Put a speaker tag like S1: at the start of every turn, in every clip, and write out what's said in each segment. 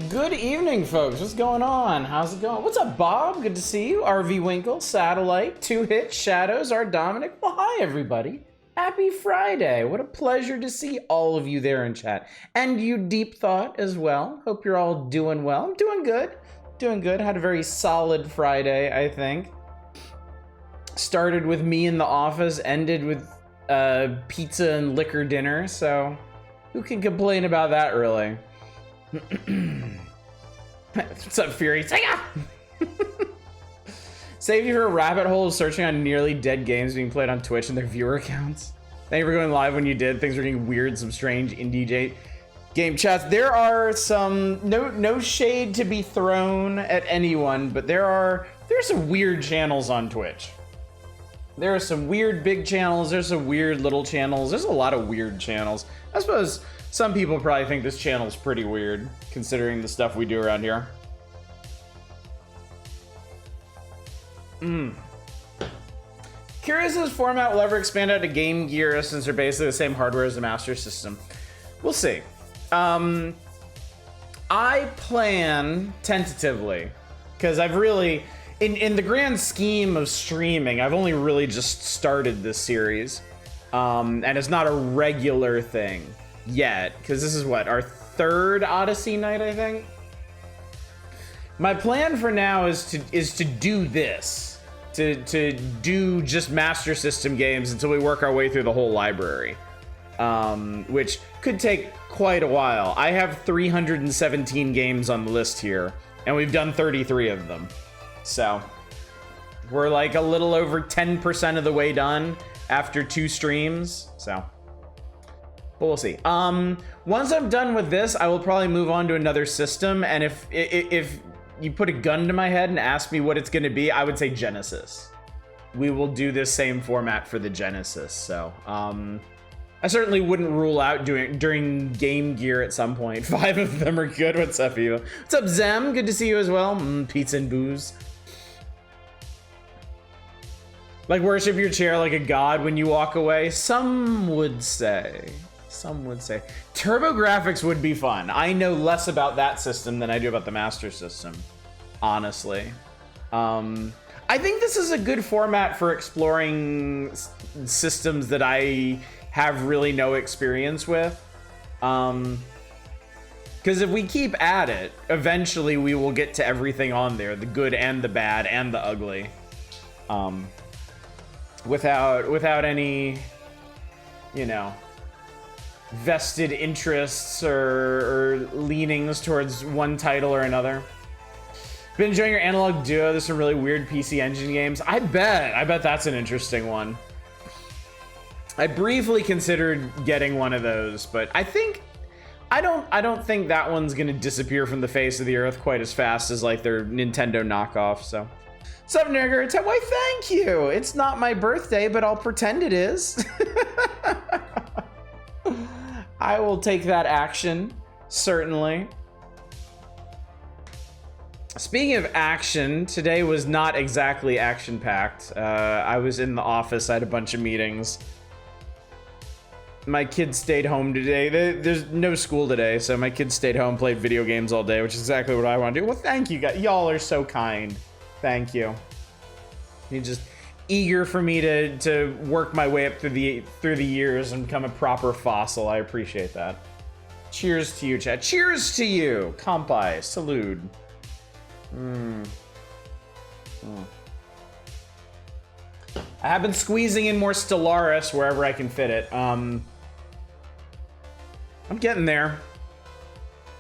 S1: Good evening, folks. What's going on? How's it going? What's up, Bob? Good to see you. RV Winkle, Satellite, Two Hit, Shadows, Art Dominic. Well, hi, everybody. Happy Friday. What a pleasure to see all of you there in chat. And you, Deep Thought, as well. Hope you're all doing well. I'm doing good. Doing good. Had a very solid Friday, I think. Started with me in the office, ended with pizza and liquor dinner, so who can complain about that, really? What's up, Fury? Sega! Save you for a rabbit hole of searching on nearly dead games being played on Twitch and their viewer accounts. Thank you for going live when you did. Things were getting weird, some strange indie game chats. There are some, no shade to be thrown at anyone, but there's some weird channels on Twitch. There are some weird big channels, there's some weird little channels, there's a lot of weird channels. I suppose some people probably think this channel's pretty weird, considering the stuff we do around here. Curious if this format will ever expand out to Game Gear, since they're basically the same hardware as the Master System. We'll see. I plan tentatively, because I've really, in the grand scheme of streaming, I've only really just started this series. And it's not a regular thing yet, because this is what, our third Odyssey night, I think? My plan for now is to do this, to do just Master System games until we work our way through the whole library, which could take quite a while. I have 317 games on the list here, and we've done 33 of them. So we're like a little over 10% of the way done after 2 streams, so. But we'll see. Once I'm done with this, I will probably move on to another system, and if you put a gun to my head and ask me what it's gonna be, I would say Genesis. We will do this same format for the Genesis, so. I certainly wouldn't rule out during Game Gear at some point. 5 of them are good. What's up, Eva? What's up, Zem? Good to see you as well. Pizza and booze. Like worship your chair like a god when you walk away? Some would say. Some would say. TurboGrafx would be fun. I know less about that system than I do about the Master System, honestly. I think this is a good format for exploring systems that I have really no experience with. Because if we keep at it, eventually we will get to everything on there, the good and the bad and the ugly. Without any, you know, vested interests or leanings towards one title or another. Been enjoying your Analog Duo. There's some really weird PC Engine games. I bet that's an interesting one. I briefly considered getting one of those, but I don't think that one's gonna disappear from the face of the earth quite as fast as like their Nintendo knockoff, so. What's up, Nigger? Why, thank you. It's not my birthday, but I'll pretend it is. I will take that action, certainly. Speaking of action, today was not exactly action-packed. I was in the office, I had a bunch of meetings. My kids stayed home today. There's no school today, so my kids stayed home, played video games all day, which is exactly what I want to do. Well, thank you guys. Y'all are so kind. Thank you. You're just eager for me to work my way up through the years and become a proper fossil. I appreciate that. Cheers to you, chat. Cheers to you. Kampai. Salud. I have been squeezing in more Stellaris wherever I can fit it. I'm getting there.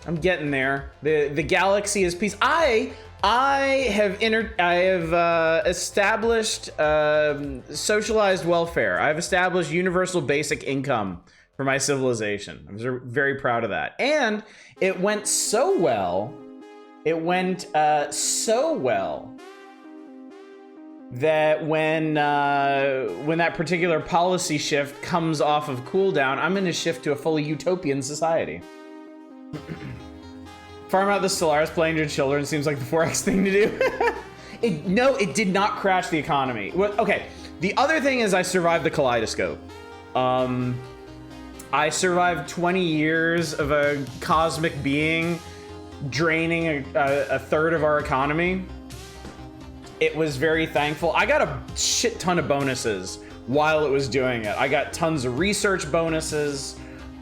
S1: I'm getting there. The galaxy is peace. I have established socialized welfare. I've established universal basic income for my civilization. I'm very proud of that. And it went so well. It went so well that when that particular policy shift comes off of cooldown, I'm going to shift to a fully utopian society. Farm out the Stellaris, playing to children seems like the 4X thing to do. No, it did not crash the economy. Well, okay, the other thing is I survived the kaleidoscope. I survived 20 years of a cosmic being draining a third of our economy, it was very thankful. I got a shit ton of bonuses while it was doing it. I got tons of research bonuses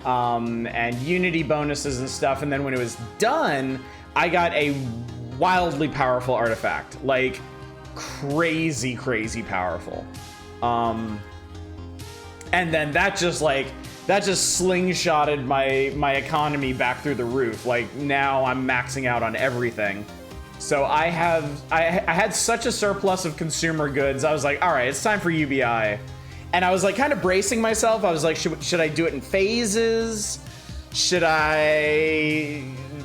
S1: and Unity bonuses and stuff. And then when it was done, I got a wildly powerful artifact, like crazy powerful. And then that just slingshotted my economy back through the roof. Like now I'm maxing out on everything. So I had such a surplus of consumer goods. I was like, all right, it's time for UBI. And I was like kind of bracing myself. I was like, should I do it in phases? Should I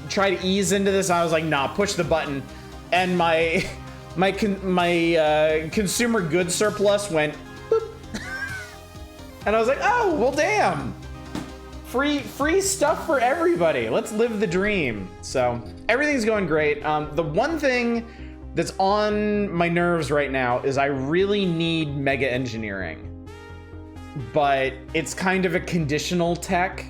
S1: try to ease into this? I was like, nah, push the button. And my consumer goods surplus went boop. And I was like, oh, well, damn. Free stuff for everybody. Let's live the dream. So everything's going great. The one thing that's on my nerves right now is I really need mega engineering, but it's kind of a conditional tech.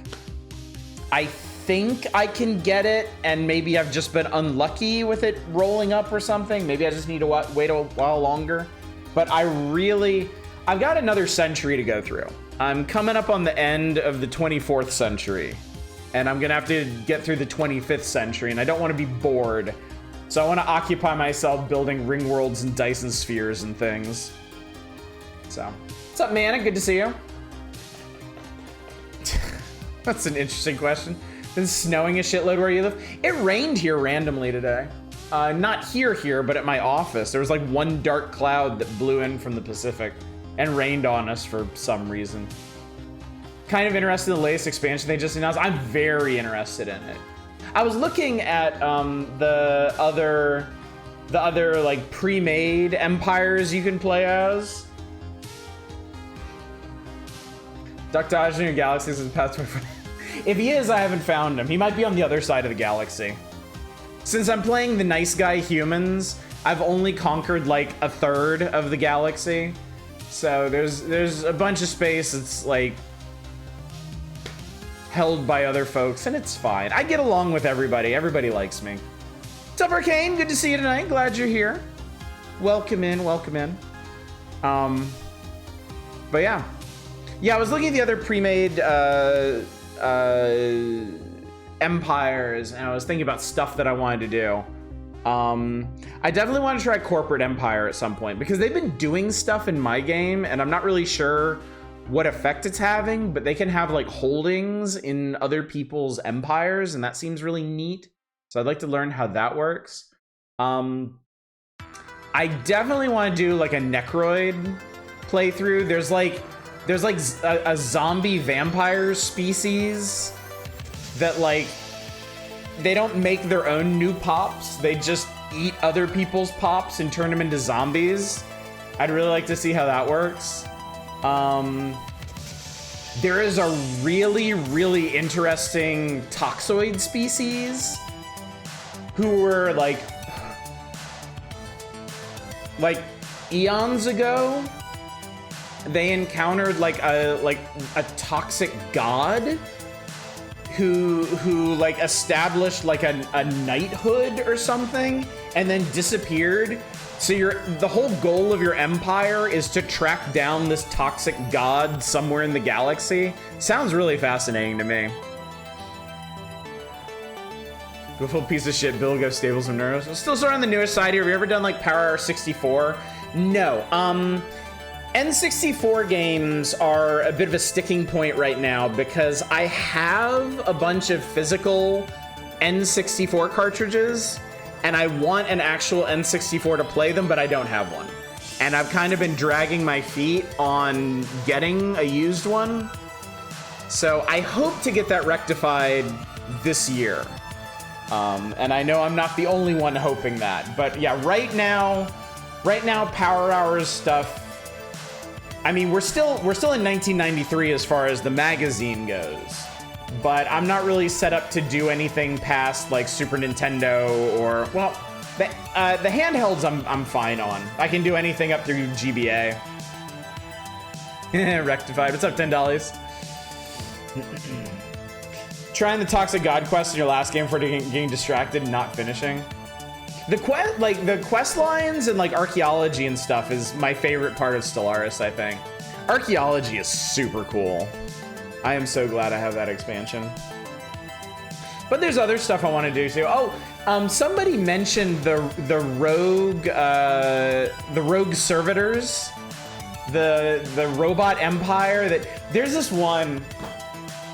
S1: I think I can get it, and maybe I've just been unlucky with it rolling up or something. Maybe I just need to wait a while longer. But I've got another century to go through. I'm coming up on the end of the 24th century, and I'm gonna have to get through the 25th century, and I don't want to be bored. So I want to occupy myself building ring worlds and Dyson spheres and things. So, what's up, man? Good to see you. That's an interesting question. Been snowing a shitload where you live? It rained here randomly today. Not here, but at my office. There was like one dark cloud that blew in from the Pacific and rained on us for some reason. Kind of interested in the latest expansion they just announced. I'm very interested in it. I was looking at the other like pre-made empires you can play as. Duck dodged in your galaxies in the past 24. If he is, I haven't found him. He might be on the other side of the galaxy. Since I'm playing the nice guy humans, I've only conquered like a third of the galaxy. So there's a bunch of space that's like held by other folks, and it's fine. I get along with everybody. Everybody likes me. What's up, Arcane? Good to see you tonight. Glad you're here. Welcome in, welcome in. But yeah. Yeah, I was looking at the other pre-made empires, and I was thinking about stuff that I wanted to do. I definitely want to try Corporate Empire at some point, because they've been doing stuff in my game, and I'm not really sure what effect it's having, but they can have like holdings in other people's empires, and that seems really neat. So I'd like to learn how that works. I definitely want to do like a Necroid playthrough. There's like a zombie vampire species that like, they don't make their own new pops. They just eat other people's pops and turn them into zombies. I'd really like to see how that works. There is a really interesting toxoid species who were like eons ago, they encountered like a toxic god who like established like a knighthood or something and then disappeared. So the whole goal of your empire is to track down this toxic god somewhere in the galaxy. Sounds really fascinating to me. Go full piece of shit, Bill, go stables of neuros. We're still sort of on the newer side here. Have you ever done like Power Hour 64? No. N64 games are a bit of a sticking point right now because I have a bunch of physical N64 cartridges and I want an actual N64 to play them, but I don't have one. And I've kind of been dragging my feet on getting a used one. So I hope to get that rectified this year. And I know I'm not the only one hoping that, but yeah, right now, Power Hours stuff, I mean, we're still in 1993 as far as the magazine goes, but I'm not really set up to do anything past like Super Nintendo or, well, the handhelds I'm fine on. I can do anything up through GBA. Rectified. What's up, $10? Trying the Toxic God quest in your last game for getting distracted and not finishing. The quest lines and like archaeology and stuff is my favorite part of Stellaris, I think. Archaeology is super cool. I am so glad I have that expansion. But there's other stuff I want to do too. Oh, somebody mentioned the rogue servitors, the robot empire. That there's this one.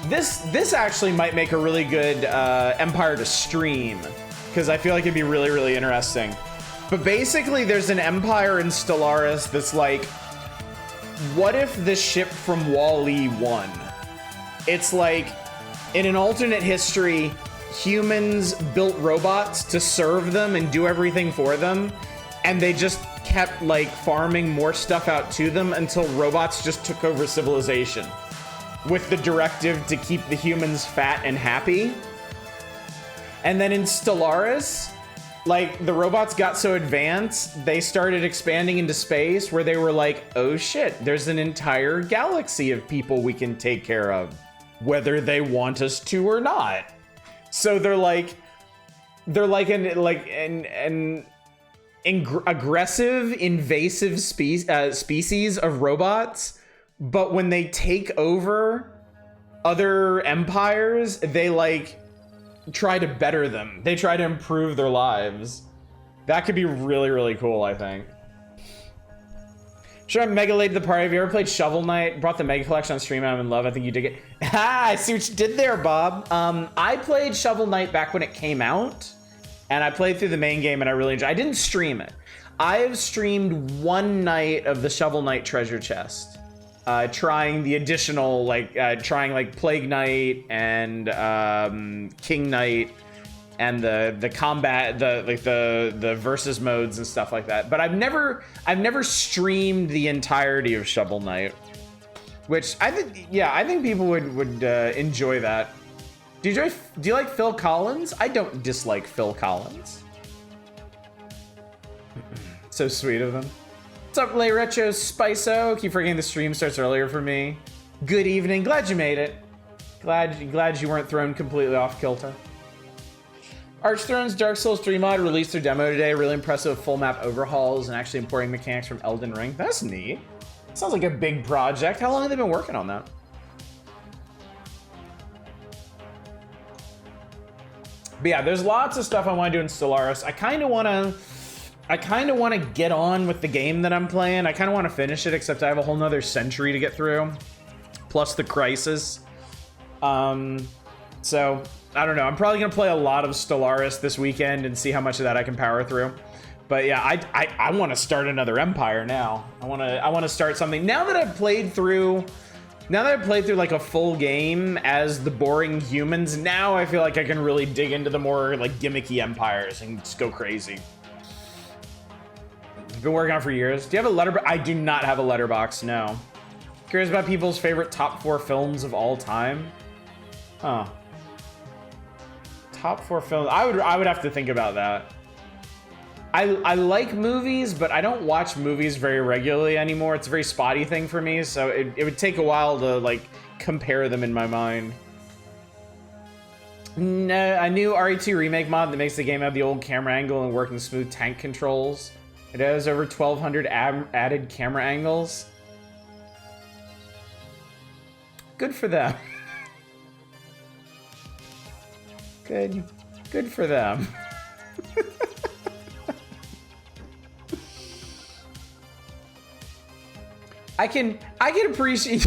S1: This actually might make a really good empire to stream, because I feel like it'd be really, really interesting. But basically, there's an empire in Stellaris that's like, what if the ship from Wall-E won? It's like, in an alternate history, humans built robots to serve them and do everything for them, and they just kept like farming more stuff out to them until robots just took over civilization, with the directive to keep the humans fat and happy. And then in Stellaris, like, the robots got so advanced, they started expanding into space, where they were like, oh shit, there's an entire galaxy of people we can take care of, whether they want us to or not. So they're like an aggressive, invasive species of robots, but when they take over other empires, they like try to better them. They try to improve their lives. That could be really, really cool, I think. Sure, I'm mega late to the party. Have you ever played Shovel Knight? Brought the Mega Collection on stream. I'm in love. I think you dig it. Ah, I see what you did there, Bob. I played Shovel Knight back when it came out, and I played through the main game, and I really enjoyed it. I didn't stream it. I have streamed one night of the Shovel Knight treasure chest. Trying the additional, trying like Plague Knight and King Knight and the combat, the versus modes and stuff like that. But I've never streamed the entirety of Shovel Knight, which I think people would enjoy that. Do you like Phil Collins? I don't dislike Phil Collins. So sweet of him. What's up, Lay Retro Spiso? Keep forgetting the stream starts earlier for me. Good evening. Glad you made it. Glad you weren't thrown completely off kilter. Archthrone's Dark Souls 3 mod released their demo today. Really impressive full map overhauls and actually importing mechanics from Elden Ring. That's neat. Sounds like a big project. How long have they been working on that? But yeah, there's lots of stuff I want to do in Stellaris. I kind of want to get on with the game that I'm playing. I kind of want to finish it, except I have a whole nother century to get through, plus the crisis. So I don't know. I'm probably gonna play a lot of Stellaris this weekend and see how much of that I can power through. But yeah, I want to start another empire now. I want to start something now that I've played through. Now that I've played through like a full game as the boring humans, now I feel like I can really dig into the more like gimmicky empires and just go crazy. Been working on it for years. Do you have a letterbox? I do not have a letterbox, no. Curious about people's favorite top 4 films of all time? Huh. Top 4 films. I would have to think about that. I like movies, but I don't watch movies very regularly anymore. It's a very spotty thing for me, so it would take a while to like compare them in my mind. No, a new RE2 remake mod that makes the game have the old camera angle and working smooth tank controls. It has over 1,200 added camera angles. Good for them. Good for them. I can appreciate.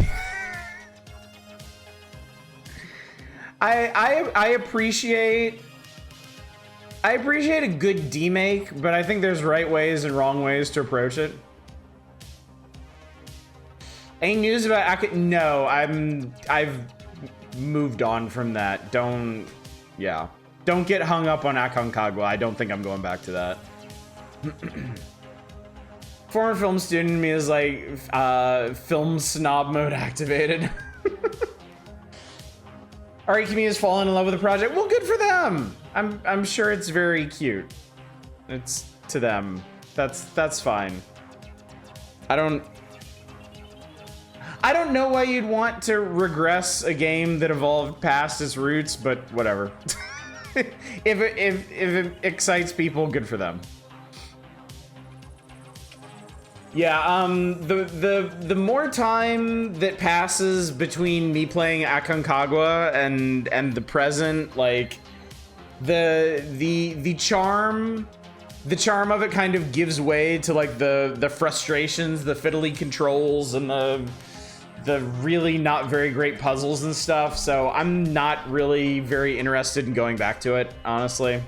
S1: I appreciate a good demake, but I think there's right ways and wrong ways to approach it. Any news about No, I've moved on from that. Don't get hung up on Aconcagua. I don't think I'm going back to that. Former film student in me is like film snob mode activated. Ari has fallen in love with the project. Well, good for them. I'm sure it's very cute. It's to them. That's fine. I don't know why you'd want to regress a game that evolved past its roots, but whatever. if it excites people, good for them. Yeah, the more time that passes between me playing Aconcagua and the present, like the charm of it kind of gives way to like the frustrations, the fiddly controls, and the really not very great puzzles and stuff. So I'm not really very interested in going back to it, honestly.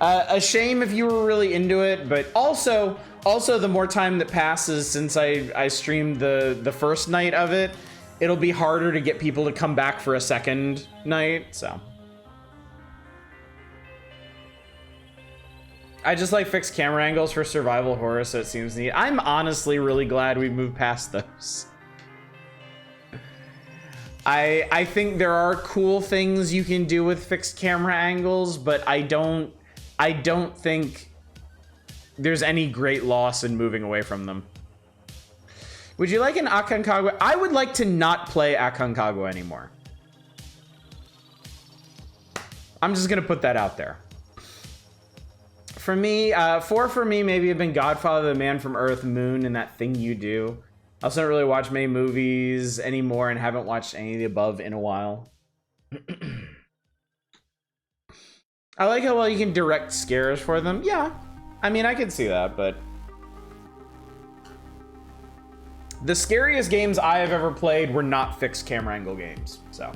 S1: A shame if you were really into it, but also the more time that passes since I streamed the first night of it, it'll be harder to get people to come back for a second night, so. I just like fixed camera angles for survival horror, so it seems neat. I'm honestly really glad we moved past those. I think there are cool things you can do with fixed camera angles, but I don't think there's any great loss in moving away from them. Would you like an Aconcagua? I would like to not play Aconcagua anymore. I'm just gonna put that out there. For me, for me, maybe have been Godfather, The Man from Earth, Moon, and That Thing You Do. I also don't really watch many movies anymore and haven't watched any of the above in a while. I like how well you can direct scares for them. Yeah, I mean, I can see that, but the scariest games I have ever played were not fixed camera angle games, so.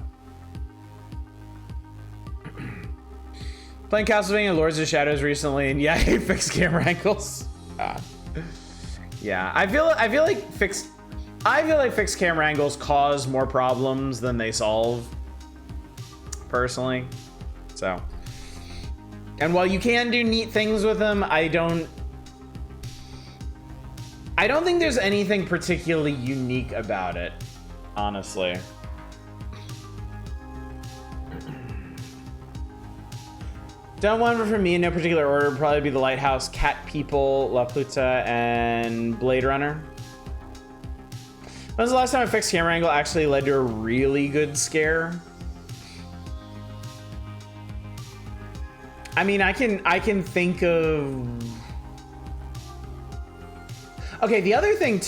S1: Playing Castlevania Lords of Shadows recently, and yeah, I hate fixed camera angles. Yeah, I feel like fixed camera angles cause more problems than they solve, personally. So, and while you can do neat things with them, I don't think there's anything particularly unique about it, honestly. Done one for me in no particular order would probably be The Lighthouse, Cat People, La Puta, and Blade Runner. When's the last time a fixed camera angle actually led to a really good scare? I mean, I can think of... Okay, the other thing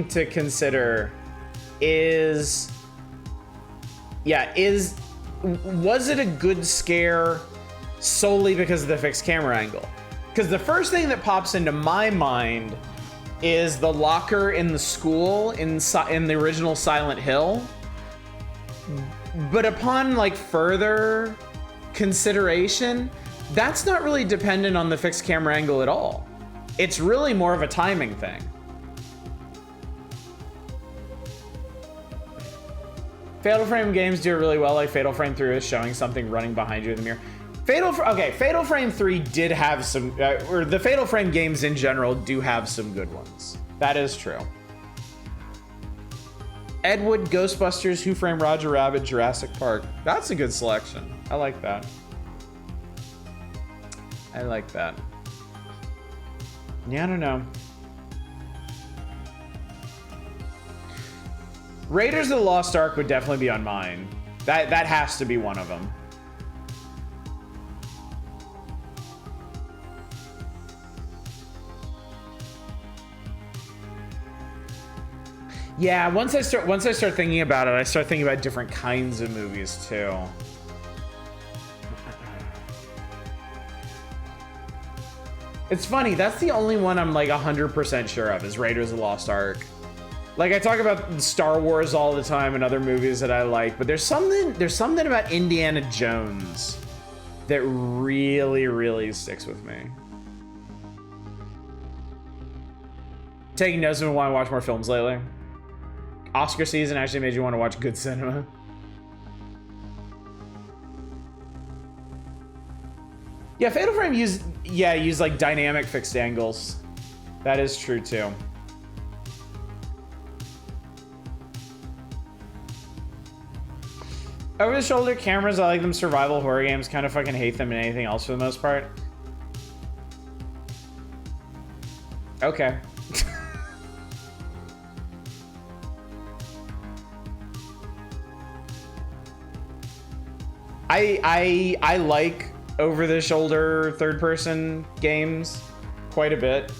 S1: to consider is... Yeah, was it a good scare solely because of the fixed camera angle? Because the first thing that pops into my mind is the locker in the school in the original Silent Hill. But upon like further consideration, that's not really dependent on the fixed camera angle at all. It's really more of a timing thing. Fatal Frame games do it really well, like Fatal Frame 3 is showing something running behind you in the mirror. Fatal Frame 3 did have some, or the Fatal Frame games in general do have some good ones. That is true. Ed Wood, Ghostbusters, Who Framed Roger Rabbit, Jurassic Park. That's a good selection. I like that. I like that. Yeah, I don't know. Raiders of the Lost Ark would definitely be on mine. That has to be one of them. Yeah, once I start thinking about it, I start thinking about different kinds of movies too. It's funny, that's the only one I'm like 100% sure of is Raiders of the Lost Ark. Like I talk about Star Wars all the time and other movies that I like, but there's something about Indiana Jones that really, really sticks with me. Taking notes of why I watch more films lately. Oscar season actually made you want to watch good cinema. Yeah, Fatal Frame used like dynamic fixed angles. That is true too. Over the shoulder cameras, I like them. Survival horror games, kind of fucking hate them in anything else for the most part. Okay. I like over-the-shoulder third-person games quite a bit.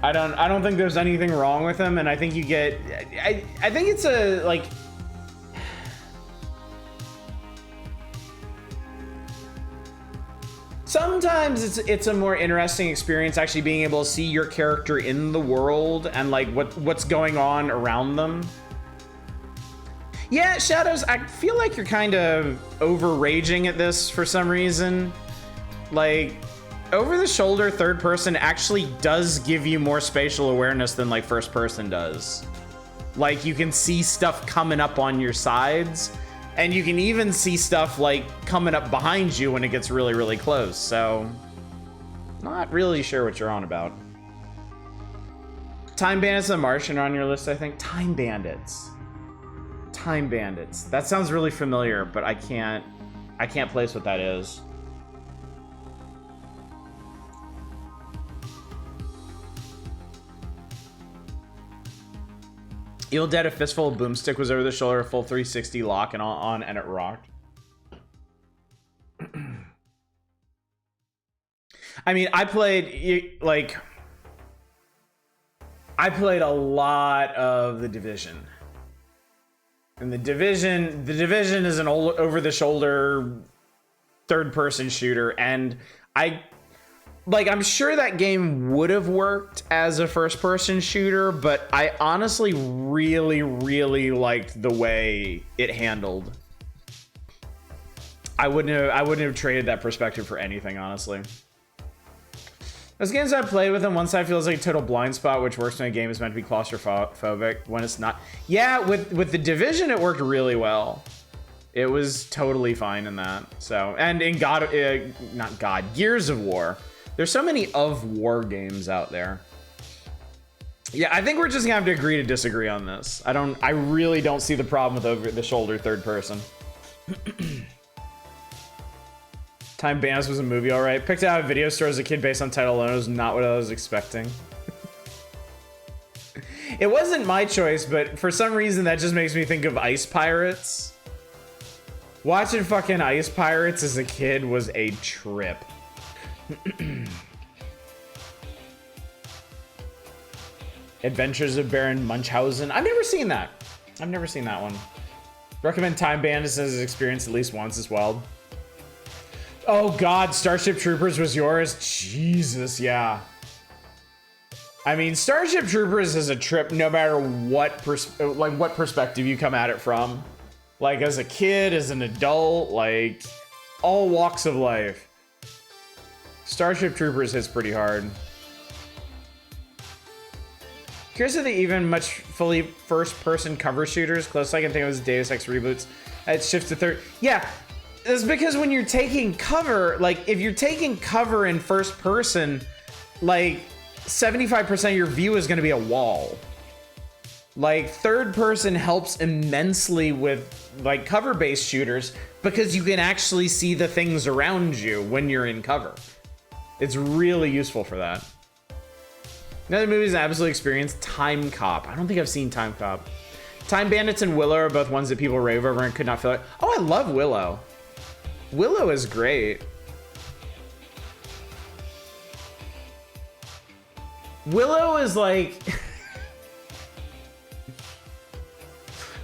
S1: I don't think there's anything wrong with them, and I think you get I think it's a like sometimes it's a more interesting experience actually being able to see your character in the world and like what's going on around them. Yeah, Shadows, I feel like you're kind of over-raging at this for some reason. Like, over-the-shoulder third person actually does give you more spatial awareness than like first person does. Like, you can see stuff coming up on your sides, and you can even see stuff like coming up behind you when it gets really, really close. So, not really sure what you're on about. Time Bandits and Martian are on your list, I think. Time Bandits. Time Bandits. That sounds really familiar, but I can't place what that is. Evil Dead, a fistful of boomstick was over the shoulder, a full 360 lock and on, and it rocked. I mean, I played a lot of The Division. And the Division is an old over-the-shoulder third-person shooter, and I'm sure that game would have worked as a first-person shooter, but I honestly really, really liked the way it handled. I wouldn't have traded that perspective for anything, honestly. Those games I've played with them, one side feels like a total blind spot, which works when a game is meant to be claustrophobic when it's not. Yeah, with The Division, it worked really well. It was totally fine in that. So, and in Gears of War. There's so many of war games out there. Yeah, I think we're just gonna have to agree to disagree on this. I really don't see the problem with over-the-shoulder third person. Time Bandits was a movie, all right. Picked out a video store as a kid based on title alone. It was not what I was expecting. It wasn't my choice, but for some reason that just makes me think of Ice Pirates. Watching fucking Ice Pirates as a kid was a trip. Adventures of Baron Munchausen. I've never seen that. I've never seen that one. Recommend Time Bandits as an experience at least once as well. Oh God, Starship Troopers was yours? Jesus, yeah. I mean, Starship Troopers is a trip no matter what perspective you come at it from. Like as a kid, as an adult, like all walks of life. Starship Troopers hits pretty hard. Curious if they even much fully first-person cover shooters. Close I can think of as Deus Ex reboots. It shifts to third. Yeah, it's because when you're taking cover, like if you're taking cover in first person, like 75% of your view is going to be a wall. Like third person helps immensely with like cover-based shooters because you can actually see the things around you when you're in cover. It's really useful for that. Another movie is an absolute experience, Time Cop. I don't think I've seen Time Cop. Time Bandits and Willow are both ones that people rave over and could not feel it. Oh, I love Willow. Willow is great. Willow is like...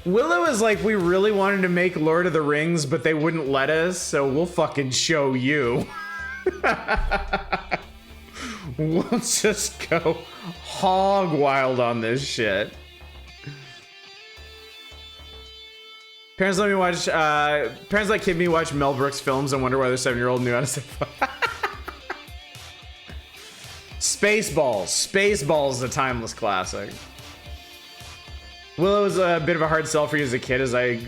S1: Willow is like, we really wanted to make Lord of the Rings, but they wouldn't let us, so we'll fucking show you. We'll just go hog wild on this shit. Parents let kid me watch Mel Brooks films and wonder why their 7-year-old knew how to say fuck. Spaceballs. Spaceballs is a timeless classic. Willow was a bit of a hard sell for you as a kid. As I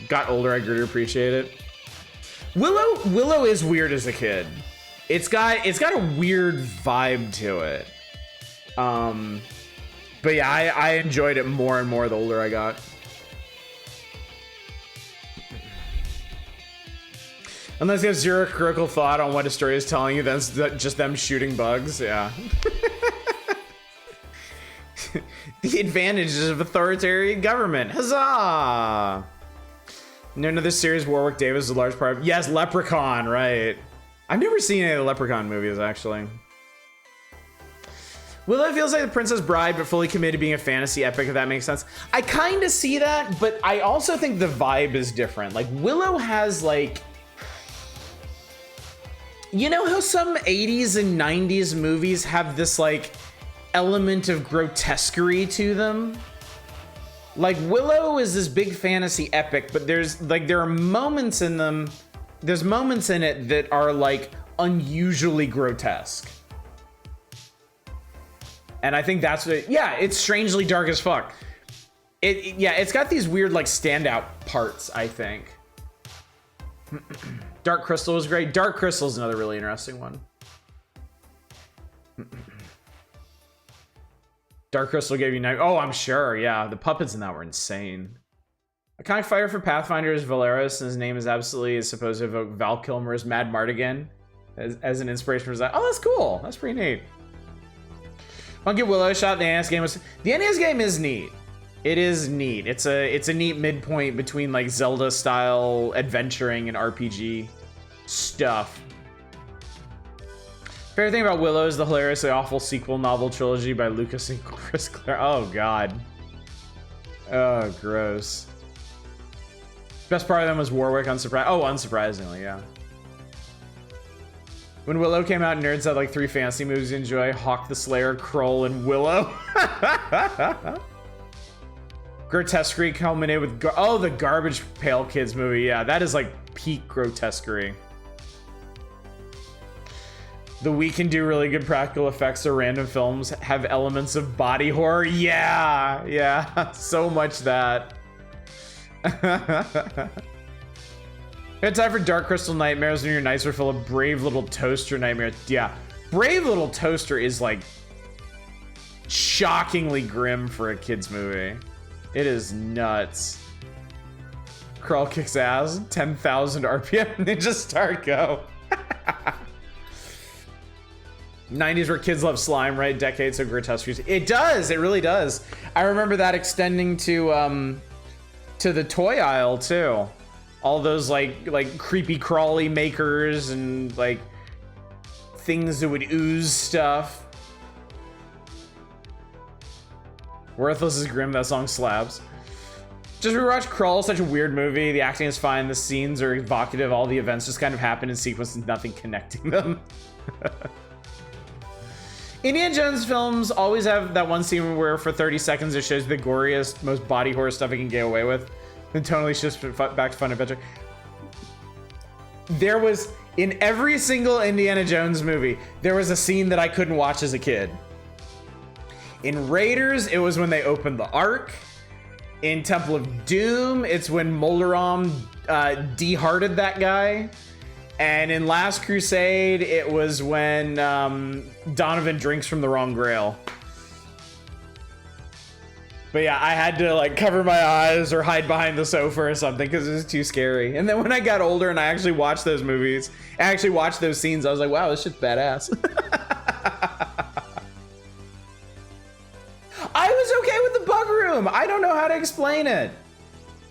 S1: got older, I grew to appreciate it. Willow is weird as a kid. It's got a weird vibe to it. But yeah, I enjoyed it more and more the older I got. Unless you have zero critical thought on what a story is telling you, that's just them shooting bugs. Yeah. The advantages of authoritarian government. Huzzah! None of this series Warwick Davis is a large part of. Yes, Leprechaun, right. I've never seen any of the Leprechaun movies, actually. Willow feels like the Princess Bride, but fully committed to being a fantasy epic, if that makes sense. I kind of see that, but I also think the vibe is different. Like, Willow has, like... You know how some 80s and 90s movies have this, like, element of grotesquerie to them? Like, Willow is this big fantasy epic, but there's, like, there are moments in them... There's moments in it that are, like, unusually grotesque. And I think that's what, yeah, it's strangely dark as fuck. Yeah, it's got these weird, like, standout parts, I think. Dark Crystal was great. Dark Crystal is another really interesting one. Dark Crystal gave you night. Oh, I'm sure. Yeah, the puppets in that were insane. Iconic fighter for Pathfinder is Valeros, and his name is absolutely supposed to evoke Val Kilmer's Mad Mardigan as an inspiration for that. Oh, that's cool. That's pretty neat. I'll give Willow a shot. The NES game is neat. It is neat. It's a neat midpoint between like Zelda style adventuring and RPG stuff. Favorite thing about Willow is the hilariously awful sequel novel trilogy by Lucas and Chris Clare. Oh god. Oh, gross. Best part of them was Warwick, unsurprisingly, yeah. When Willow came out, nerds had like 3 fantasy movies to enjoy: Hawk the Slayer, Kroll, and Willow. Grotesquerie culminated with the Garbage Pail Kids movie. Yeah, that is like peak grotesquerie. The We Can Do Really Good Practical Effects or random films have elements of body horror. Yeah, so much that. It's time for Dark Crystal Nightmares when your nights are full of Brave Little Toaster nightmares. Yeah, Brave Little Toaster is like shockingly grim for a kid's movie. It is nuts. Crawl kicks ass. 10,000 RPM Ninja Star Go. 90s where kids love slime, right? Decades of grotesque. It does. It really does. I remember that extending to the toy aisle too. All those like creepy crawly makers and like things that would ooze stuff. Worthless is grim. That song slaps. Just rewatch Crawl. Such a weird movie. The acting is fine. The scenes are evocative. All the events just kind of happen in sequence and nothing connecting them. Indiana Jones films always have that one scene where for 30 seconds it shows the goriest, most body horror stuff it can get away with. Then totally shifts back to Fun Adventure. There was, in every single Indiana Jones movie, there was a scene that I couldn't watch as a kid. In Raiders, it was when they opened the Ark. In Temple of Doom, it's when Molaram de-hearted that guy. And in Last Crusade, it was when Donovan drinks from the wrong grail. But yeah, I had to like cover my eyes or hide behind the sofa or something because it was too scary. And then when I got older and I actually watched those movies, I actually watched those scenes, I was like, wow, this shit's badass. I was okay with the bug room. I don't know how to explain it.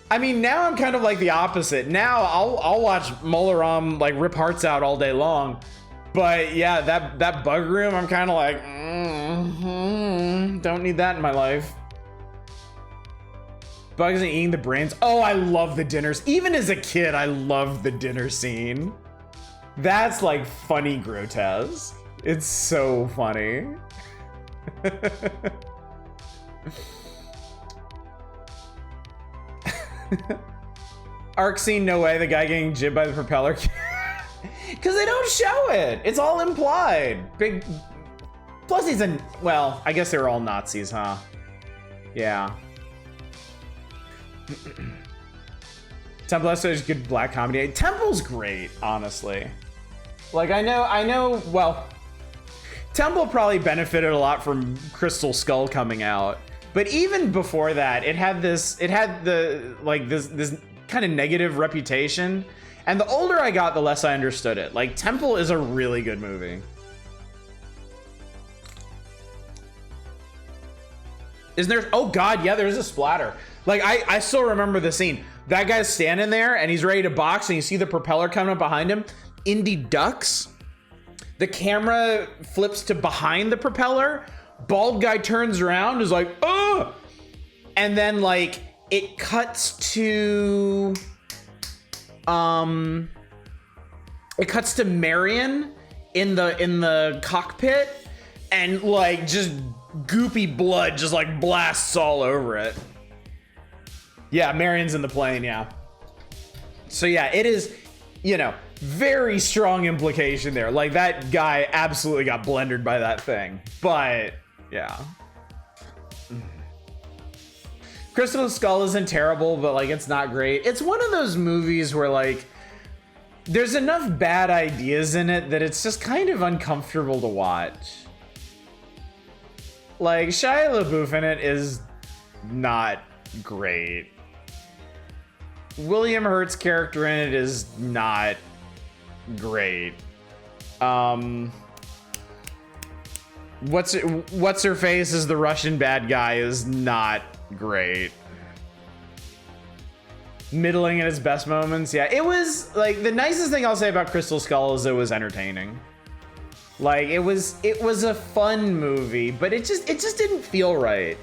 S1: I mean, now I'm kind of like the opposite. Now I'll watch Molaram like rip hearts out all day long. But yeah, that bug room, I'm kind of like, don't need that in my life. Bugs and eating the brains. Oh, I love the dinners. Even as a kid, I loved the dinner scene. That's like funny grotesque. It's so funny. Arc scene, no way. The guy getting jibbed by the propeller. Because they don't show it. It's all implied. Big. Plus he's a, well, I guess they were all Nazis, huh? Yeah. Temple is good black comedy. Temple's great, honestly. Like I know, well, Temple probably benefited a lot from Crystal Skull coming out. But even before that, it had this kind of negative reputation. And the older I got, the less I understood it. Like, Temple is a really good movie. Isn't there? Oh God, yeah, there's a splatter. Like, I still remember the scene. That guy's standing there and he's ready to box and you see the propeller coming up behind him. Indy ducks. The camera flips to behind the propeller. Bald guy turns around, is like, oh! And then, like, it cuts to... It cuts to Marion in the cockpit, and like just goopy blood just like blasts all over it. Yeah, Marion's in the plane, yeah. So yeah, it is, you know, very strong implication there. Like that guy absolutely got blendered by that thing. But yeah. Crystal Skull isn't terrible, but like it's not great. It's one of those movies where like there's enough bad ideas in it that it's just kind of uncomfortable to watch. Like, Shia LaBeouf in it is not great. William Hurt's character in it is not great. What's her face as the Russian bad guy is not great. Middling in its best moments. Yeah, it was like the nicest thing I'll say about Crystal Skull is it was entertaining. Like it was a fun movie, but it just didn't feel right.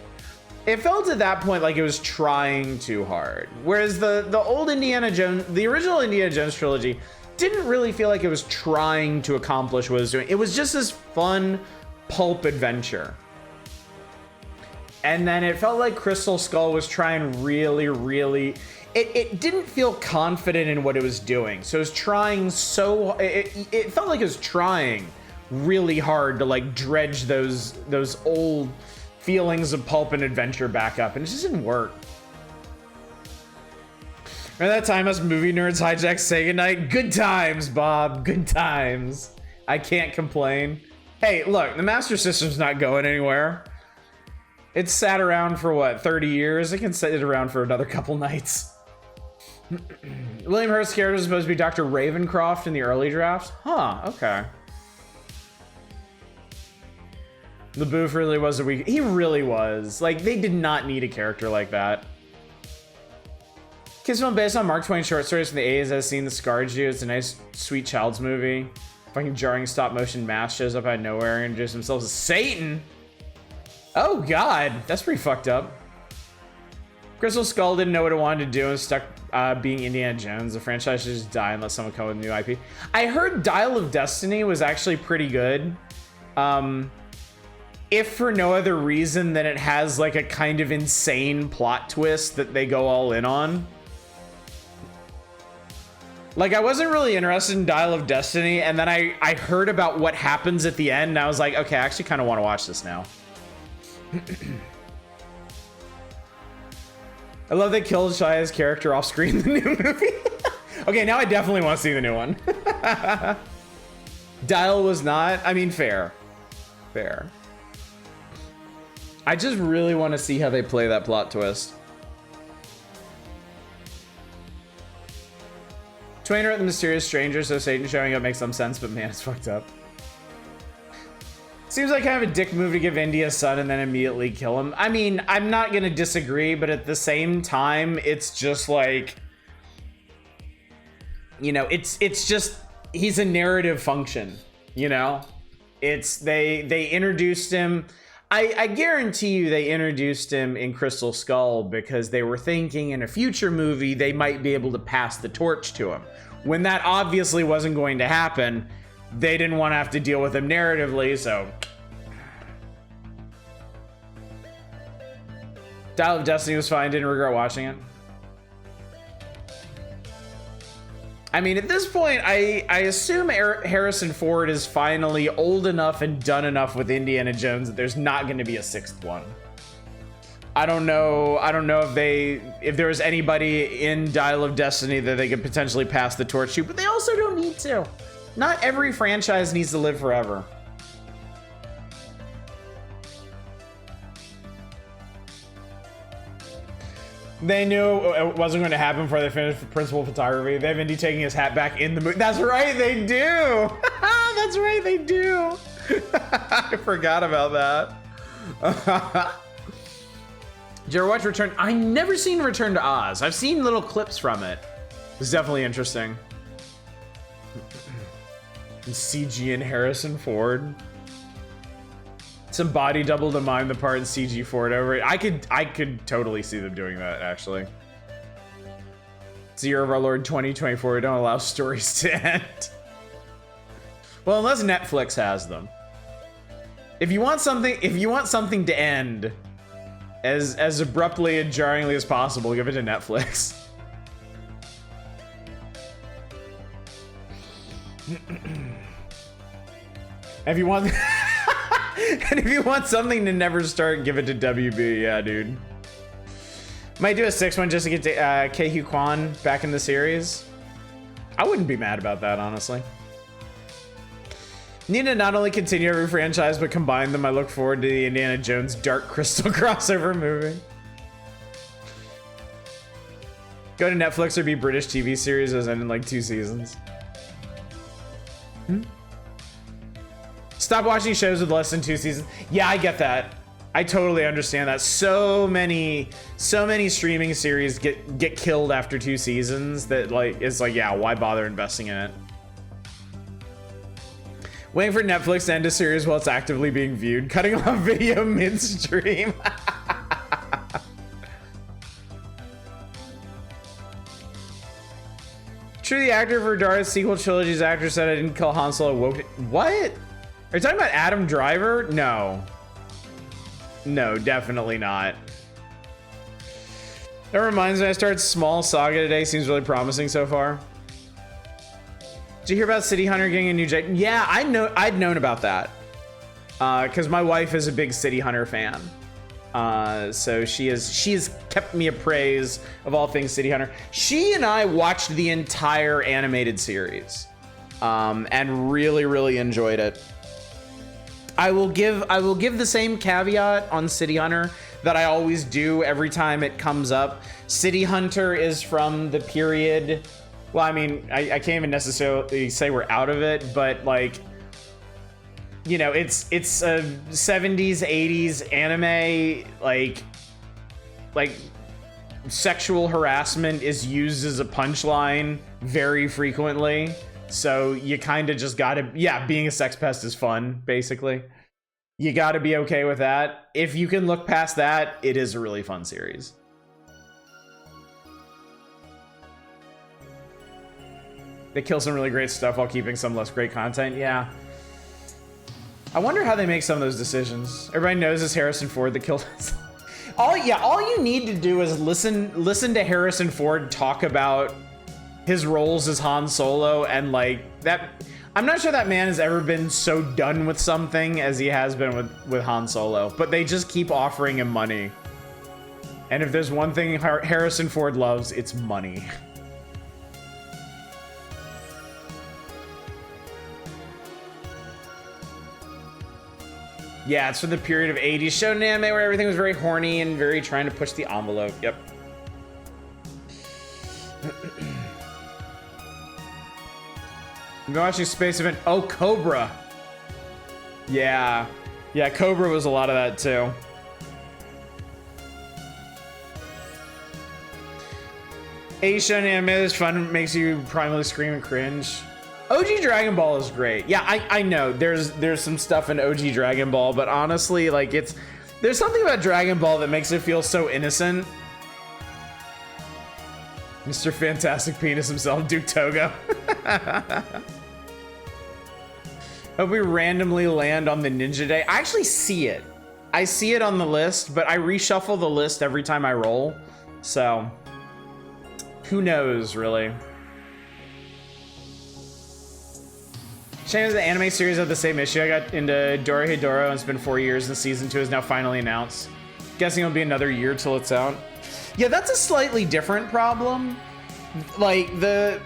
S1: It felt at that point like it was trying too hard. Whereas the old Indiana Jones, the original Indiana Jones trilogy, didn't really feel like it was trying to accomplish what it was doing. It was just this fun pulp adventure. And then it felt like Crystal Skull was trying really, it didn't feel confident in what it was doing. So it was trying it felt like it was trying really hard to like dredge those old feelings of pulp and adventure back up, and it just didn't work. Remember that time us movie nerds hijacked Sega night? Good times, Bob, good times. I can't complain. Hey, look, the Master System's not going anywhere. It's sat around for what, 30 years? It can sit around for another couple nights. William Hurt's character was supposed to be Dr. Ravencroft in the early drafts? Huh, okay. LaBeouf really was a weak... He really was. Like, they did not need a character like that. Kids film based on Mark Twain short stories from the 80s has seen the Scarred Jew. It's a nice, sweet child's movie. Fucking jarring stop-motion mask shows up out of nowhere and introduces themselves as Satan. Oh, God. That's pretty fucked up. Crystal Skull didn't know what it wanted to do and stuck being Indiana Jones. The franchise should just die unless someone come with new IP. I heard Dial of Destiny was actually pretty good. If for no other reason than it has like a kind of insane plot twist that they go all in on. Like, I wasn't really interested in Dial of Destiny, and then I heard about what happens at the end, and I was like, okay, I actually kind of want to watch this now. I love they killed Shia's character off screen in the new movie. Okay, now I definitely want to see the new one. Dial was not, I mean, fair. Fair. I just really want to see how they play that plot twist. Twain wrote The Mysterious Stranger, so Satan showing up makes some sense, but man, it's fucked up. Seems like kind of a dick move to give Indy a son and then immediately kill him. I mean, I'm not gonna disagree, but at the same time, it's just like, you know, it's just, he's a narrative function, you know? It's, they introduced him, I guarantee you they introduced him in Crystal Skull because they were thinking in a future movie they might be able to pass the torch to him. When that obviously wasn't going to happen, they didn't want to have to deal with him narratively, so... Dial of Destiny was fine, didn't regret watching it. I mean, at this point, I assume Harrison Ford is finally old enough and done enough with Indiana Jones that there's not going to be a sixth one. I don't know if there was anybody in Dial of Destiny that they could potentially pass the torch to, but they also don't need to. Not every franchise needs to live forever. They knew it wasn't going to happen before they finished principal photography. They have Indy taking his hat back in the movie. That's right, they do. That's right, they do. I forgot about that. Did you ever watch Return? I never seen Return to Oz. I've seen little clips from it. It's definitely interesting. CG and Harrison Ford. Some body double to mime the part and CG Ford over it. I could totally see them doing that, actually. It's the year of our Lord 2024. We don't allow stories to end. Well, unless Netflix has them. If you want something to end as abruptly and jarringly as possible, give it to Netflix. If you want and if you want something to never start, give it to WB. Yeah, dude. Might do a 6th one just to get to Keihu Kwan back in the series. I wouldn't be mad about that, honestly. Need to not only continue every franchise, but combine them. I look forward to the Indiana Jones Dark Crystal crossover movie. Go to Netflix or be British TV series as end in like 2 seasons. Stop watching shows with less than 2 seasons. Yeah, I get that. I totally understand that. So many streaming series get killed after 2 seasons that like it's like, yeah, why bother investing in it? Waiting for Netflix to end a series while it's actively being viewed. Cutting off video midstream. True, the actor for Dara's sequel trilogy's actor said I didn't kill Han Solo. What? Are you talking about Adam Driver? No. No, definitely not. That reminds me, I started Small Saga today. Seems really promising so far. Did you hear about City Hunter getting a new jet? Yeah, I'd known about that. Because my wife is a big City Hunter fan. So she has kept me appraised of all things City Hunter. She and I watched the entire animated series. And really enjoyed it. I will give the same caveat on City Hunter that I always do every time it comes up. City Hunter is from the period. Well, I mean, I can't even necessarily say we're out of it, but like, you know, it's a 70s, 80s anime, like sexual harassment is used as a punchline very frequently. So you kind of just gotta, yeah, being a sex pest is fun, basically. You gotta be okay with that. If you can look past that, it is a really fun series. They kill some really great stuff while keeping some less great content, yeah. I wonder how they make some of those decisions. Everybody knows it's Harrison Ford that killed us. All you need to do is listen to Harrison Ford talk about his roles as Han Solo, and like that, I'm not sure that man has ever been so done with something as he has been with Han Solo, but they just keep offering him money. And if there's one thing Harrison Ford loves, it's money. Yeah, it's from the period of 80s shonen anime where everything was very horny and very trying to push the envelope. Yep. I've been watching Space Event. Oh, Cobra. Yeah. Yeah, Cobra was a lot of that too. Asian anime is fun, makes you primarily scream and cringe. OG Dragon Ball is great. Yeah, I know there's some stuff in OG Dragon Ball, but honestly, like there's something about Dragon Ball that makes it feel so innocent. Mr. Fantastic Penis himself, Duke Togo. Hope we randomly land on the Ninja Day. I actually see it. I see it on the list, but I reshuffle the list every time I roll. So, who knows, really? Shame the anime series have the same issue. I got into Dorohedoro and it's been 4 years and season 2 is now finally announced. Guessing it'll be another year till it's out. Yeah, that's a slightly different problem. Like the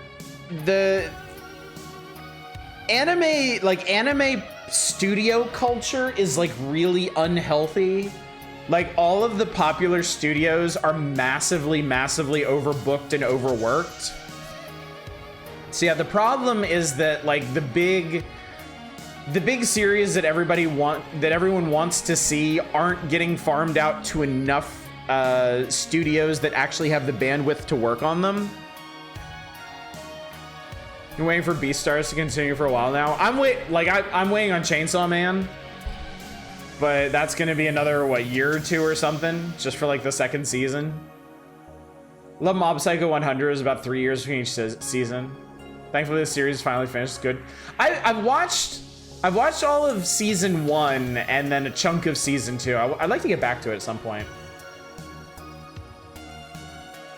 S1: anime studio culture is like really unhealthy. Like all of the popular studios are massively overbooked and overworked. So yeah, the problem is that like the big series that everyone wants to see aren't getting farmed out to enough studios that actually have the bandwidth to work on them. You're waiting for Beastars to continue for a while now. I'm waiting on Chainsaw Man, but that's gonna be another year or two or something, just for like the second season. Love Mob Psycho 100 is about 3 years between each season. Thankfully, the series is finally finished. It's good. I've watched all of season 1 and then a chunk of season 2. I'd like to get back to it at some point.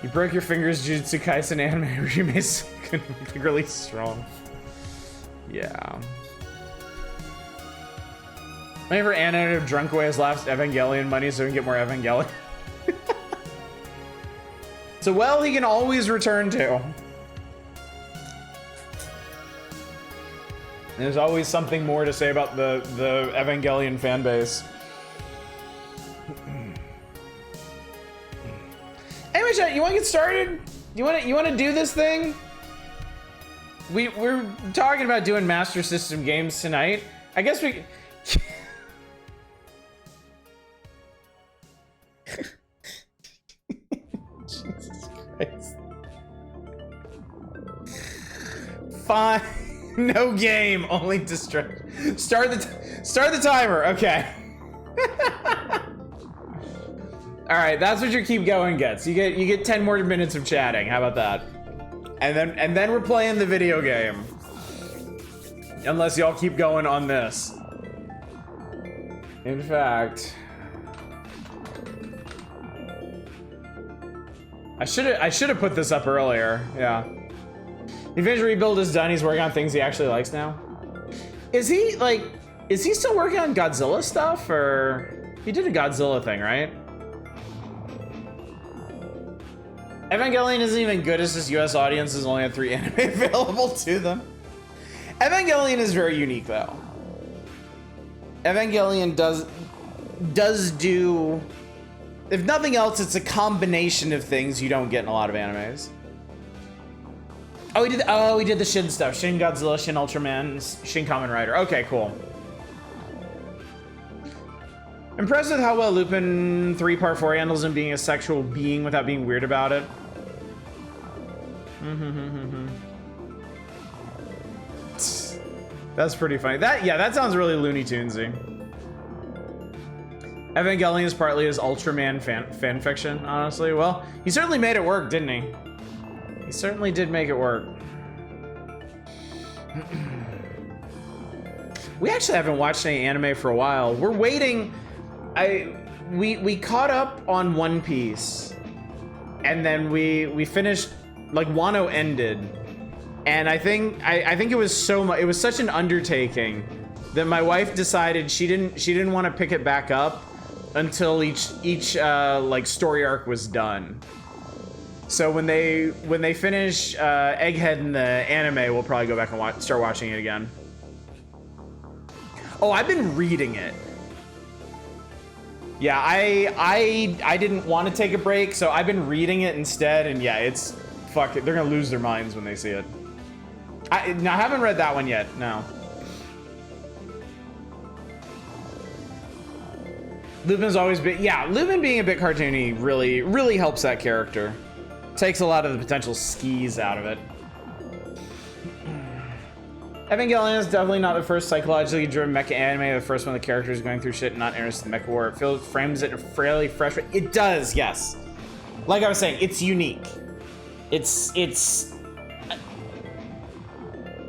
S1: You broke your fingers, Jujutsu Kaisen anime remakes really strong. Yeah. Waiting for Anna to drunk away his last Evangelion money so we can get more Evangelion. It's a well he can always return to. There's always something more to say about the Evangelion fan base. Anyway, chat, you want to get started? You want to do this thing? We're talking about doing Master System games tonight. I guess we. Jesus Christ. Fine. No game, only distraction. Start the timer. Okay. All right, that's what your keep going gets. You get 10 more minutes of chatting. How about that? And then we're playing the video game. Unless y'all keep going on this. In fact, I should have put this up earlier. Yeah. The Adventure Rebuild is done. He's working on things he actually likes now. Is he still working on Godzilla stuff, or he did a Godzilla thing, right? Evangelion isn't even good as his US audiences only had 3 anime available to them. Evangelion is very unique though. Evangelion does do, if nothing else, it's a combination of things you don't get in a lot of animes. Oh, he did the Shin stuff. Shin Godzilla, Shin Ultraman, Shin Kamen Rider. Okay, cool. Impressed with how well Lupin 3 Part 4 handles him being a sexual being without being weird about it. That's pretty funny. That sounds really Looney Tunesy. Evangelion is partly his Ultraman fan fiction, honestly. Well, he certainly made it work, didn't he? He certainly did make it work. We actually haven't watched any anime for a while. We're waiting. We caught up on One Piece, and then we finished, like, Wano ended, and I think it was such an undertaking that my wife decided she didn't want to pick it back up until each like story arc was done. So when they finish Egghead in the anime, we'll probably go back and start watching it again. Oh, I've been reading it. Yeah, I didn't want to take a break, so I've been reading it instead, and yeah, it's fuck it. They're gonna lose their minds when they see it. I haven't read that one yet. No. Lupin's always been, yeah, Lupin being a bit cartoony really helps that character. Takes a lot of the potential skis out of it. Evangelion is definitely not the first psychologically driven mecha anime. The first one, the character is going through shit and not interested in mecha war. It frames it in a fairly fresh way. It does, yes. Like I was saying, it's unique. It's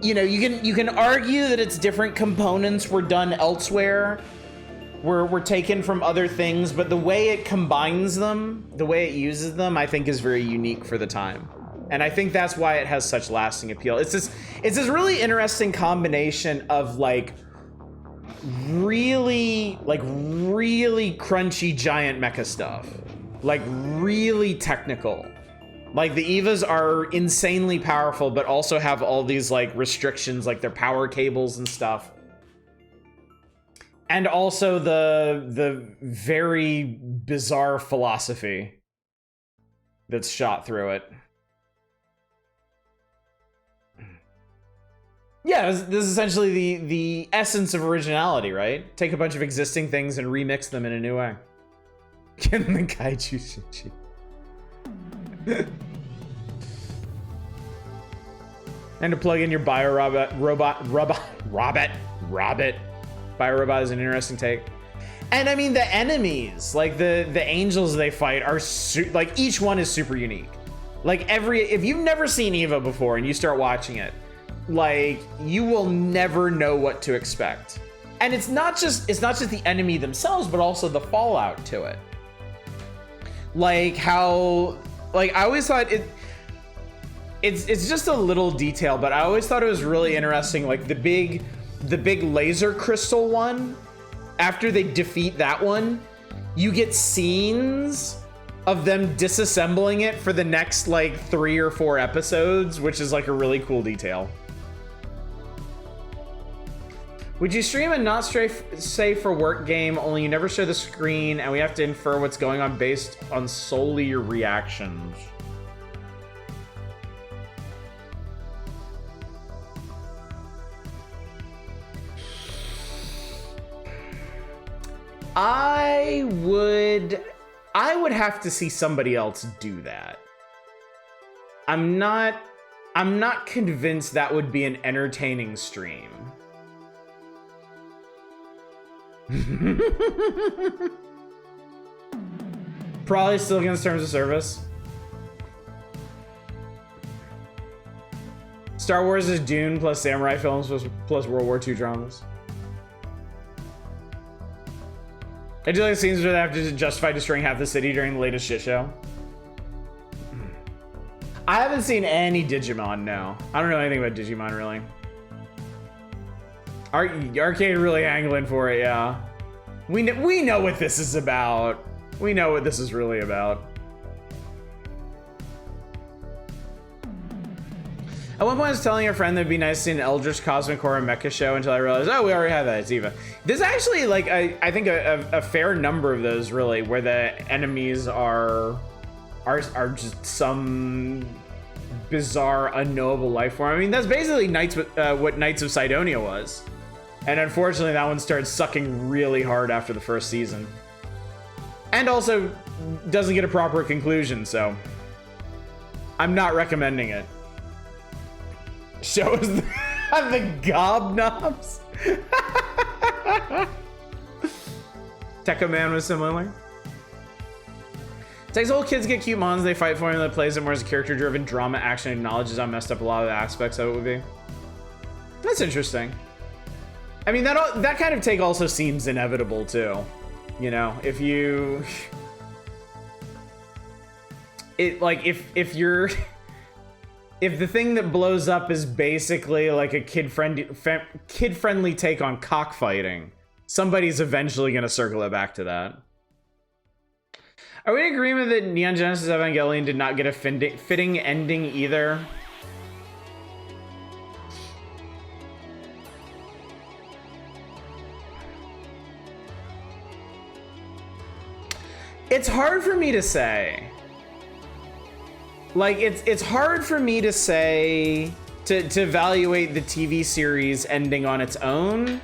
S1: you know, you can argue that its different components were done elsewhere, were taken from other things, but the way it combines them, the way it uses them, I think is very unique for the time. And I think that's why it has such lasting appeal. It's this really interesting combination of like really crunchy giant mecha stuff. Like really technical. Like the Evas are insanely powerful, but also have all these like restrictions, like their power cables and stuff. And also the very bizarre philosophy that's shot through it. Yeah, this is essentially the essence of originality, right? Take a bunch of existing things and remix them in a new way. Getting the kaiju Shinji. And to plug in your biorobot. Biorobot is an interesting take. And I mean, the enemies, like the angels they fight are like each one is super unique. Like if you've never seen Eva before and you start watching it, like you will never know what to expect. And it's not just the enemy themselves, but also the fallout to it. Like how, like I always thought it's just a little detail, but I always thought it was really interesting. Like the big laser crystal one, after they defeat that one, you get scenes of them disassembling it for the next like 3 or 4 episodes, which is like a really cool detail. Would you stream a not safe for work game, only you never show the screen and we have to infer what's going on based on solely your reactions? I would have to see somebody else do that. I'm not convinced that would be an entertaining stream. Probably still against terms of service. Star Wars is Dune plus samurai films plus World War II dramas. I do like scenes where they have to justify destroying half the city during the latest shit show. I haven't seen any Digimon, no. I don't know anything about Digimon, really. Arcade really angling for it, yeah. We know what this is about. We know what this is really about. At one point I was telling a friend that it'd be nice to see an Eldritch Cosmic Horror Mecha show until I realized, oh, we already have that, it's Eva. There's actually like, I think a fair number of those really, where the enemies are just some bizarre, unknowable life form. I mean, that's basically what Knights of Sidonia was. And unfortunately that one started sucking really hard after the first season. And also doesn't get a proper conclusion, so I'm not recommending it. Show us the gobnobs. Tekka Man was similar. Takes old kids get cute mons, they fight for him, that plays it more as a character-driven drama action, acknowledges how messed up a lot of the aspects of it would be. That's interesting. I mean, that kind of take also seems inevitable too. You know, if you, if you're. If the thing that blows up is basically like a kid-friendly take on cockfighting, somebody's eventually going to circle it back to that. Are we in agreement that Neon Genesis Evangelion did not get a fitting ending either? It's hard for me to say. Like, it's hard for me to say, to evaluate the TV series ending on its own,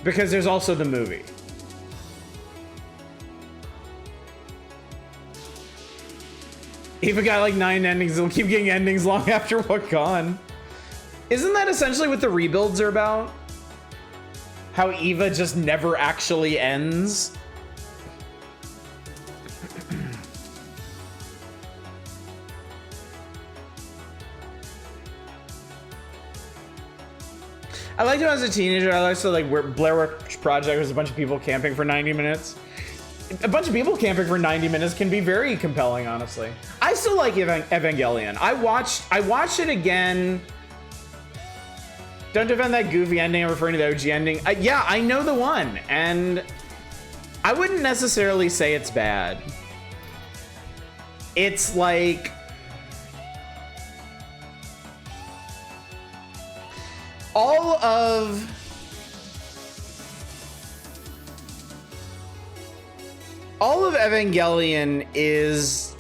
S1: because there's also the movie. Eva got like 9 endings, they'll keep getting endings long after Wakan. Isn't that essentially what the rebuilds are about? How Eva just never actually ends? I liked it when I was a teenager. I liked like where Blair Witch Project was a bunch of people camping for 90 minutes. A bunch of people camping for 90 minutes can be very compelling, honestly. I still like Evangelion. I watched it again. Don't defend that goofy ending. I'm referring to the OG ending. Yeah, I know the one, and I wouldn't necessarily say it's bad. It's like, all of Evangelion is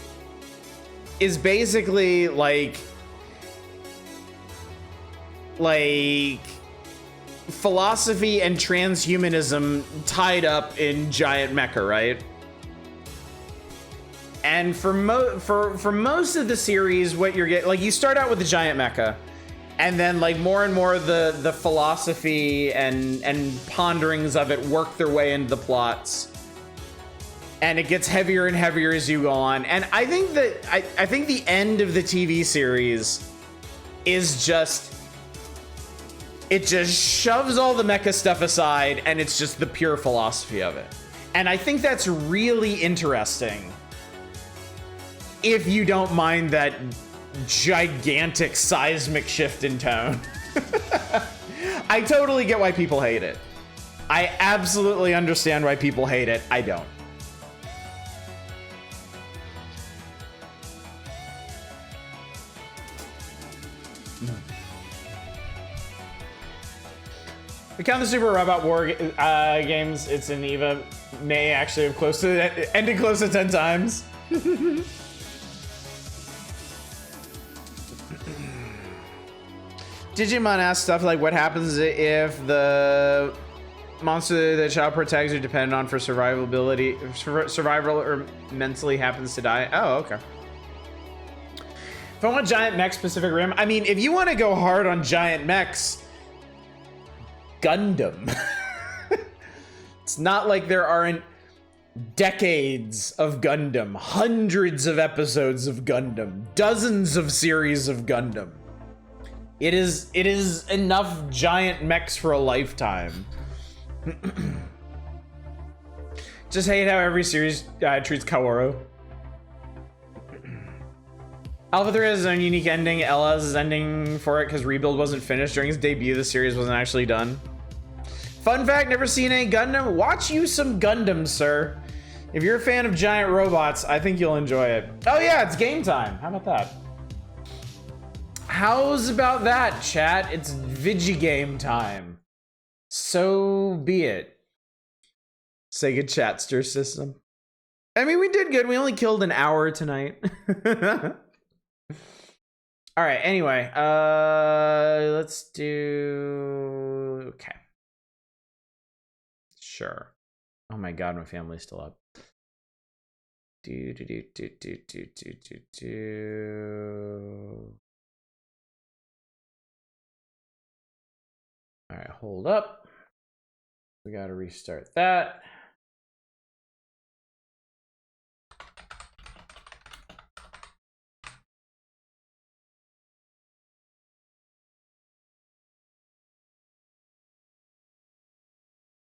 S1: basically like philosophy and transhumanism tied up in giant mecha, right? And for most of the series, what you're getting, like, you start out with the giant mecha, and then like more and more the philosophy and ponderings of it work their way into the plots, and it gets heavier and heavier as you go on. And I think that I think the end of the TV series is just, it just shoves all the mecha stuff aside, and it's just the pure philosophy of it. And I think that's really interesting if you don't mind that gigantic seismic shift in tone. I totally get why people hate it. I absolutely understand why people hate it. I don't. We count the Super Robot War games. It's in EVA. May actually have ended close to 10 times. Digimon asks stuff like, what happens if the monster the child protects are dependent on for survival or mentally happens to die? Oh, okay. If I want giant mech specific RAM, I mean, if you want to go hard on giant mechs, Gundam. It's not like there aren't decades of Gundam, hundreds of episodes of Gundam, dozens of series of Gundam. It is enough giant mechs for a lifetime. Just hate how every series treats Kaworu. Alpha 3 has its own unique ending. L has his ending for it because Rebuild wasn't finished. During its debut, the series wasn't actually done. Fun fact, never seen any Gundam. Watch you some Gundam, sir. If you're a fan of giant robots, I think you'll enjoy it. Oh yeah, it's game time. How about that? How's about that, chat? It's Vigigame time. So be it. Sega Chatster system. I mean, we did good. We only killed an hour tonight. All right, anyway, let's do, okay. Sure. Oh my God, my family's still up. All right, hold up. We got to restart that.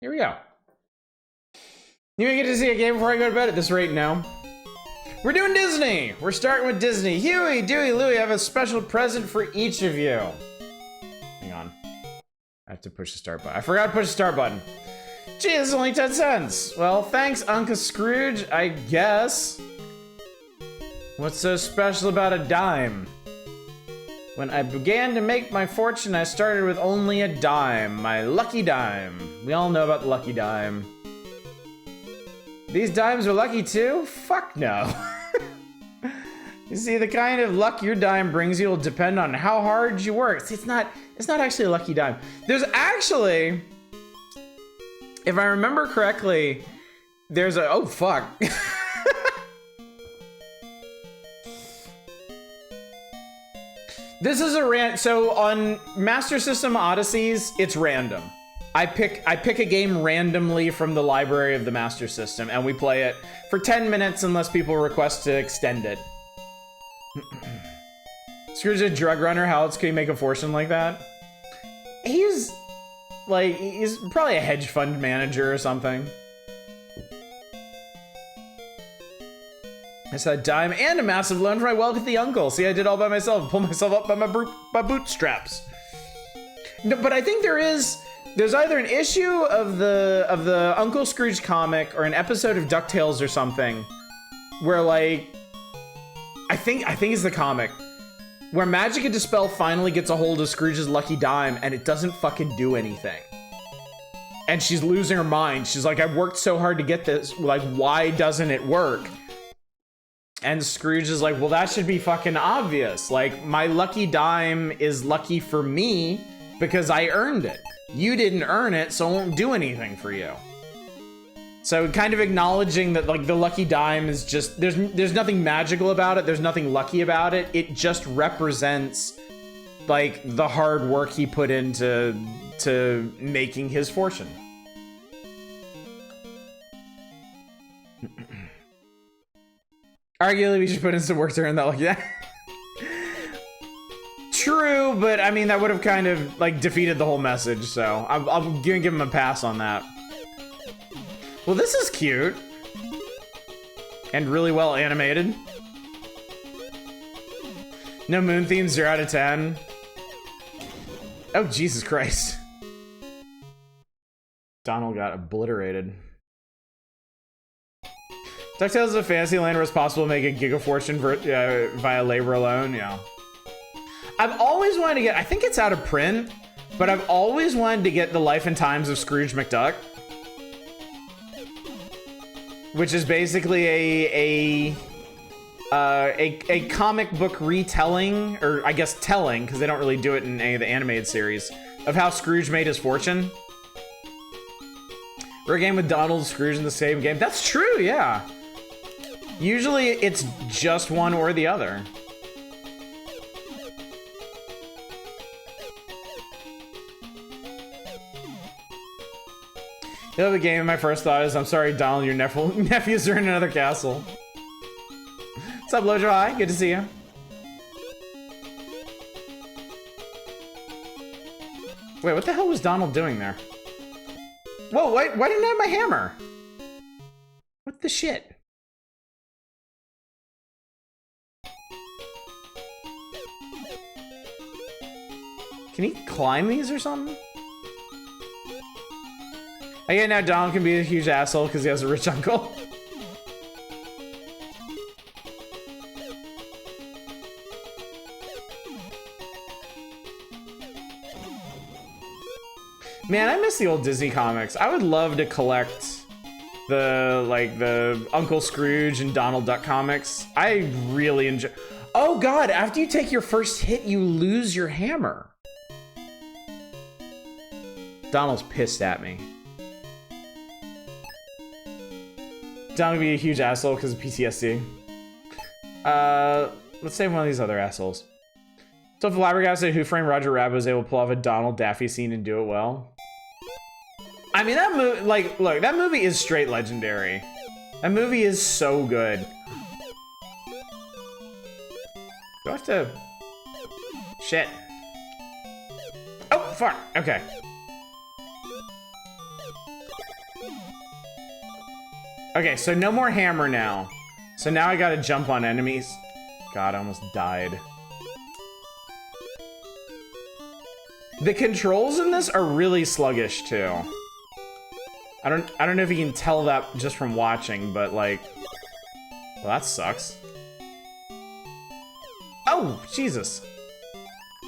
S1: Here we go. You may get to see a game before I go to bed at this rate now. We're doing Disney. We're starting with Disney. Huey, Dewey, Louie, I have a special present for each of you. Hang on. I have to push the start button. I forgot to push the start button. Gee, this is only 10 cents. Well, thanks, Uncle Scrooge, I guess. What's so special about a dime? When I began to make my fortune, I started with only a dime. My lucky dime. We all know about the lucky dime. These dimes are lucky too? Fuck no. You see, the kind of luck your dime brings you will depend on how hard you work. See, it's not actually a lucky dime. There's actually, if I remember correctly, there's a, oh fuck. This is a so on Master System Odysseys, it's random. I pick a game randomly from the library of the Master System, and we play it for 10 minutes unless people request to extend it. Scrooge a drug runner. How else can you make a fortune like that? He's probably a hedge fund manager or something. I saw a dime and a massive loan for my wealthy uncle. See, I did all by myself. Pull myself up by my bootstraps. No, but I think there's either an issue of the Uncle Scrooge comic or an episode of DuckTales or something where, like, I think it's the comic where Magic and Dispel finally gets a hold of Scrooge's lucky dime and it doesn't fucking do anything. And she's losing her mind. She's like, I worked so hard to get this. Like, why doesn't it work? And Scrooge is like, well, that should be fucking obvious. Like, my lucky dime is lucky for me because I earned it. You didn't earn it, so it won't do anything for you. So kind of acknowledging that like the lucky dime is just there's nothing magical about it. There's nothing lucky about it. It just represents like the hard work he put into making his fortune. Arguably, we should put in some work to earn that lucky dime. True, but I mean that would have kind of like defeated the whole message. So I'm gonna give him a pass on that. Well, this is cute. And really well animated. No moon theme, 0 out of 10. Oh, Jesus Christ. Donald got obliterated. DuckTales is a fantasy land where it's possible to make a giga fortune via labor alone. Yeah. I've always wanted to get, I think it's out of print, but I've always wanted to get The Life and Times of Scrooge McDuck. Which is basically a comic book retelling, or I guess telling, because they don't really do it in any of the animated series, of how Scrooge made his fortune. We're a game with Donald and Scrooge in the same game. That's true, yeah. Usually it's just one or the other. You know, the game, my first thought is, I'm sorry, Donald, your nephews are in another castle. What's up, Lojo? Hi, good to see you. Wait, what the hell was Donald doing there? Whoa, why didn't I have my hammer? What the shit? Can he climb these or something? I get now Donald can be a huge asshole because he has a rich uncle. Man, I miss the old Disney comics. I would love to collect the Uncle Scrooge and Donald Duck comics. I really enjoy. Oh God, after you take your first hit, you lose your hammer. Donald's pissed at me. Donald would be a huge asshole because of PTSD. Let's save one of these other assholes. So if Flabbergasted Who Framed Roger Rabbit was able to pull off a Donald Daffy scene and do it well. I mean, that movie, like, look, that movie is straight legendary. That movie is so good. Do I have to... Shit. Oh, fuck. Okay. Okay, so no more hammer now. So now I gotta jump on enemies. God, I almost died. The controls in this are really sluggish too. I don't know if you can tell that just from watching, but like, well, that sucks. Oh, Jesus.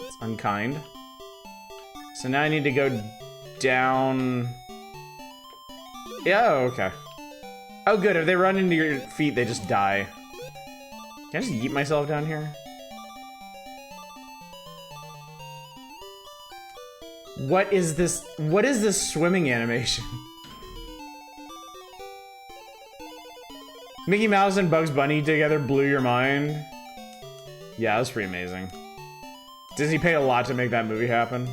S1: That's unkind. So now I need to go down. Yeah, okay. Oh, good. If they run into your feet, they just die. Can I just yeet myself down here? What is this? What is this swimming animation? Mickey Mouse and Bugs Bunny together blew your mind. Yeah, that's pretty amazing. Disney paid a lot to make that movie happen.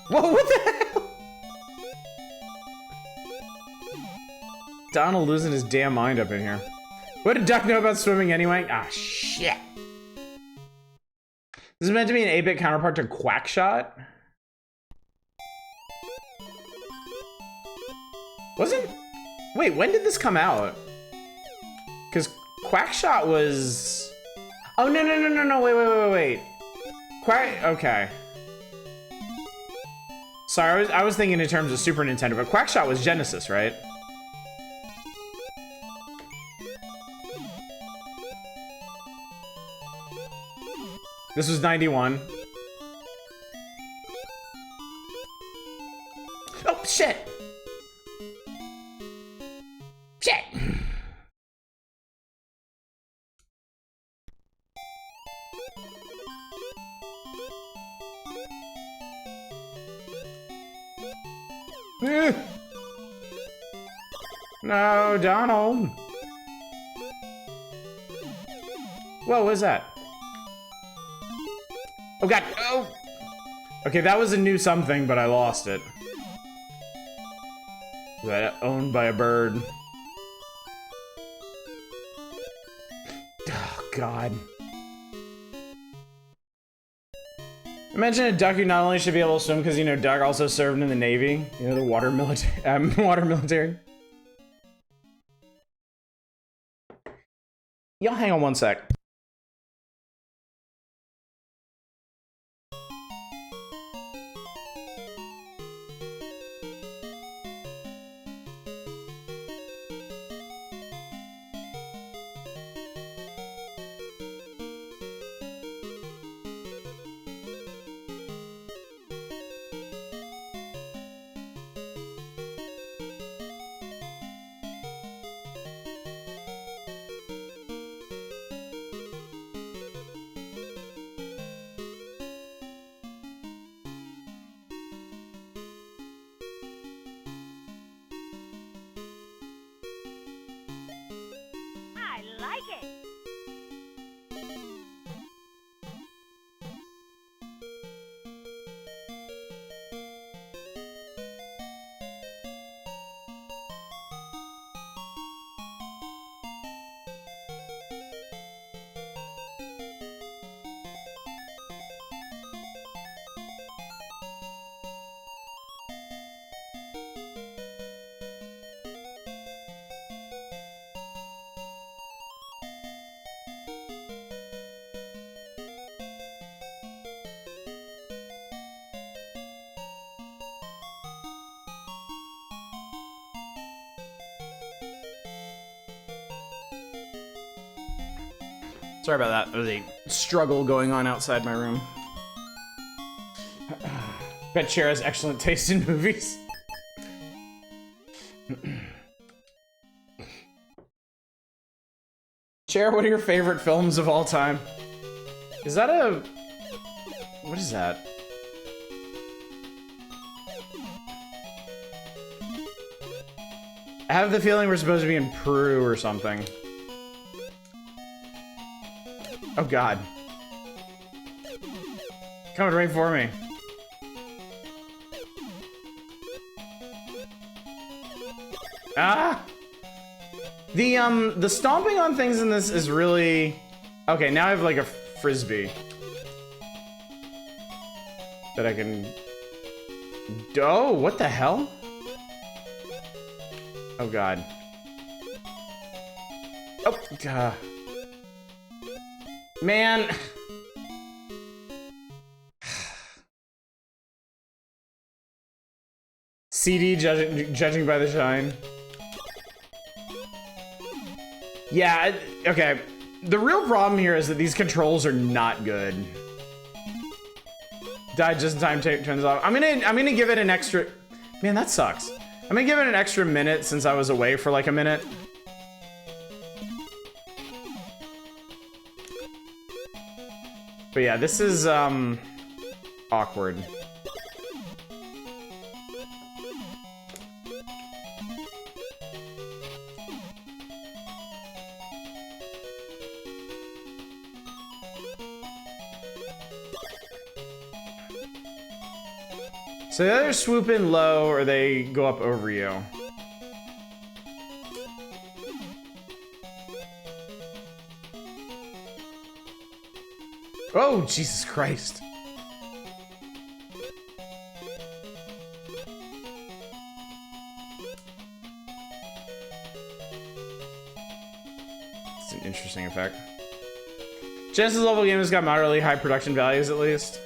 S1: Whoa, what the hell? Donald losing his damn mind up in here. What did Duck know about swimming anyway? Ah, shit. This is meant to be an 8-bit counterpart to Quackshot? Wasn't... Wait, when did this come out? Because Quackshot was... Oh, no, wait. Okay. Sorry, I was thinking in terms of Super Nintendo, but Quackshot was Genesis, right? This was 91. Oh, shit! Shit! No, Donald. Whoa, what is that? Oh god, oh! Okay, that was a new something, but I lost it. That owned by a bird. Oh god. Imagine a duck who not only should be able to swim because, you know, duck also served in the Navy. You know, the water military. Water military. Y'all hang on one sec. Sorry about that. There was a struggle going on outside my room. Bet Cher has excellent taste in movies. Cher, what are your favorite films of all time? Is that a... What is that? I have the feeling we're supposed to be in Peru or something. Oh god. Coming right for me. Ah! The stomping on things in this is really... Okay, now I have like a frisbee. That I can... Oh, what the hell? Oh god. Oh, god. Man. CD judging by the shine. Yeah, okay. The real problem here is that these controls are not good. Died just in time, turns off. I'm gonna give it an extra... Man, that sucks. I'm gonna give it an extra minute since I was away for like a minute. But yeah, this is, awkward. So they either swoop in low or they go up over you. Oh, Jesus Christ. It's an interesting effect. Genesis level game has got moderately high production values at least.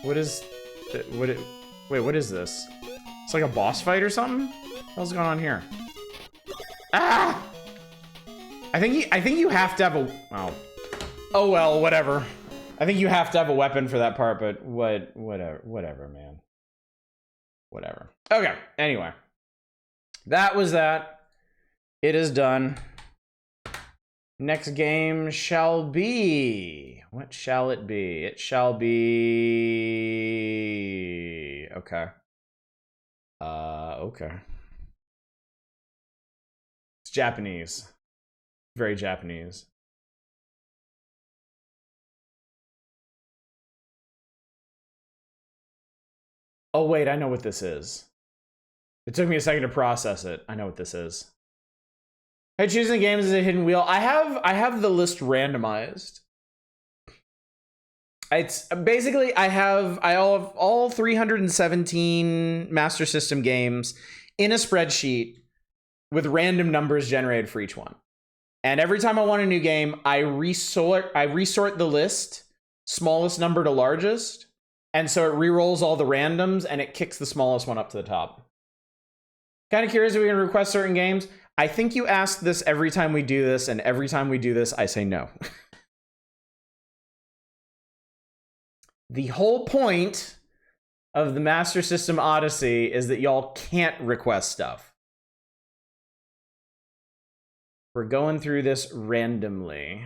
S1: What is... Wait, what is this? It's like a boss fight or something? What's going on here? Ah! I think you have to have a... Oh well, whatever. I think you have to have a weapon for that part, but whatever, man. Whatever. Okay, anyway. That was that. It is done. Next game shall be... What shall it be? It shall be... Okay. Okay. It's Japanese. Very Japanese. Oh, wait, I know what this is. It took me a second to process it. I know what this is. Hey, choosing games is a hidden wheel. I have the list randomized. It's basically I have all 317 Master System games in a spreadsheet with random numbers generated for each one. And every time I want a new game, I resort the list, smallest number to largest. And so it re-rolls all the randoms and it kicks the smallest one up to the top. Kind of curious if we can request certain games. I think you ask this every time we do this, and every time we do this, I say no. The whole point of the Master System Odyssey is that y'all can't request stuff. We're going through this randomly.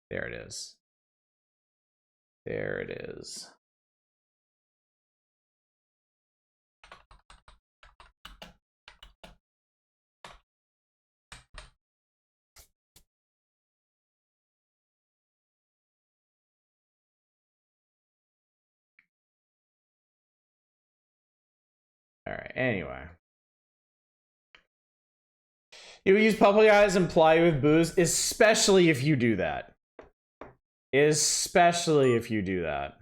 S1: There it is. There it is. All right, anyway. You use public eyes and ply with booze, especially if you do that. Especially if you do that.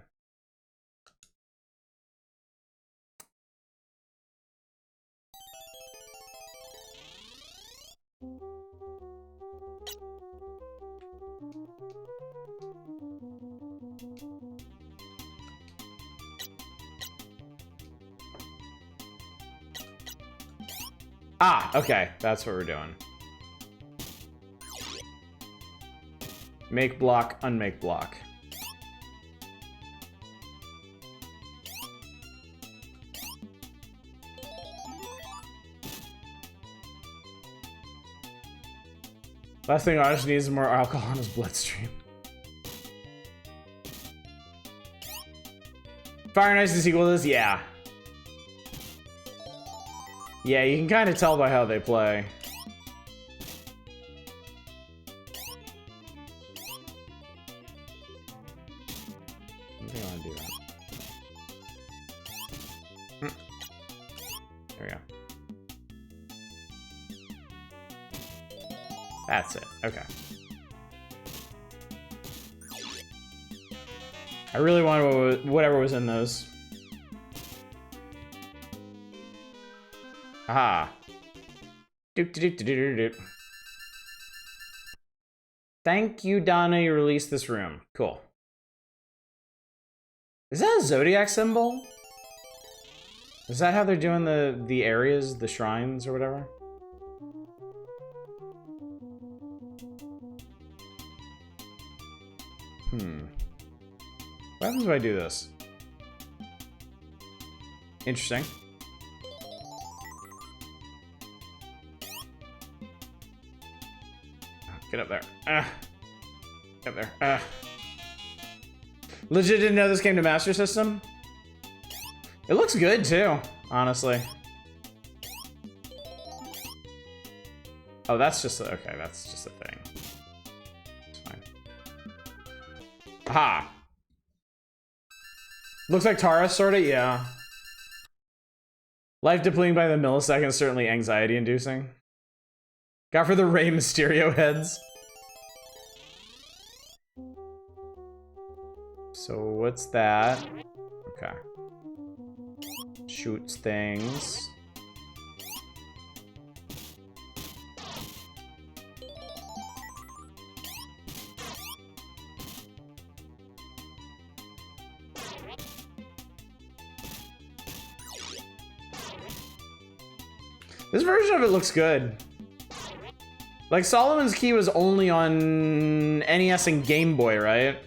S1: Ah, okay, that's what we're doing. Make block, unmake block. Last thing Odyssey needs is more alcohol in his bloodstream. Fire and Ice is equal to this? Yeah. Yeah, you can kind of tell by how they play. I think I want to do that. There we go. That's it. Okay. I really wanted whatever was in those. Aha. Doop, doop, doop, doop, doop. Thank you, Donna. You released this room. Cool. Is that a zodiac symbol? Is that how they're doing the areas, the shrines, or whatever? What happens if I do this? Interesting. Get up there. Get up there. Legit didn't know this came to Master System? It looks good too, honestly. Oh, that's just okay, that's just a thing. It's fine. Aha! Looks like Tara, sorta, yeah. Life depleting by the millisecond, certainly anxiety inducing. Got for the Rey Mysterio heads. So what's that? Okay. Shoots things. This version of it looks good. Like, Solomon's Key was only on NES and Game Boy, right?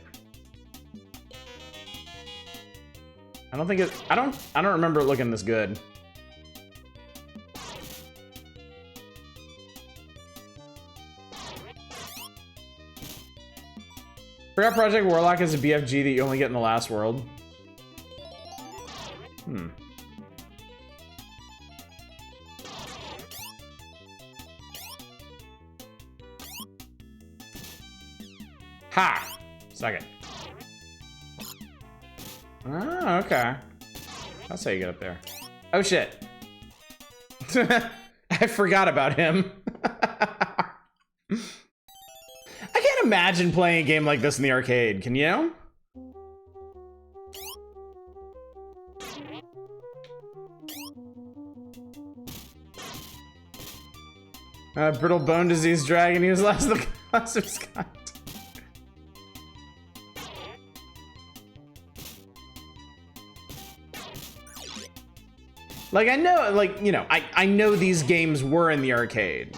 S1: I don't think it... I don't remember it looking this good. Forgot Project Warlock is a BFG that you only get in the last world. Ha! Second. Oh, okay. That's how you get up there. Oh, shit. I forgot about him. I can't imagine playing a game like this in the arcade, can you? Brittle bone disease dragon, he was last of the class of his kind. Like, I know, like, you know, I know these games were in the arcade.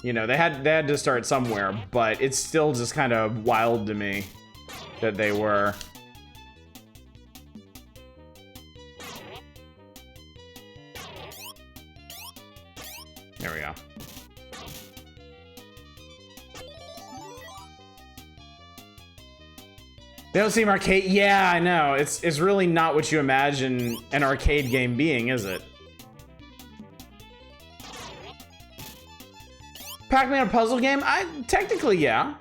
S1: You know, they had to start somewhere, but it's still just kind of wild to me that they were. There we go. They don't seem arcade. Yeah, I know. It's really not what you imagine an arcade game being, is it? Pac-Man a puzzle game? Technically, yeah.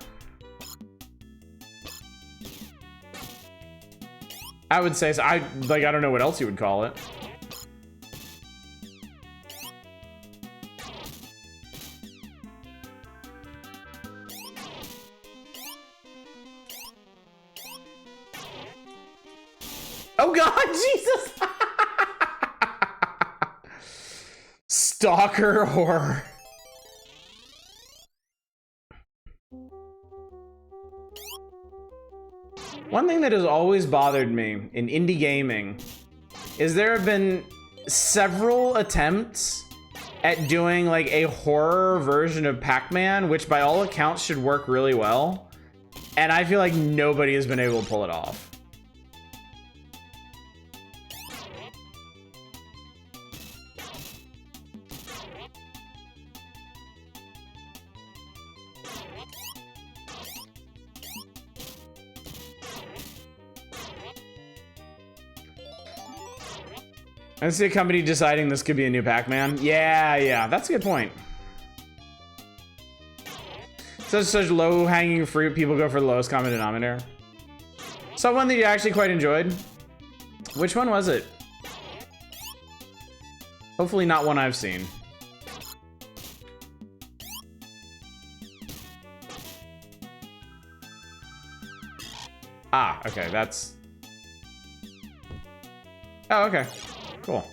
S1: I would say so. I don't know what else you would call it. Oh God, Jesus! Stalker horror. One thing that has always bothered me in indie gaming is there have been several attempts at doing like a horror version of Pac-Man, which by all accounts should work really well. And I feel like nobody has been able to pull it off. I see a company deciding this could be a new Pac-Man. Yeah, that's a good point. Such low-hanging fruit, people go for the lowest common denominator. So one that you actually quite enjoyed. Which one was it? Hopefully not one I've seen. Ah, okay, that's... Oh, okay. Cool.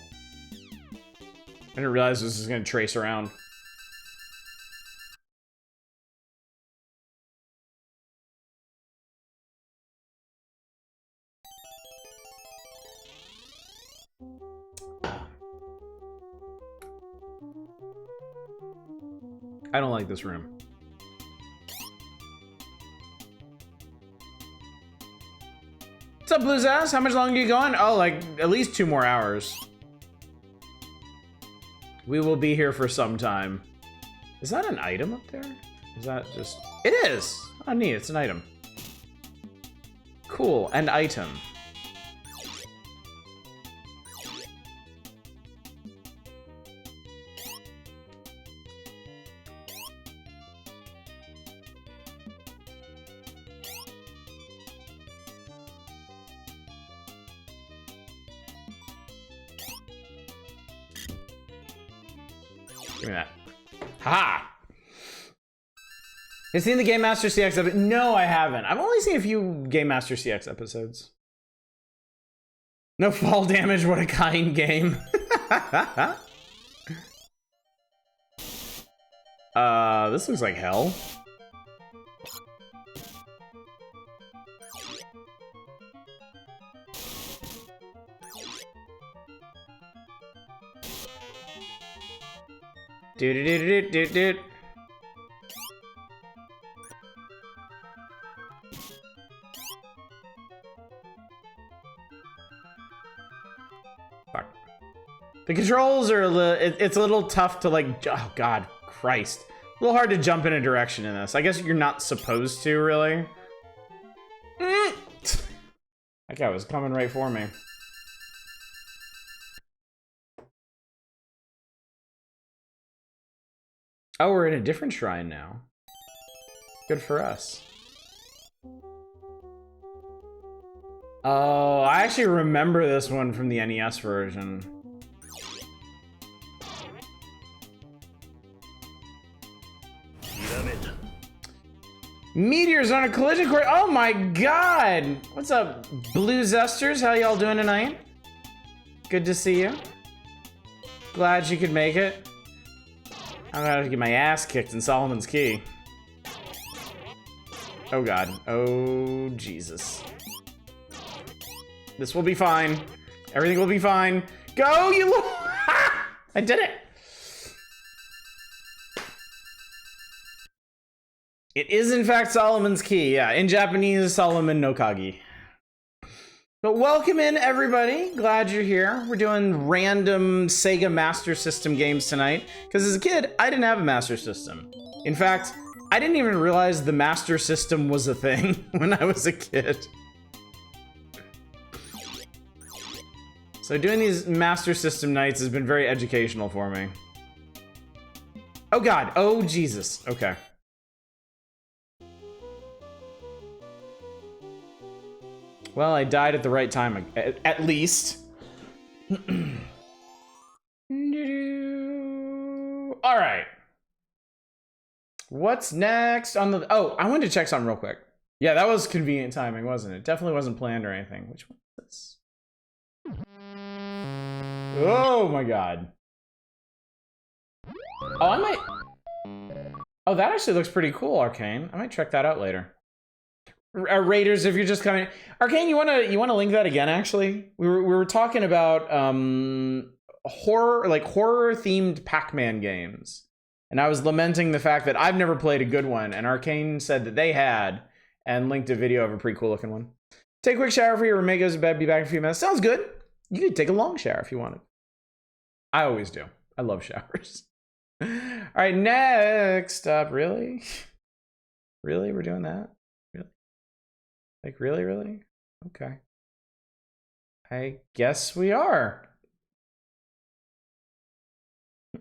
S1: I didn't realize this was gonna trace around. I don't like this room. What's up, Blue's Ass? How much longer are you going? Oh, like at least 2 more hours. We will be here for some time. Is that an item up there? Is that just... It is! Oh, neat. It's an item. Cool. An item. Give me that. Ha! You seen the Game Master CX episode? No, I haven't. I've only seen a few Game Master CX episodes. No fall damage, what a kind game. This looks like hell. Dude. Fuck. The controls are a little, it's a little tough to like, oh God, Christ. A little hard to jump in a direction in this. I guess you're not supposed to, really. That guy was coming right for me. Oh, we're in a different shrine now. Good for us. Oh, I actually remember this one from the NES version. Meteors on a collision course. Oh my god! What's up, Blue Zesters? How y'all doing tonight? Good to see you. Glad you could make it. I'm gonna get my ass kicked in Solomon's Key. Oh god. Oh Jesus. This will be fine. Everything will be fine. Go, you little... I did it! It is, in fact, Solomon's Key. Yeah, in Japanese, Solomon no Kagi. But welcome in, everybody. Glad you're here. We're doing random Sega Master System games tonight. Because as a kid, I didn't have a Master System. In fact, I didn't even realize the Master System was a thing when I was a kid. So doing these Master System nights has been very educational for me. Oh god. Oh Jesus. Okay. Well, I died at the right time, at least. All right. What's next on the... Oh, I wanted to check something real quick. Yeah, that was convenient timing, wasn't it? Definitely wasn't planned or anything. Which one is this? Oh my god. Oh, I might... Oh, that actually looks pretty cool, Arcane. I might check that out later. Raiders, if you're just coming, Arcane, you wanna link that again? Actually, we were talking about horror themed Pac-Man games, and I was lamenting the fact that I've never played a good one, and Arcane said that they had, and linked a video of a pretty cool looking one. Take a quick shower for your roommate goes to bed. Be back in a few minutes. Sounds good. You could take a long shower if you wanted. I always do. I love showers. All right, next up, really, we're doing that. Like, really? Okay. I guess we are.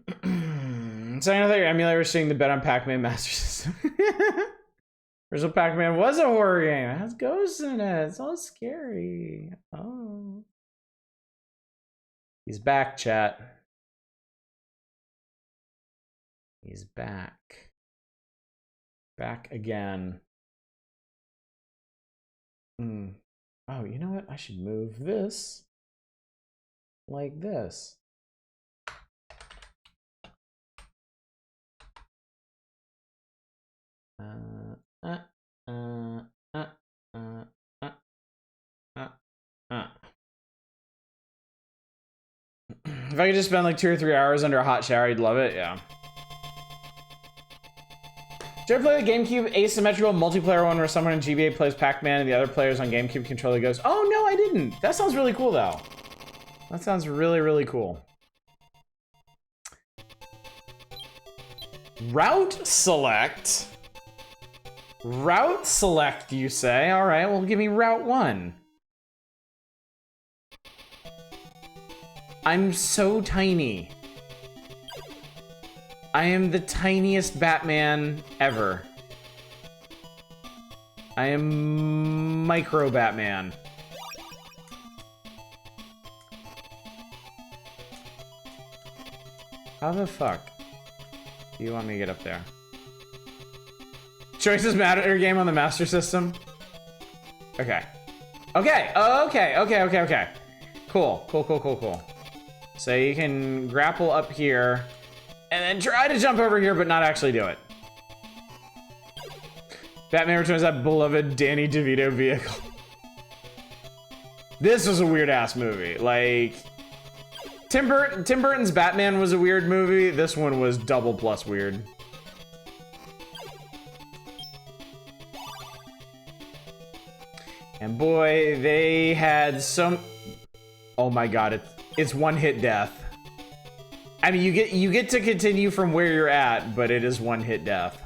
S1: So another emulator seeing the bet on Pac-Man Master System. Original Pac-Man was a horror game. It has ghosts in it. It's all scary. Oh. He's back, chat. He's back. Back again. Oh, you know what? I should move this like this. If I could just spend like 2 or 3 hours under a hot shower, you'd love it. Yeah. Did you ever play the GameCube asymmetrical multiplayer one where someone in GBA plays Pac-Man and the other players on GameCube control the ghost? Oh, no, I didn't. That sounds really cool, though. That sounds really cool. Route select? Route select, you say? All right, well, give me Route 1. I'm so tiny. I am the tiniest Batman ever. I am micro Batman. How the fuck do you want me to get up there? Choices matter game on the Master System? Okay. Okay. Cool. So you can grapple up here and then try to jump over here, but not actually do it. Batman Returns, that beloved Danny DeVito vehicle. This was a weird ass movie. Like, Tim Burton's Batman was a weird movie. This one was double plus weird. And boy, they had some... Oh my god, it's one-hit death. I mean, you get to continue from where you're at, but it is one-hit death.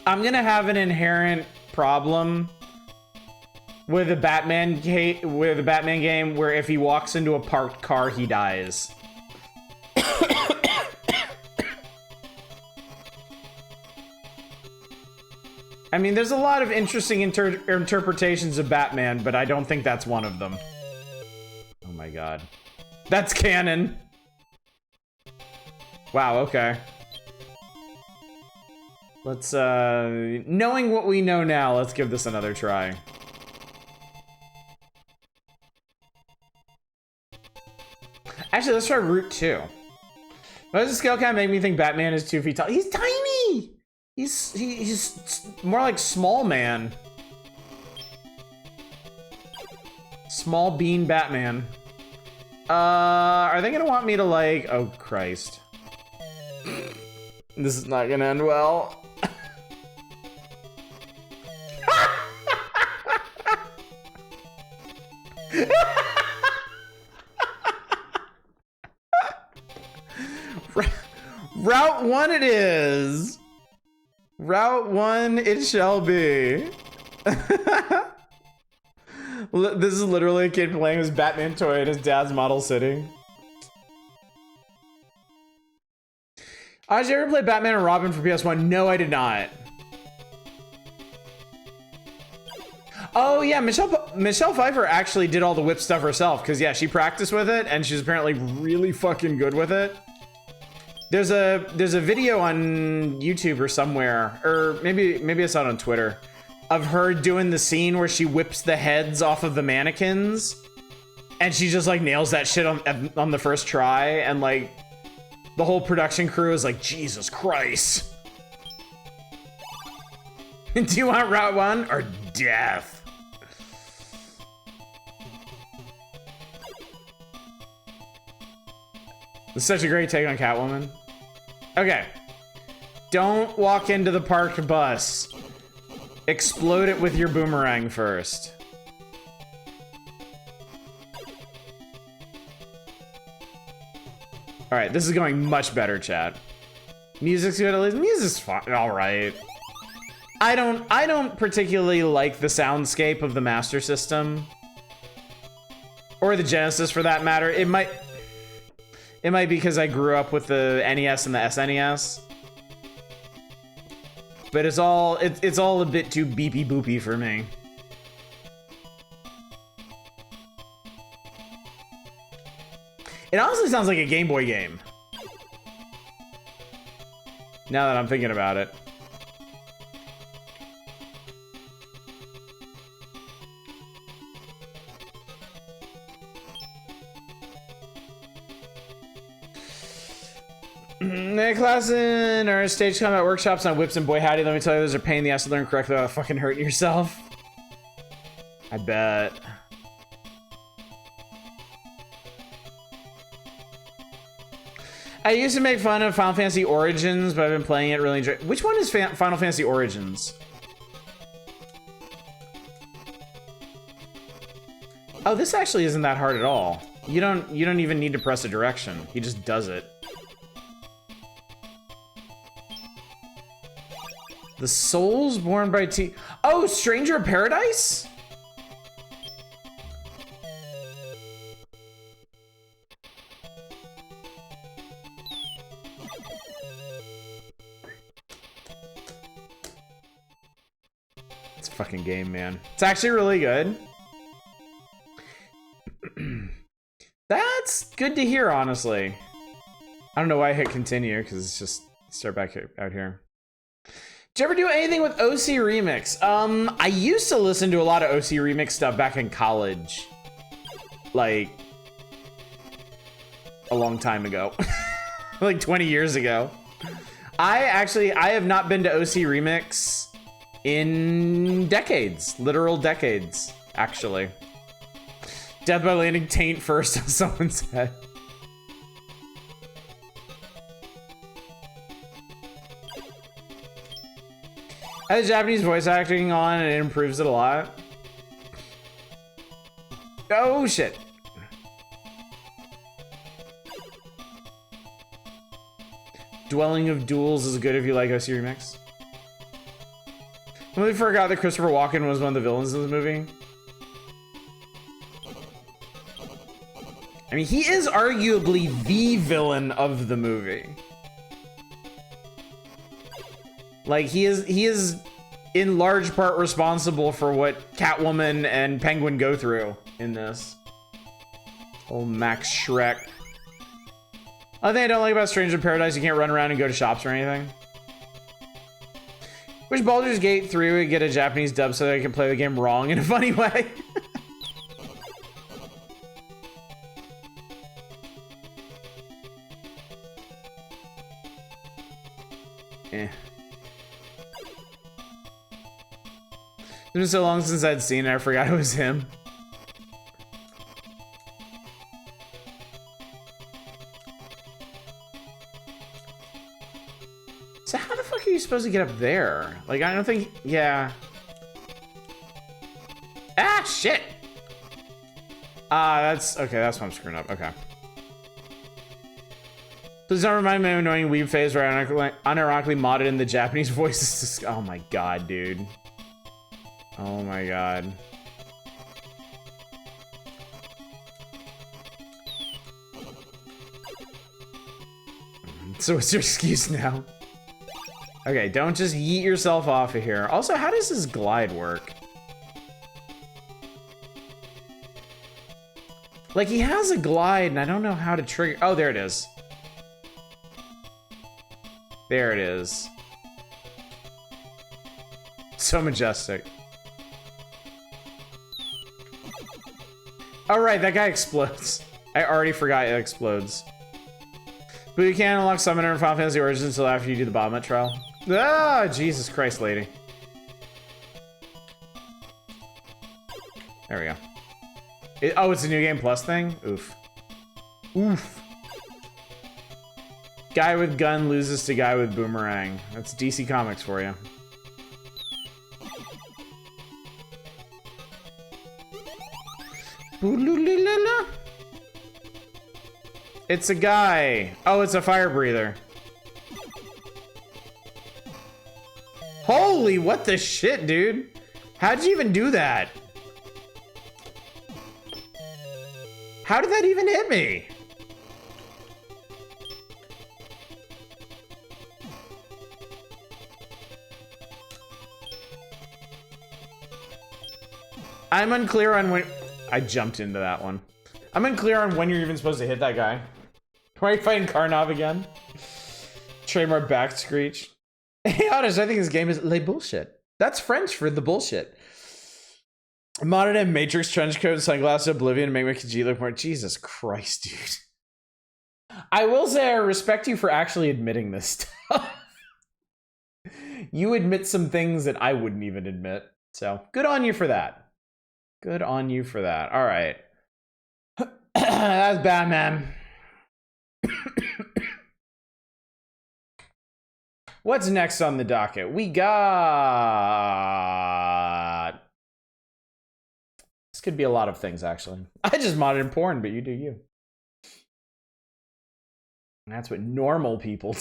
S1: I'm gonna have an inherent problem with a Batman game where if he walks into a parked car, he dies. I mean, there's a lot of interesting interpretations of Batman, but I don't think that's one of them. Oh my god. That's canon. Wow, okay. Let's, knowing what we know now, let's give this another try. Actually, let's try Route 2. Why does the scale kind of make me think Batman is 2 feet tall? He's tiny! He's more like small man. Small bean Batman. Are they gonna want me to like... Oh, Christ. This is not gonna end well. Route 1 it is. Route 1 it shall be. This is literally a kid playing his Batman toy in his dad's model city. Did you ever play Batman and Robin for PS1? No, I did not. Oh yeah, Michelle Pfeiffer actually did all the whip stuff herself, because yeah, she practiced with it and she's apparently really fucking good with it. There's a video on YouTube or somewhere, or maybe I saw it on Twitter, of her doing the scene where she whips the heads off of the mannequins, and she just like nails that shit on the first try, and like the whole production crew is like, Jesus Christ. Do you want Route 1 or death? This is such a great take on Catwoman. Okay. Don't walk into the parked bus. Explode it with your boomerang first. Alright, this is going much better, chat. Music's good at least. Music's fine. Alright. I don't particularly like the soundscape of the Master System. Or the Genesis for that matter. It might be because I grew up with the NES and the SNES. But it's all a bit too beepy boopy for me. It honestly sounds like a Game Boy game. Now that I'm thinking about it. Class in our stage combat workshops on whips and boy howdy, let me tell you, those are pain in the ass to learn correctly without fucking hurting yourself. I bet. I used to make fun of Final Fantasy Origins, but I've been playing it really enjoy. Which one is Final Fantasy Origins? Oh, this actually isn't that hard at all. You don't even need to press a direction. He just does it. The Souls Born by T. Oh, Stranger of Paradise? It's a fucking game, man. It's actually really good. That's good to hear, honestly. I don't know why I hit continue, because it's just start back out here. Did you ever do anything with OC Remix? I used to listen to a lot of OC Remix stuff back in college. Like, a long time ago. Like 20 years ago. I have not been to OC Remix in decades. Literal decades, actually. Death by landing taint first on someone's head. I have Japanese voice acting on and it improves it a lot. Oh shit. Dwelling of Duels is good if you like OC Remix. I really forgot that Christopher Walken was one of the villains in this movie. I mean, he is arguably the villain of the movie. Like, he is in large part responsible for what Catwoman and Penguin go through in this. Old Max Shrek. Other thing I don't like about Stranger in Paradise, you can't run around and go to shops or anything. Wish Baldur's Gate 3 would get a Japanese dub so that I can play the game wrong in a funny way. Eh. It's been so long since I'd seen it, I forgot it was him. So how the fuck are you supposed to get up there? Like, I don't think, yeah. Ah, shit! That's, okay, that's what I'm screwing up, okay. Please don't remind me of annoying weeb phase where I unironically modded in the Japanese voices. Oh my god, dude. Oh my god. So what's your excuse now? Okay, don't just yeet yourself off of here. Also, how does this glide work? Like, he has a glide, and I don't know how to trigger. Oh, there it is. There it is. So majestic. Oh, right, that guy explodes. I already forgot it explodes. But you can't unlock Summoner in Final Fantasy Origins until after you do the Bahamut trial. Ah, Jesus Christ, lady. There we go. Oh, it's a New Game Plus thing? Oof. Oof. Guy with gun loses to guy with boomerang. That's DC Comics for you. It's a guy. Oh, it's a fire breather. Holy, what the shit, dude? How'd you even do that? How did that even hit me? I'm unclear on when... I jumped into that one. I'm unclear on when you're even supposed to hit that guy. Why are you fighting Karnov again? Trademark back screech. Hey, honest, I think this game is le bullshit. That's French for the bullshit. Modded in Matrix trench coat and sunglasses oblivion to make my Khajiit look more... Jesus Christ, dude. I will say I respect you for actually admitting this stuff. You admit some things that I wouldn't even admit. So, good on you for that. Good on you for that. All right. That's Batman. What's next on the docket? We got... This could be a lot of things, actually. I just modded in porn, but you do you. And that's what normal people do.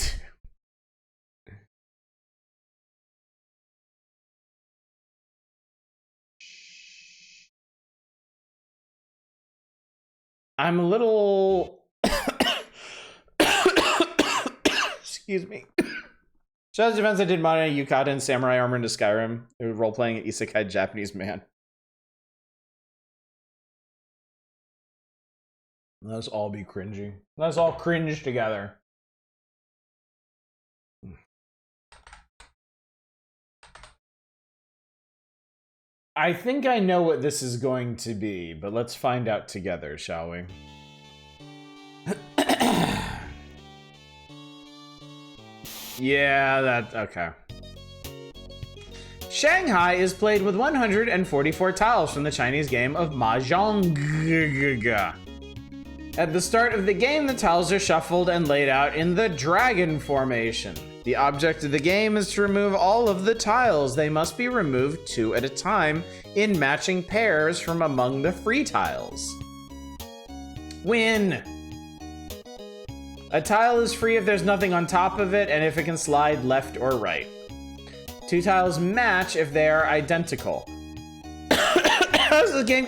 S1: I'm a little... Excuse me. Shadow's Defense, I did mod Yukata and Samurai Armor into Skyrim. They were role-playing an isekai Japanese man. Let's all be cringy. Let's all cringe together. I think I know what this is going to be, but let's find out together, shall we? Yeah, that... okay. Shanghai is played with 144 tiles from the Chinese game of Mahjong. At the start of the game, the tiles are shuffled and laid out in the dragon formation. The object of the game is to remove all of the tiles. They must be removed 2 at a time in matching pairs from among the free tiles. Win! A tile is free if there's nothing on top of it and if it can slide left or right. 2 tiles match if they are identical. How does this game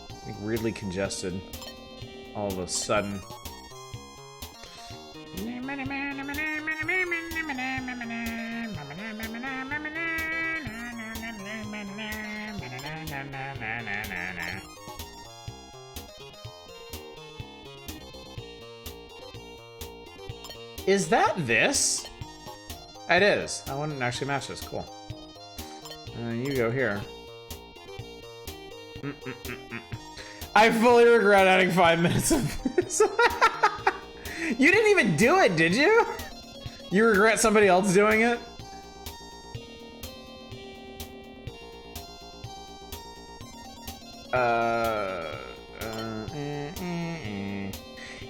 S1: weirdly congested all of a sudden. Is that this? It is. I wouldn't actually match this. Cool. You go here. I fully regret adding 5 minutes of this. You didn't even do it, did you? You regret somebody else doing it?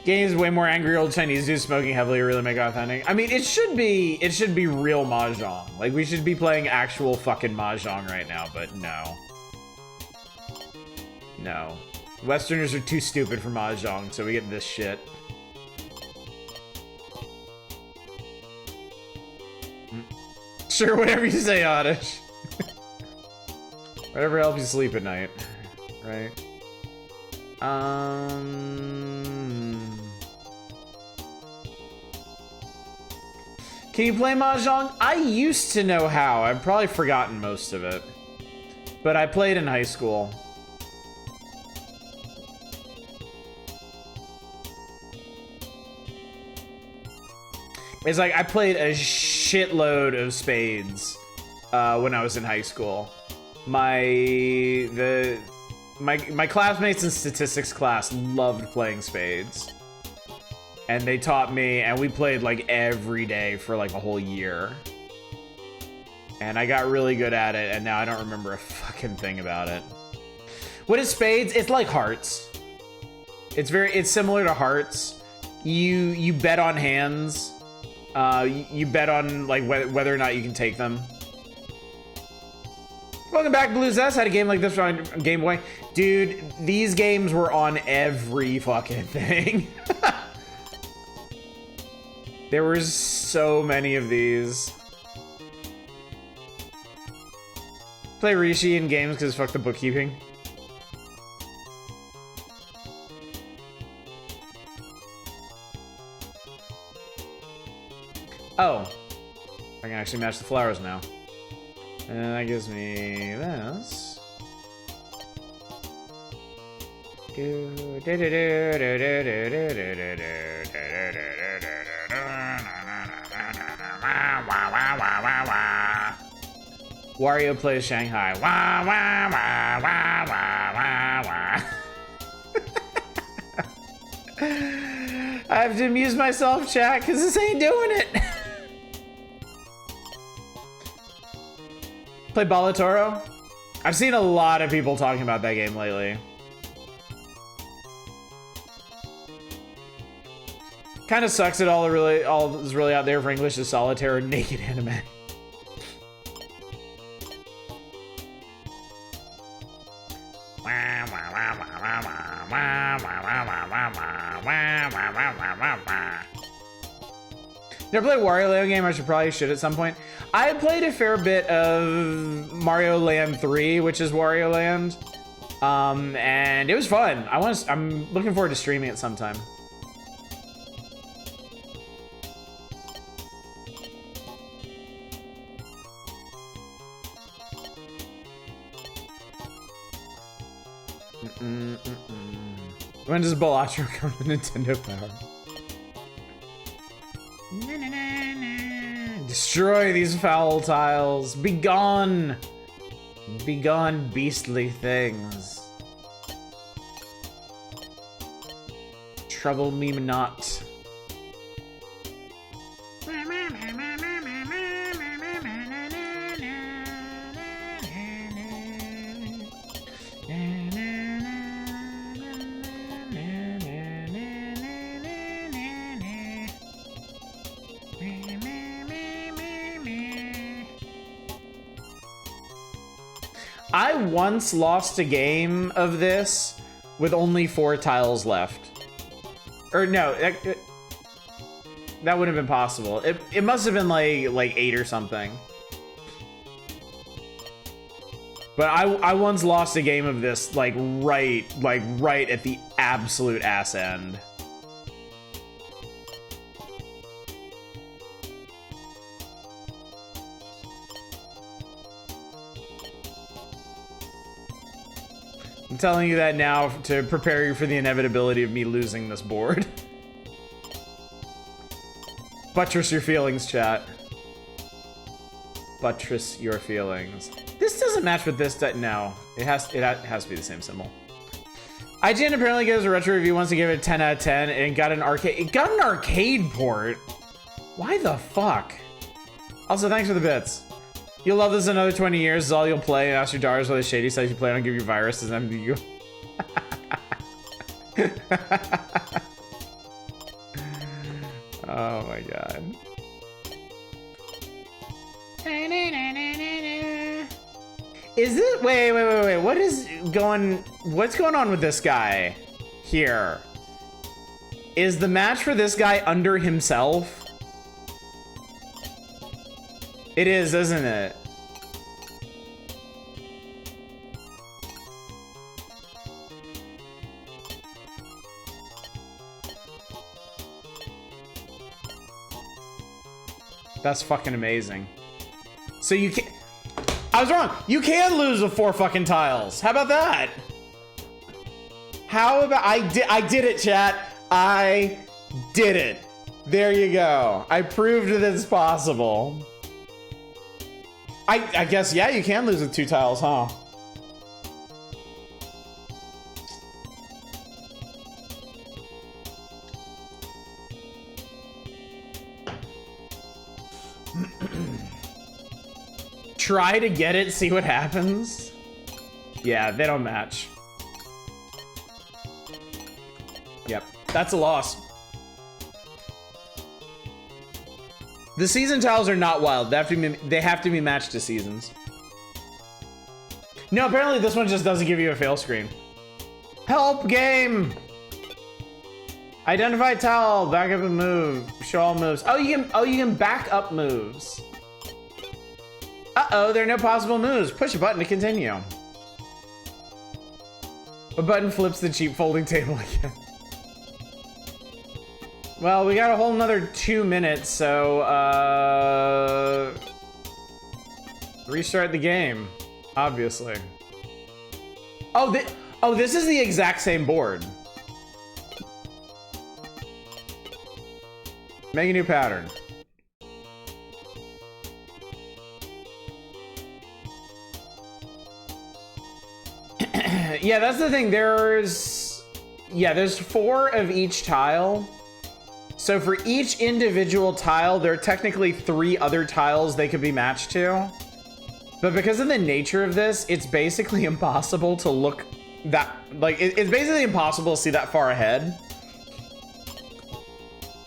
S1: Games way more angry old Chinese dudes smoking heavily really make authentic. I mean, it should be real mahjong. Like, we should be playing actual fucking mahjong right now, but no. No. Westerners are too stupid for mahjong, so we get this shit. Sure, whatever you say, Oddish. Whatever helps you sleep at night, right? Can you play mahjong? I used to know how. I've probably forgotten most of it, but I played in high school. It's like I played a shitload of spades when I was in high school. My classmates in statistics class loved playing spades. And they taught me, and we played like every day for like a whole year. And I got really good at it, and now I don't remember a fucking thing about it. What is spades? It's like hearts. It's similar to hearts. You bet on hands. You bet on like whether or not you can take them. Welcome back, Blue Zest. Had a game like this on Game Boy. Dude, these games were on every fucking thing. There were so many of these. Play Rishi in games because fuck the bookkeeping. Oh. I can actually match the flowers now. And that gives me this. Wario plays Shanghai. Wah, wah, wah, wah, wah, wah, wah. I have to amuse myself, chat, because this ain't doing it. Play Balatoro? I've seen a lot of people talking about that game lately. Kind of sucks that all is really out there for English is solitaire or naked anime. Never played Wario Land game. I should at some point. I played a fair bit of Mario Land 3, which is Wario Land, and it was fun. I'm looking forward to streaming it sometime. When does Balatro come to Nintendo Power? Destroy these foul tiles. Be gone. Be gone, beastly things. Trouble me not. I once lost a game of this with only 4 tiles left. Or no, that wouldn't have been possible. It must have been like 8 or something. But I once lost a game of this like right at the absolute ass end. I'm telling you that now to prepare you for the inevitability of me losing this board. Buttress your feelings, chat. Buttress your feelings. This doesn't match with this. No, it has to be the same symbol. IGN apparently gives a retro review once to give it a 10 out of 10 and got an arcade. It got an arcade port. Why the fuck? Also, thanks for the bits. You'll love this in another 20 years. This is all you'll play and ask your daughters what the shady sites you plan on give you viruses and you. Oh my god. Is it? Wait. What's going on with this guy here? Is the match for this guy under himself? It is, isn't it? That's fucking amazing. So you can't. I was wrong. You can lose with 4 fucking tiles. How about that? How about I did it, chat. I did it. There you go. I proved that it's possible. I guess, yeah, you can lose with 2 tiles, huh? Try to get it, see what happens. Yeah, they don't match. Yep, that's a loss. The season tiles are not wild. They have to be matched to seasons. No, apparently this one just doesn't give you a fail screen. Help game! Identify tile, back up a move, show all moves. Oh, you can back up moves. Uh-oh, there are no possible moves. Push a button to continue. A button flips the cheap folding table again. Well, we got a whole nother 2 minutes, so restart the game, obviously. Oh, this is the exact same board. Make a new pattern. Yeah, that's the thing. There's 4 of each tile. So for each individual tile, there are technically 3 other tiles they could be matched to. But because of the nature of this, it's basically impossible to look that, like, it's basically impossible to see that far ahead.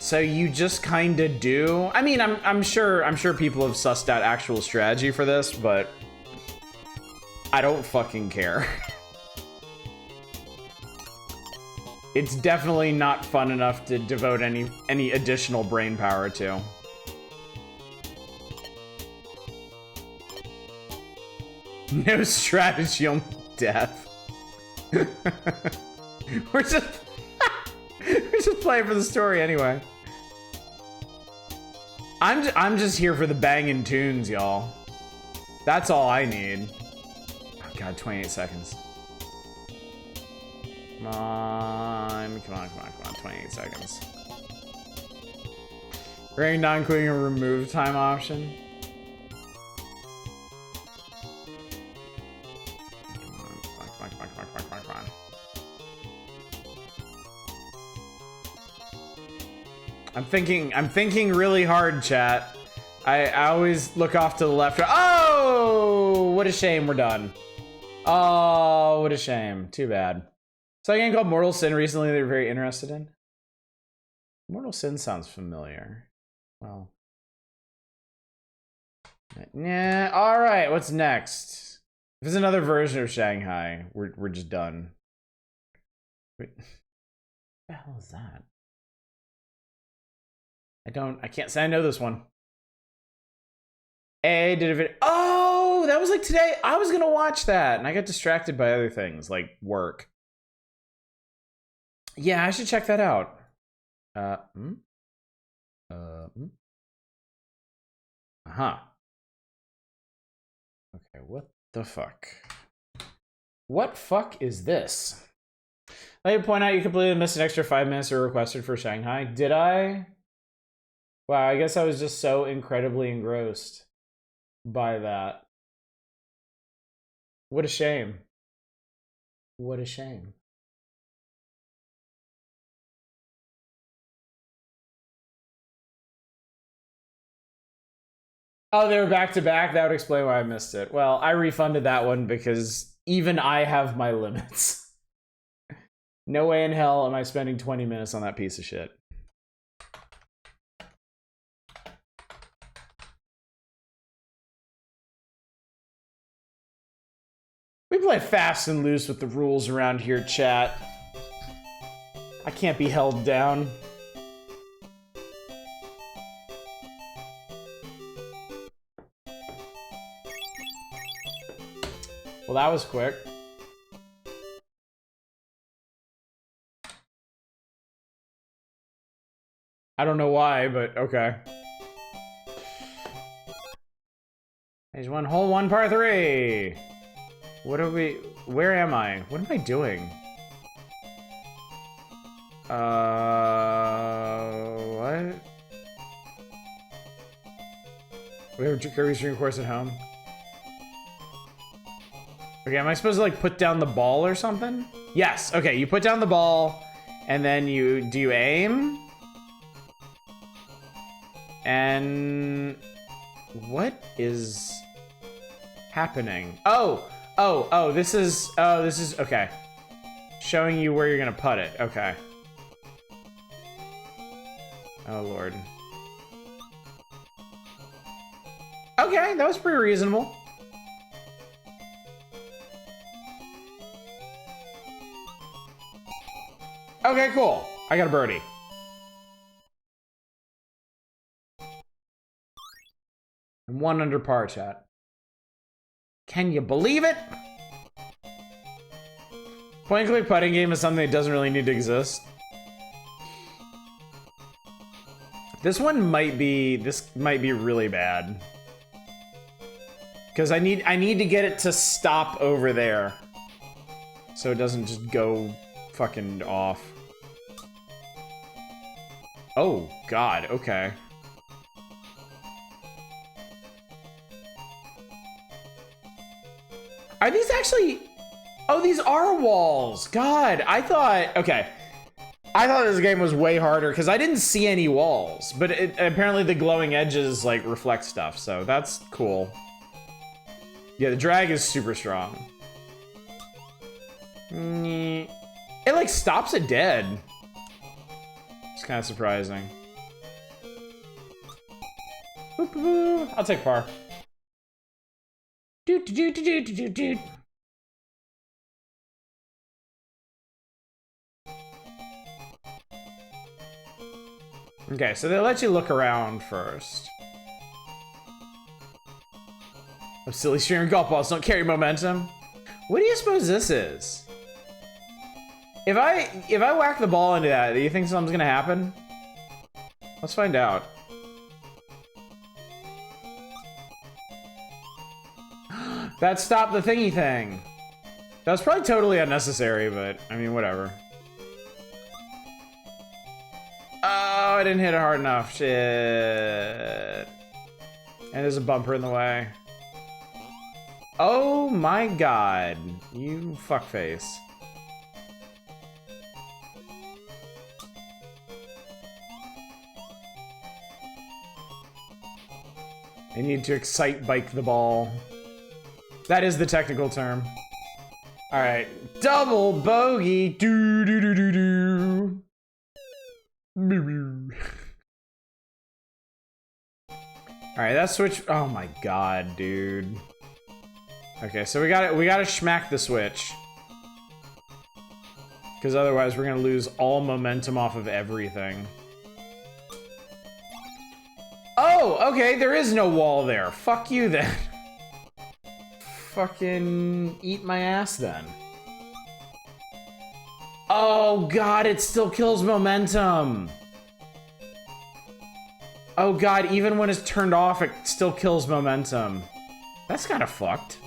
S1: So you just kind of do. I mean, I'm sure people have sussed out actual strategy for this, but I don't fucking care. It's definitely not fun enough to devote any additional brain power to. No strategy on death. we're just playing for the story anyway. I'm just here for the banging tunes, y'all. That's all I need. Oh god, 28 seconds. Come on, 28 seconds. Rank not including a remove time option. Come on. I'm thinking really hard, chat. I always look off to the left. Oh, what a shame we're done. Oh, what a shame. Too bad. So a game called Mortal Sin recently they were very interested in. Mortal Sin sounds familiar. Well. Nah, alright, what's next? If it's another version of Shanghai, we're just done. Wait. What the hell is that? I can't say I know this one. A did a video. Oh, Oh, that was like today. I was gonna watch that, and I got distracted by other things, like work. Yeah, I should check that out. Uh-huh. Okay, what the fuck? What fuck is this? Let me point out you completely missed an extra 5 minutes or requested for Shanghai. Did I? Wow, I guess I was just so incredibly engrossed by that. What a shame. What a shame. Oh, they were back to back? That would explain why I missed it. Well, I refunded that one because even I have my limits. No way in hell am I spending 20 minutes on that piece of shit. We play fast and loose with the rules around here, chat. I can't be held down. Well, that was quick. I don't know why, but okay. There's one hole, one par three. What are we? Where am I? What am I doing? What? We have Kirby's Dream Course at home. Okay, am I supposed to like put down the ball or something? Yes. Okay, you put down the ball, and then do you aim? And what is happening? Oh, this is okay. Showing you where you're gonna put it. Okay. Oh Lord. Okay, that was pretty reasonable. Okay, cool. I got a birdie. And 1 under par, chat. Can you believe it? Point and click putting game is something that doesn't really need to exist. This might be really bad. Because I need to get it to stop over there. So it doesn't just go fucking off. Oh, God, okay. Are these actually... Oh, these are walls. God, I thought... Okay. I thought this game was way harder because I didn't see any walls. But apparently the glowing edges, like, reflect stuff. So that's cool. Yeah, the drag is super strong. It, like, stops it dead. It's kind of surprising. I'll take par. Dude. Okay, so they let you look around first. Oh, silly streamer golf balls don't carry momentum. What do you suppose this is? If I whack the ball into that, do you think something's gonna happen? Let's find out. That stopped the thingy thing. That was probably totally unnecessary, but I mean, whatever. Oh, I didn't hit it hard enough. Shit. And there's a bumper in the way. Oh my God. You fuckface. I need to excite bike the ball. That is the technical term. All right, double bogey. Do do do do do. All right, that switch. Oh my God, dude. Okay, so we gotta schmack the switch, because otherwise we're gonna lose all momentum off of everything. Oh, okay, there is no wall there. Fuck you then. fucking eat my ass then. Oh god, it still kills momentum. Oh god, even when it's turned off, it still kills momentum. That's kind of fucked.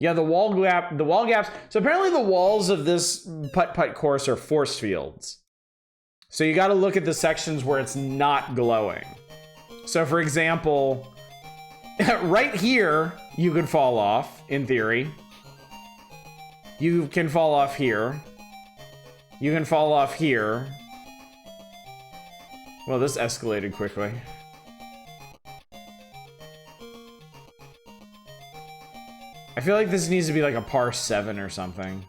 S1: Yeah, the wall gaps. So apparently the walls of this putt-putt course are force fields. So you gotta look at the sections where it's not glowing. So for example, right here, you could fall off, in theory. You can fall off here. You can fall off here. Well, this escalated quickly. I feel like this needs to be like a par 7 or something.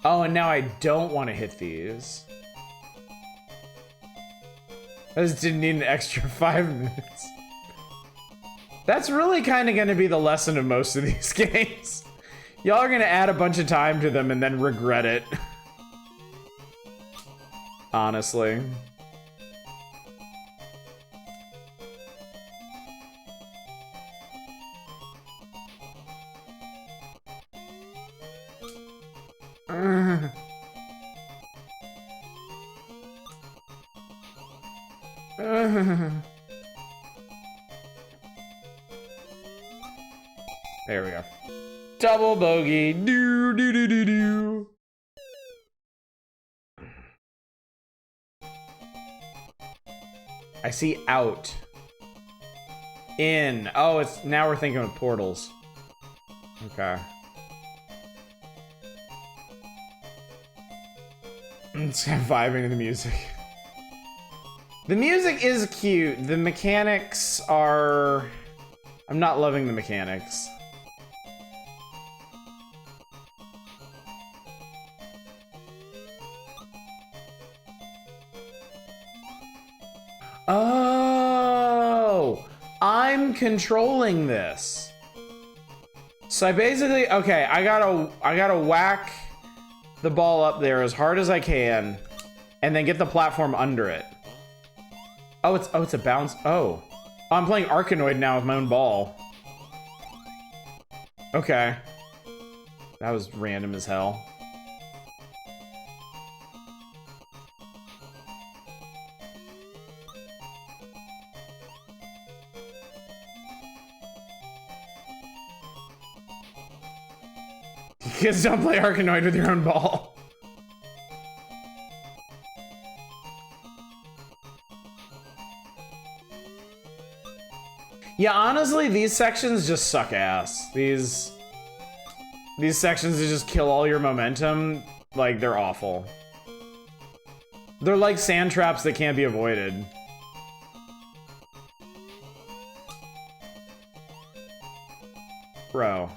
S1: Oh, and now I don't want to hit these. I just didn't need an extra 5 minutes. That's really kind of going to be the lesson of most of these games. Y'all are going to add a bunch of time to them and then regret it. Honestly. There we go. Double bogey. Do do do do do. I see out. In. Oh, it's now we're thinking of portals. Okay. I'm just kind of vibing to the music. The music is cute. The mechanics are... I'm not loving the mechanics. Oh! I'm controlling this. So I basically... Okay, I gotta whack the ball up there as hard as I can and then get the platform under it. Oh, it's a bounce. Oh. I'm playing Arkanoid now with my own ball. Okay. That was random as hell. Kids don't play Arkanoid with your own ball. Yeah, honestly, these sections just suck ass. These sections that just kill all your momentum, like, they're awful. They're like sand traps that can't be avoided. Bro.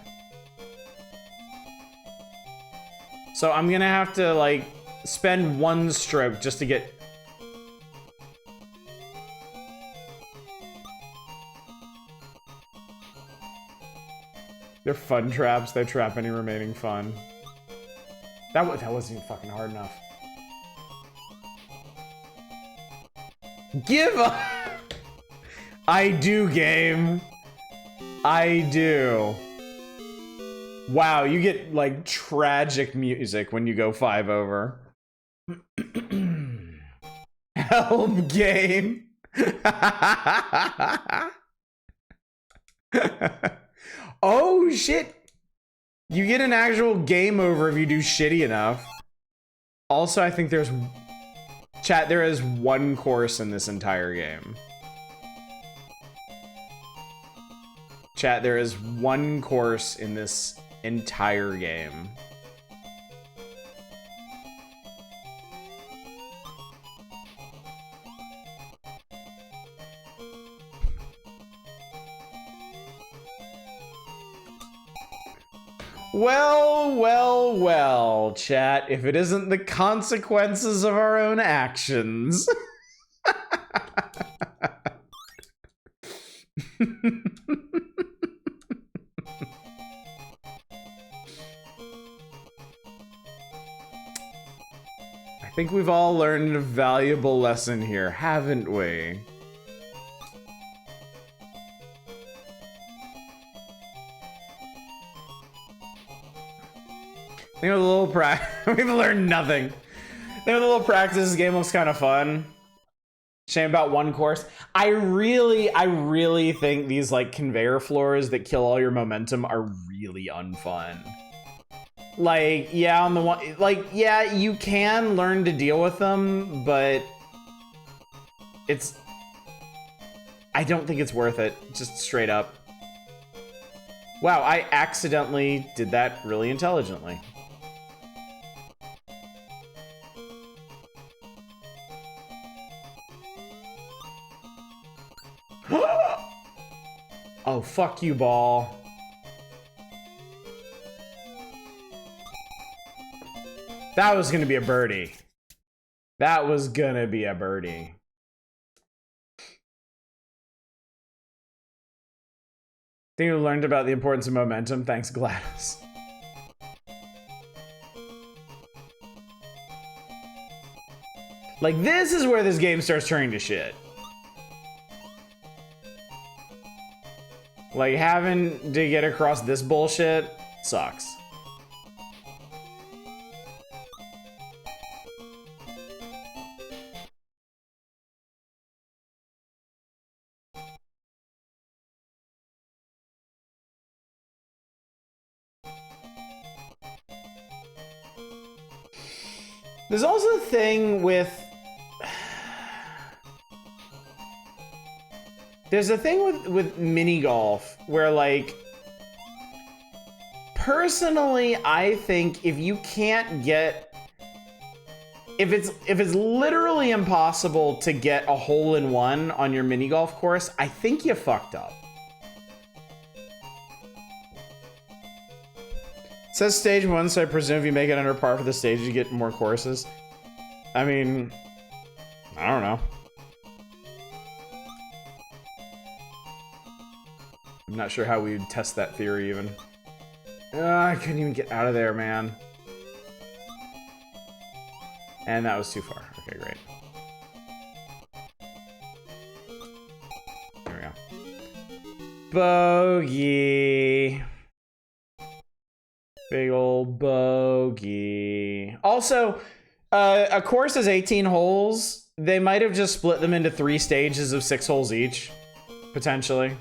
S1: So I'm gonna have to, like, spend one stroke just to get... They're fun traps. They trap any remaining fun. That wasn't even fucking hard enough. Give up! I do, game. I do. Wow, you get, like, tragic music when you go 5 over. Help, game. Oh, shit. You get an actual game over if you do shitty enough. Also, I think there's... Chat, there is one course in this entire game. Chat, there is one course in this entire game. Well, well, well, chat, if it isn't the consequences of our own actions. I think we've all learned a valuable lesson here, haven't we? I think with a little we've learned nothing. I think with a little practice, this game looks kind of fun. Shame about one course. I really think these like conveyor floors that kill all your momentum are really unfun. Like, yeah, on the one, like, yeah, you can learn to deal with them, but I don't think it's worth it, just straight up. Wow, I accidentally did that really intelligently. Oh, fuck you, ball. That was gonna be a birdie. That was gonna be a birdie. Think you learned about the importance of momentum? Thanks, Gladys. Like, this is where this game starts turning to shit. Like, having to get across this bullshit sucks. There's also a thing with... There's a thing with mini golf where, like, personally, I think if you can't get, if it's literally impossible to get a hole-in-one on your mini golf course, I think you fucked up. It says stage 1, so I presume if you make it under par for the stage, you get more courses. I mean, I don't know. I'm not sure how we would test that theory even. I couldn't even get out of there, man. And that was too far. Okay, great. There we go. Bogey. Big old bogey. Also, a course is 18 holes. They might have just split them into 3 stages of 6 holes each, potentially.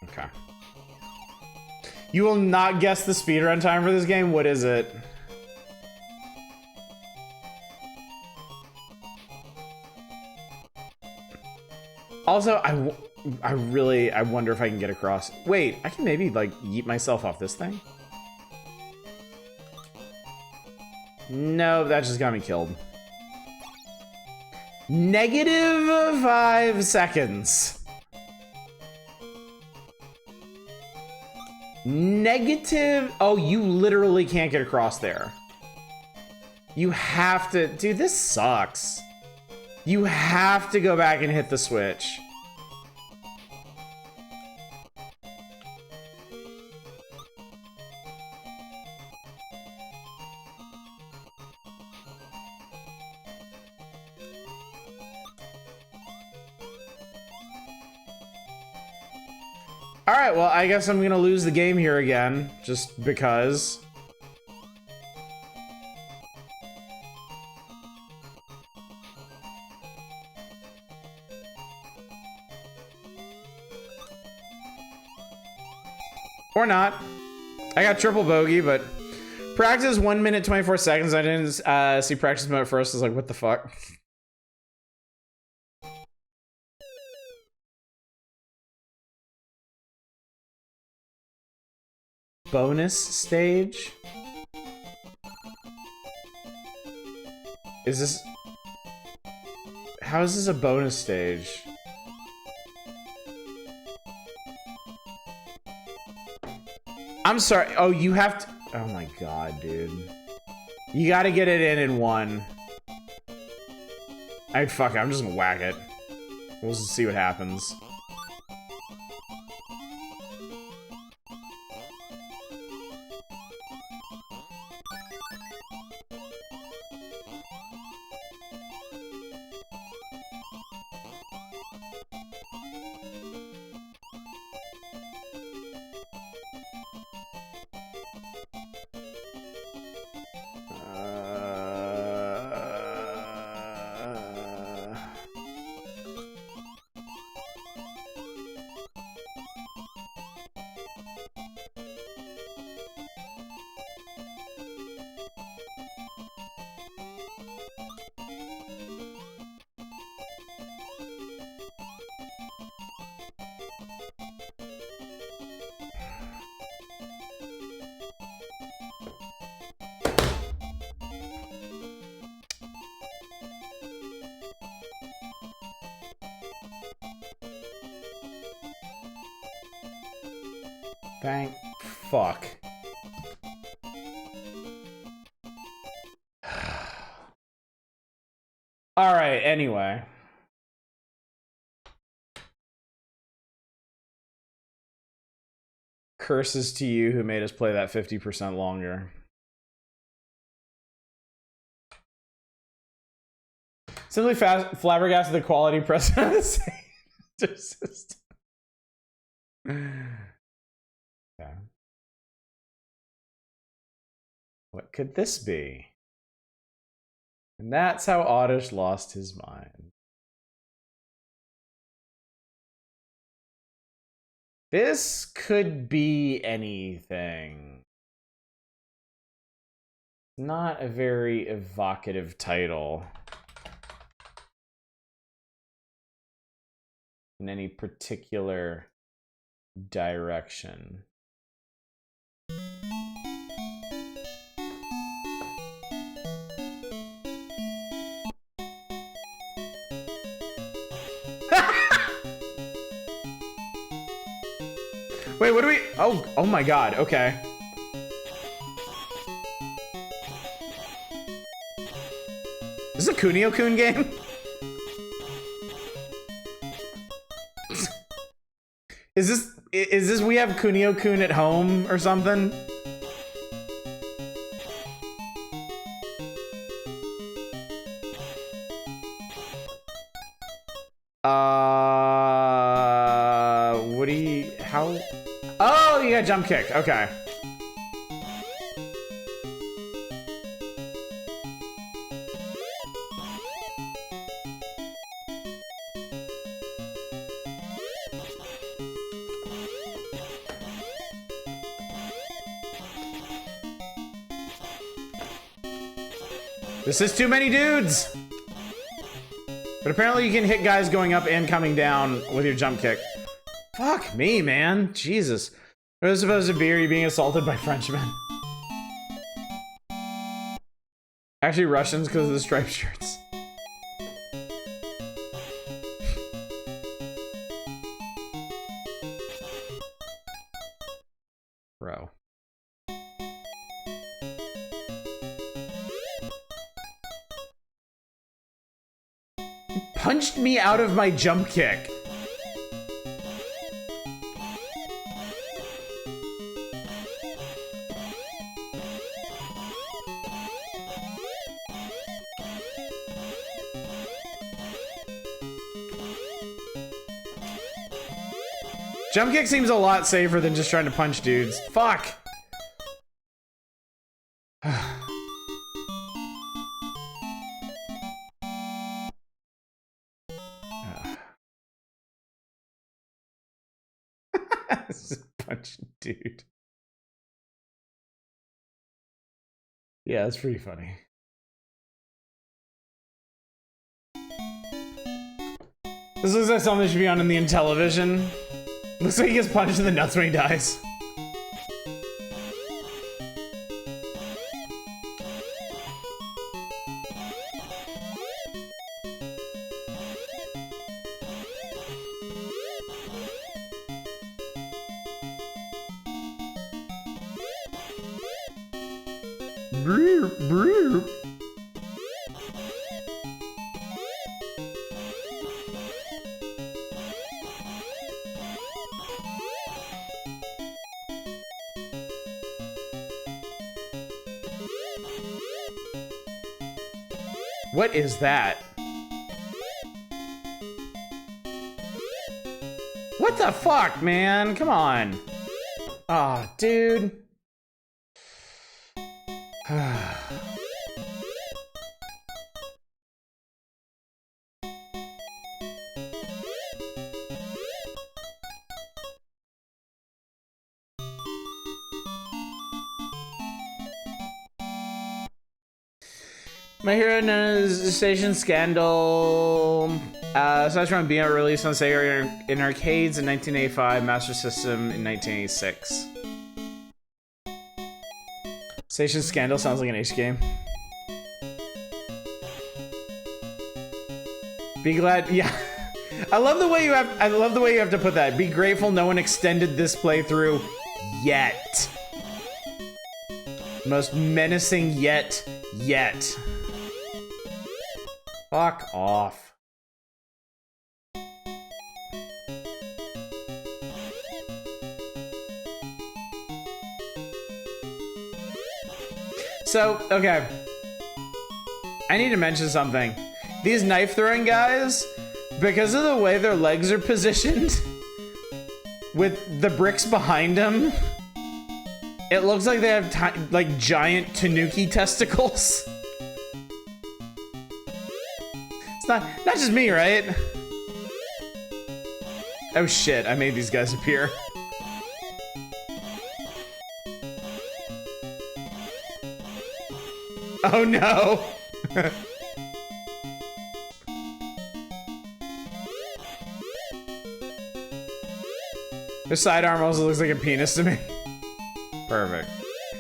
S1: Okay. You will not guess the speedrun time for this game? What is it? Also, I wonder if I can get across. Wait, I can maybe, like, yeet myself off this thing? No, that just got me killed. -5 seconds. Negative. Oh, you literally can't get across there. You have to. Dude, this sucks. You have to go back and hit the switch. All right, well, I guess I'm gonna lose the game here again, just because. Or not. I got triple bogey, but practice 1 minute 24 seconds. I didn't see practice mode first. I was like, what the fuck? Bonus stage? Is this... How is this a bonus stage? I'm sorry. Oh, you have to. Oh my god, dude. You gotta get it in one. Fuck it, I'm just gonna whack it. We'll just see what happens. Thank fuck. Alright, anyway. Curses to you who made us play that 50% longer. Simply flabbergasted the quality precedent of the system. Yeah. What could this be? And that's how Oddish lost his mind. This could be anything. Not a very evocative title in any particular direction. Wait, what do we? Oh my god, okay. Is this a Kunio-kun game? Is this we have Kunio-kun at home or something? What do you, how? Oh, you got jump kick, okay. This is too many dudes! But apparently you can hit guys going up and coming down with your jump kick. Fuck me, man. Jesus. What is supposed to be? Are you being assaulted by Frenchmen? Actually, Russians because of the striped shirts. Bro. You punched me out of my jump kick. Jump kick seems a lot safer than just trying to punch dudes. Fuck! Punch dude. Yeah, that's pretty funny. This looks like something that should be on in the Intellivision. Looks like he gets punched in the nuts when he dies. Broop, broop. What is that? What the fuck, man? Come on. Aw, oh, dude. My Hero known as Station Scandal. Aside from being released on Sega in arcades in 1985, Master System in 1986. Station Scandal sounds like an H game. Be glad, yeah. I love the way you have to put that. Be grateful no one extended this playthrough yet. Most menacing yet. Fuck off. So, okay. I need to mention something. These knife throwing guys, because of the way their legs are positioned, with the bricks behind them, it looks like they have like giant tanuki testicles. It's not just me, right? Oh shit, I made these guys appear. Oh no! Their sidearm also looks like a penis to me. Perfect.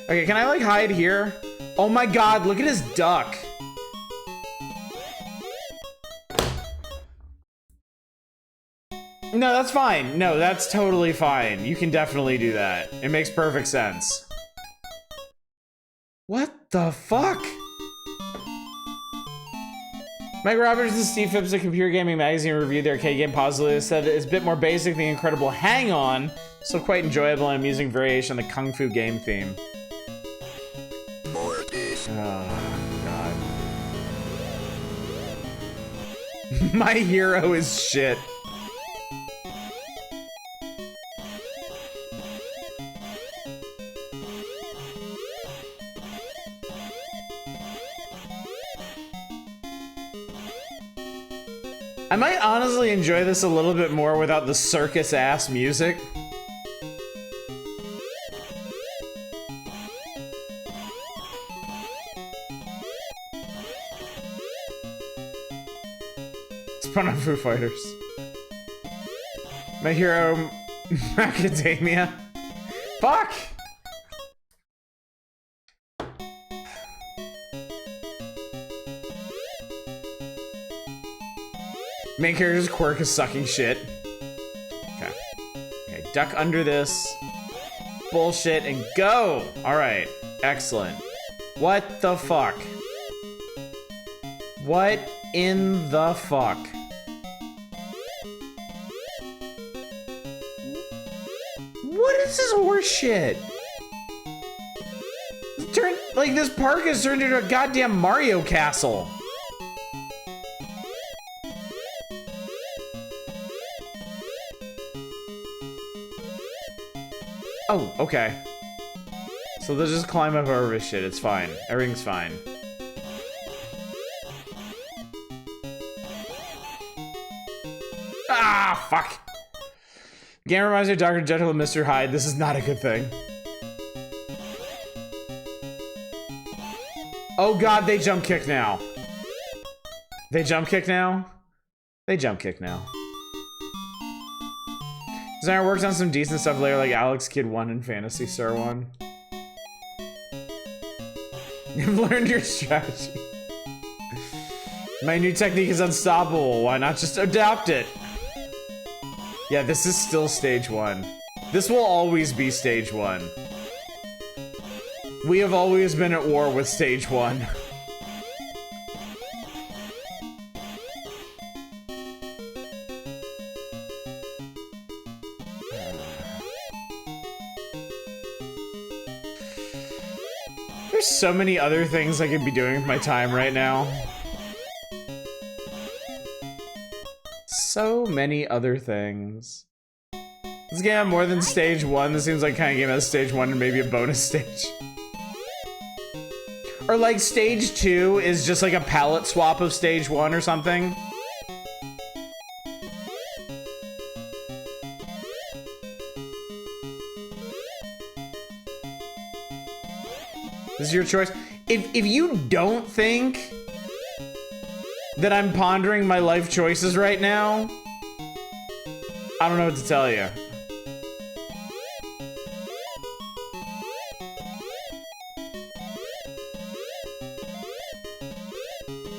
S1: Okay, can I like hide here? Oh my god, look at his duck. No, that's fine. No, that's totally fine. You can definitely do that. It makes perfect sense. What the fuck? Mike Roberts and Steve Phipps of Computer Gaming Magazine reviewed the arcade game positively. Said it's a bit more basic than the incredible Hang On, so quite enjoyable and amusing variation on the Kung Fu game theme. Oh, God. My Hero is shit. I might honestly enjoy this a little bit more without the circus-ass music. Let's put on Foo Fighters. My Hero Macadamia. Fuck! Main character's quirk is sucking shit. Okay. Okay, duck under this bullshit and go! Alright, excellent. What the fuck? What in the fuck? What is this horse shit? This park has turned into a goddamn Mario castle. Oh, okay. So they'll just climb up over this shit. It's fine. Everything's fine. Ah, fuck. Game reminds me of Dr. Jekyll and Mr. Hyde. This is not a good thing. Oh god, they jump kick now. They jump kick now? They jump kick now. Designer works on some decent stuff later, like Alex Kid 1 and Phantasy Star 1. You've learned your strategy. My new technique is unstoppable. Why not just adapt it? Yeah, this is still stage 1. This will always be stage 1. We have always been at war with stage 1. There's so many other things I could be doing with my time right now. So many other things. This game had more than stage 1. This seems like kind of game has stage 1 and maybe a bonus stage. Or like stage 2 is just like a palette swap of stage 1 or something. This is your choice. If you don't think that I'm pondering my life choices right now, I don't know what to tell you.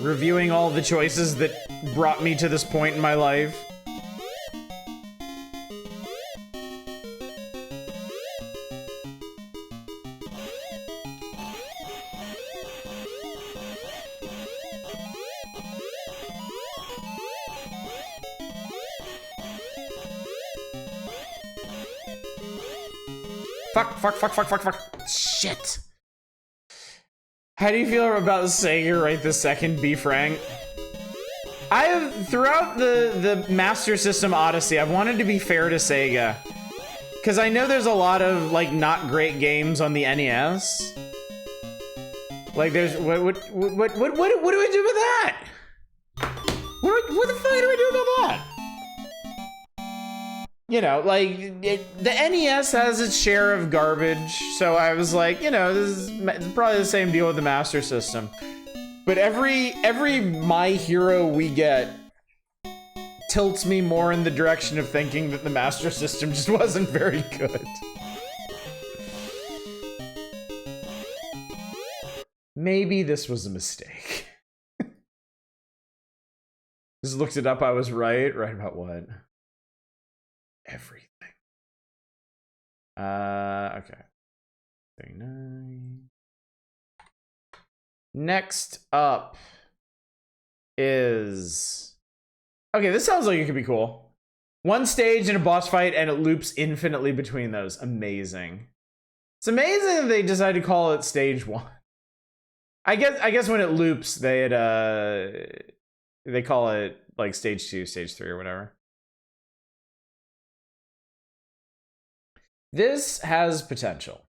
S1: Reviewing all the choices that brought me to this point in my life. Fuck. Shit. How do you feel about Sega right this second, be frank? I have, throughout the Master System Odyssey, I've wanted to be fair to Sega. Because I know there's a lot of, like, not great games on the NES. Like, there's, what do I do with that? What the fuck do I do about that? You know, like, the NES has its share of garbage, so I was like, you know, this is probably the same deal with the Master System. But every My Hero we get tilts me more in the direction of thinking that the Master System just wasn't very good. Maybe this was a mistake. Just looked it up, I was right. Right about what? Everything. Okay. 39. Next up is... Okay, this sounds like it could be cool. One stage and a boss fight, and it loops infinitely between those. Amazing. It's amazing that they decided to call it stage 1. I guess when it loops, they call it like stage 2, stage 3, or whatever. This has potential.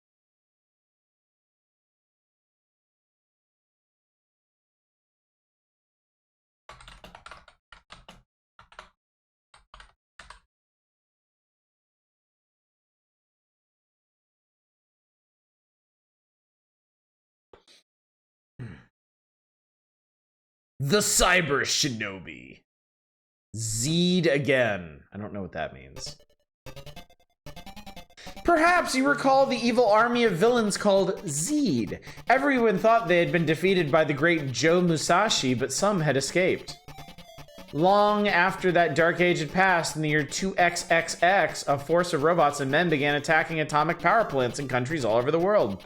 S1: The Cyber Shinobi. Z'd again. I don't know what that means. Perhaps you recall the evil army of villains called Z'd. Everyone thought they had been defeated by the great Joe Musashi, but some had escaped. Long after that dark age had passed, in the year 2XXX, a force of robots and men began attacking atomic power plants in countries all over the world.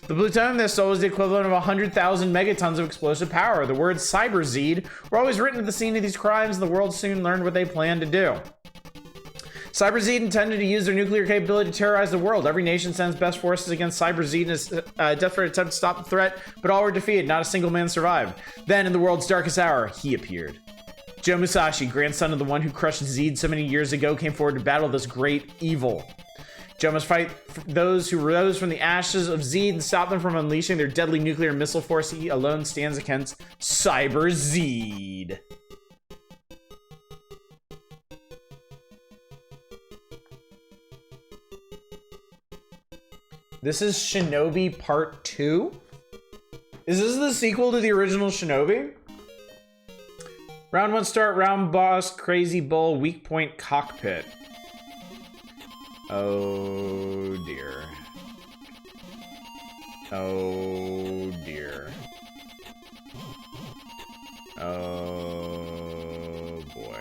S1: The plutonium they stole was the equivalent of 100,000 megatons of explosive power. The words Cyber Z'd were always written at the scene of these crimes, and the world soon learned what they planned to do. Cyber Z'd intended to use their nuclear capability to terrorize the world. Every nation sends best forces against Cyber Z'd in a desperate attempt to stop the threat, but all were defeated. Not a single man survived. Then, in the world's darkest hour, he appeared. Joe Musashi, grandson of the one who crushed Z'd so many years ago, came forward to battle this great evil. Joe must fight those who rose from the ashes of Z'd and stop them from unleashing their deadly nuclear missile force. He alone stands against Cyber Z'd. This is Shinobi Part 2? Is this the sequel to the original Shinobi? Round 1 start, round boss, crazy bull, weak point, cockpit. Oh dear. Oh dear. Oh boy.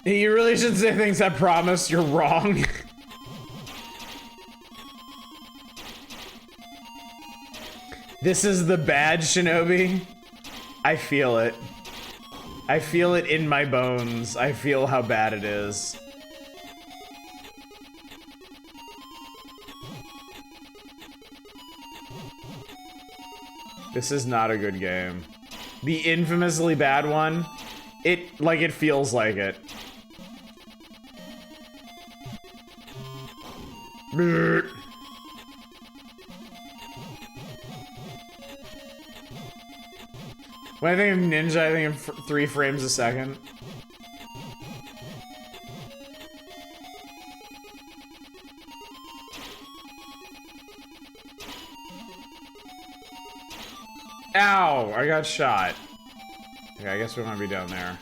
S1: You really should say things I promise you're wrong. This is the bad Shinobi. I feel it. I feel it in my bones. I feel how bad it is. This is not a good game. The infamously bad one, it feels like it. When I think of Ninja, I think of 3 frames a second. Ow! I got shot. Okay, I guess we want to be down there.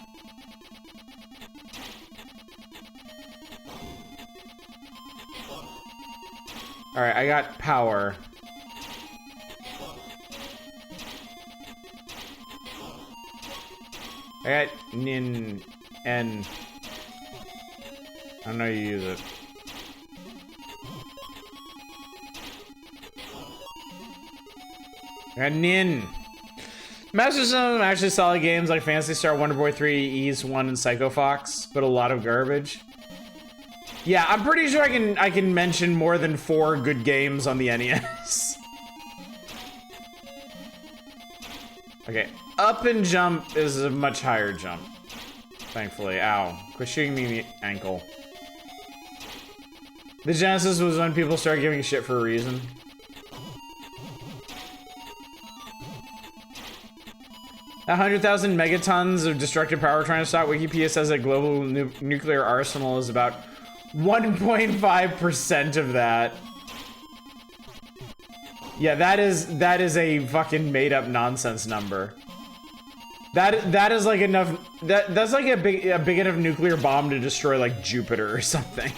S1: Alright, I got power. I got Nin... N. I don't know how you use it. I got Nin. Master some actually solid games like Phantasy Star, Wonder Boy 3, Ease 1, and Psycho Fox, but a lot of garbage. Yeah, I'm pretty sure I can mention more than 4 good games on the NES. Okay, up and jump is a much higher jump. Thankfully. Ow. Quit shooting me in the ankle. The Genesis was when people started giving a shit for a reason. 100,000 megatons of destructive power trying to stop. Wikipedia says that global nuclear arsenal is about 1.5% of that. Yeah, that is a fucking made up nonsense number. That is like enough. That's like a big enough nuclear bomb to destroy like Jupiter or something.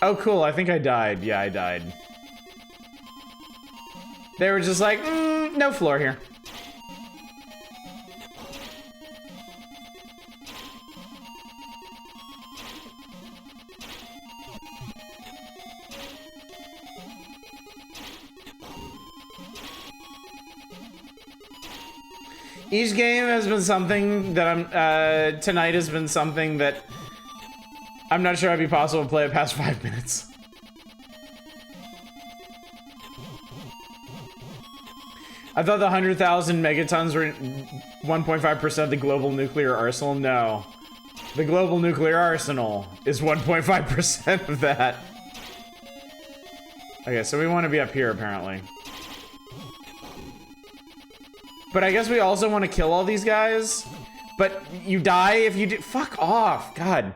S1: Oh, cool. I think I died. Yeah, I died. They were just like, no floor here. Each game has been something that tonight has been something that I'm not sure it'd be possible to play it past 5 minutes. I thought the 100,000 megatons were 1.5% of the global nuclear arsenal. No. The global nuclear arsenal is 1.5% of that. Okay, so we want to be up here, apparently. But I guess we also want to kill all these guys. But you die if you do. Fuck off. God.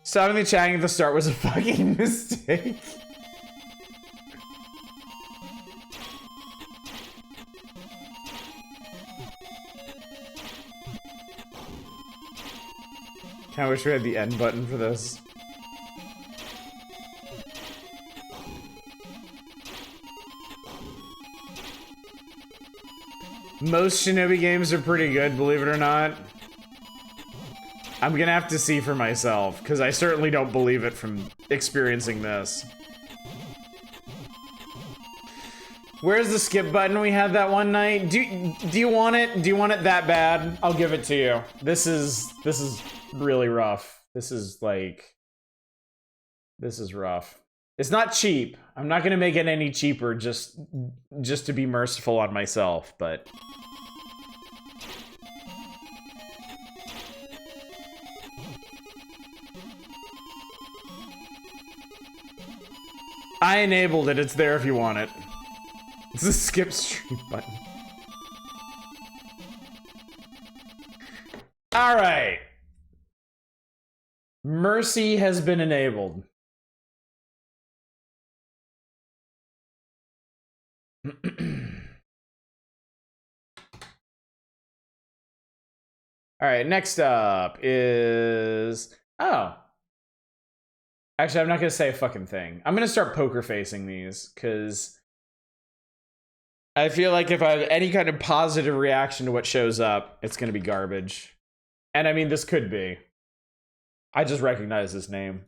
S1: Stopping the chatting at the start was a fucking mistake. I wish we had the end button for this. Most Shinobi games are pretty good, believe it or not. I'm gonna have to see for myself, because I certainly don't believe it from experiencing this. Where's the skip button we had that one night? Do you want it? Do you want it that bad? I'll give it to you. This is really rough. This is rough. It's not cheap. I'm not gonna make it any cheaper just to be merciful on myself, but I enabled it. It's there if you want it. It's the skip stream button. All right. Mercy has been enabled. All right, next up is... Oh. Actually, I'm not going to say a fucking thing. I'm going to start poker facing these, because I feel like if I have any kind of positive reaction to what shows up, it's going to be garbage. And I mean, this could be. I just recognize this name.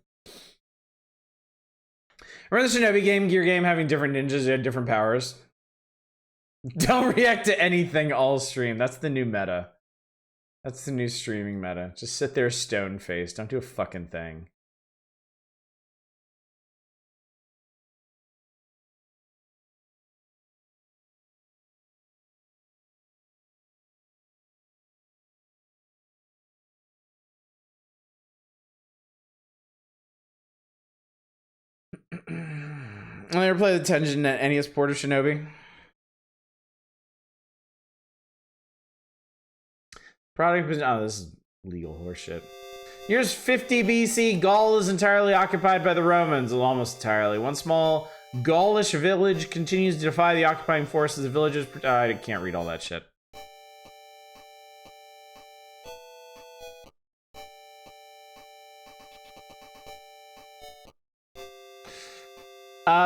S1: Remember the Shinobi Game Gear game having different ninjas who had different powers? Don't react to anything all stream. That's the new meta. That's the new streaming meta. Just sit there stone-faced. Don't do a fucking thing. I never played the Tengen NES port of Shinobi. Product, oh, this is legal horseshit. Here's 50 BC. Gaul is entirely occupied by the Romans, well, almost entirely. One small Gaulish village continues to defy the occupying forces. The villagers. I can't read all that shit.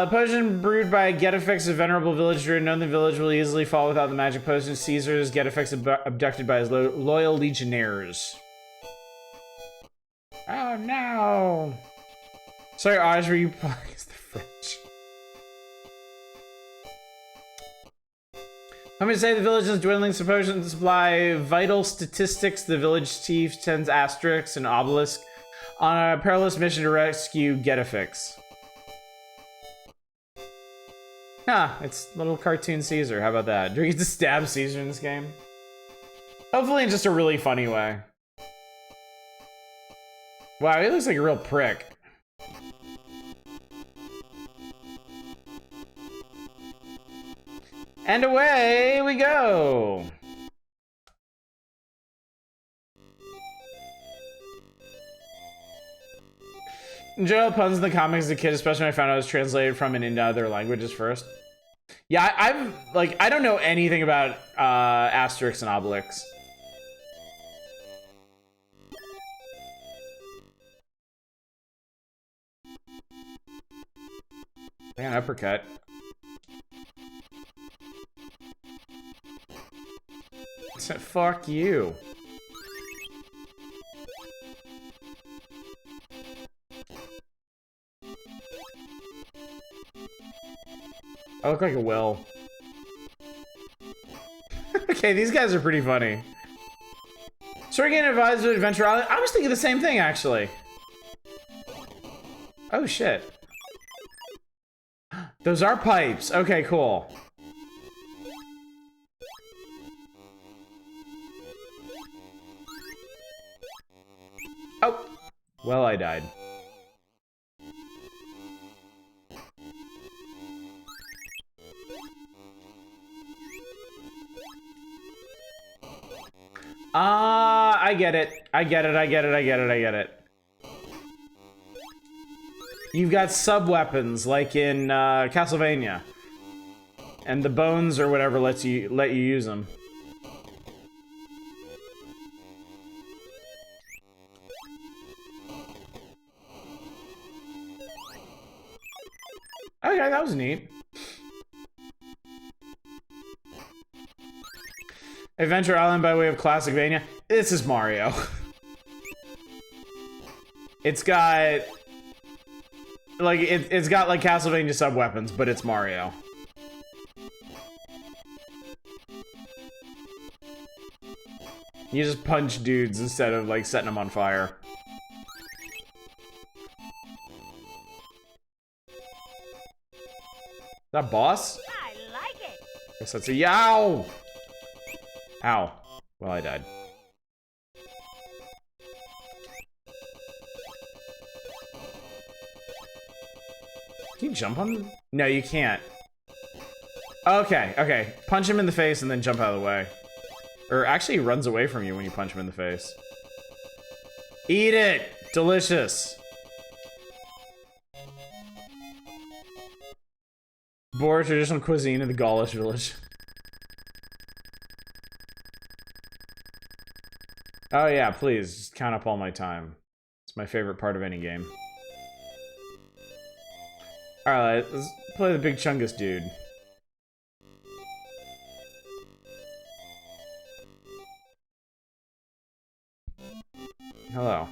S1: Potion brewed by Getafix, a venerable village druid. Known the village will easily fall without the magic potion. Caesar's Getafix abducted by his loyal legionnaires. Oh no! Sorry, Aj, were you playing as the French? I'm gonna say the village is dwindling. Potion supply vital statistics. The village chief sends Asterix and Obelisk on a perilous mission to rescue Getafix. Ah, it's little cartoon Caesar. How about that? Do we get to stab Caesar in this game? Hopefully in just a really funny way. Wow, he looks like a real prick. And away we go! In general, puns in the comics as a kid, especially when I found out it was translated from and into other languages first. Yeah, I've like I don't know anything about Asterix and Obelix. Man, uppercut. Fuck you. I look like a well. Okay, these guys are pretty funny. So we're getting advised to Adventure Island. I was thinking the same thing, actually. Oh, shit. Those are pipes. Okay, cool. Oh. Well, I died. I get it. I get it. I get it. I get it. I get it. You've got sub-weapons, like in Castlevania. And the bones or whatever let you use them. Okay, that was neat. Adventure Island by way of Classicvania. This is Mario. It's got... like, it's got, like, Castlevania sub-weapons, but it's Mario. You just punch dudes instead of, like, setting them on fire. Is that boss?
S2: I like it.
S1: Guess that's a yow! Ow. Well, I died. Can you jump on them? No, you can't. Okay, okay. Punch him in the face and then jump out of the way. Or actually, he runs away from you when you punch him in the face. Eat it! Delicious! Boar traditional cuisine in the Gaulish village. Oh yeah, please, just count up all my time. It's my favorite part of any game. Alright, let's play the Big Chungus dude. Hello.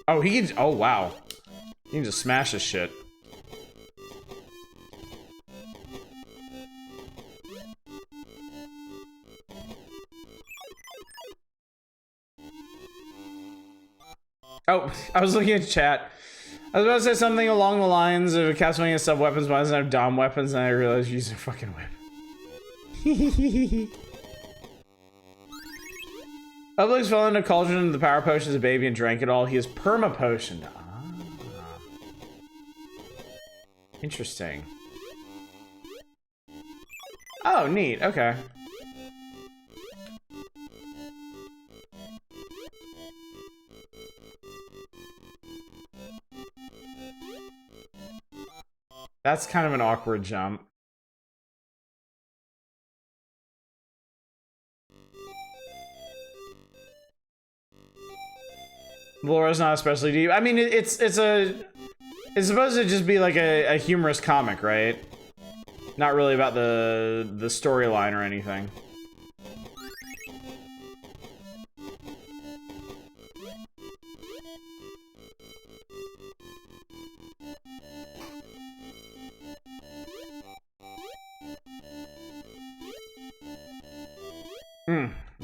S1: Oh, he can. Oh, wow. He can just smash this shit. Oh, I was looking at chat. I was about to say something along the lines of Castlevania sub weapons, but I doesn't have dom weapons, and I realized you're using a fucking whip. Obelix fell into a cauldron of the power potion as a baby and drank it all. He is perma potioned. Ah. Interesting. Oh, neat. Okay. That's kind of an awkward jump. Laura's not especially deep. I mean, it's supposed to just be like a humorous comic, right? Not really about the storyline or anything.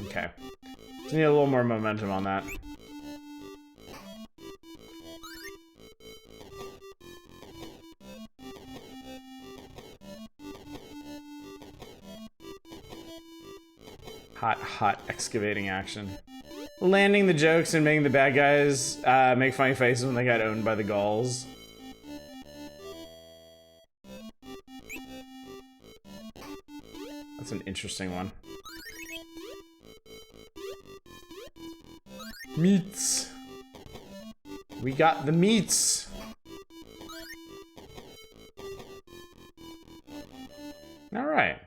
S1: Okay. Just need a little more momentum on that. Hot excavating action. Landing the jokes and making the bad guys make funny faces when they got owned by the Gauls. That's an interesting one. Meats. We got the meats. All right.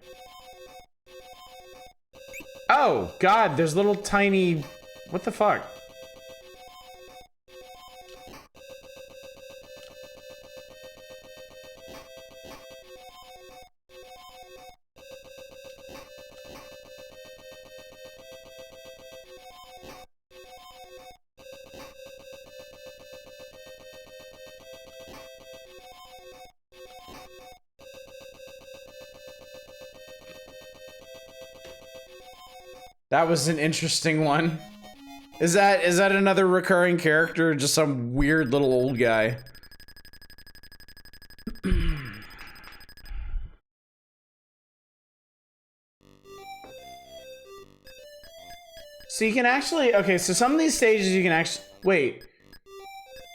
S1: Oh, God, there's little tiny... What the fuck? That was an interesting one. Is that another recurring character or just some weird little old guy? So you can actually, okay, so some of these stages you can actually, wait.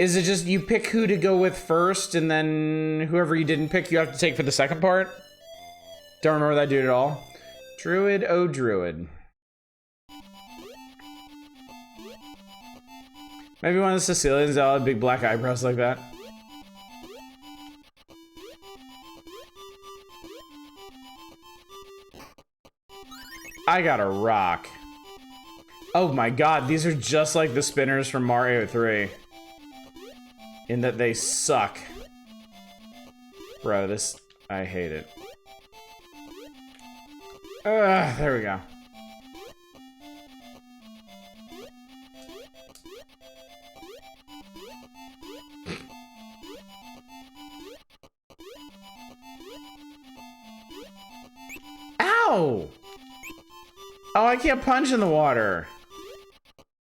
S1: Is it just you pick who to go with first and then whoever you didn't pick you have to take for the second part? Don't remember that dude at all. Druid, oh Druid. Maybe one of the Sicilians that had big black eyebrows like that. I got a rock. Oh my god, these are just like the spinners from Mario 3. In that they suck. Bro, this... I hate it. There we go. Ow! Oh, I can't punch in the water.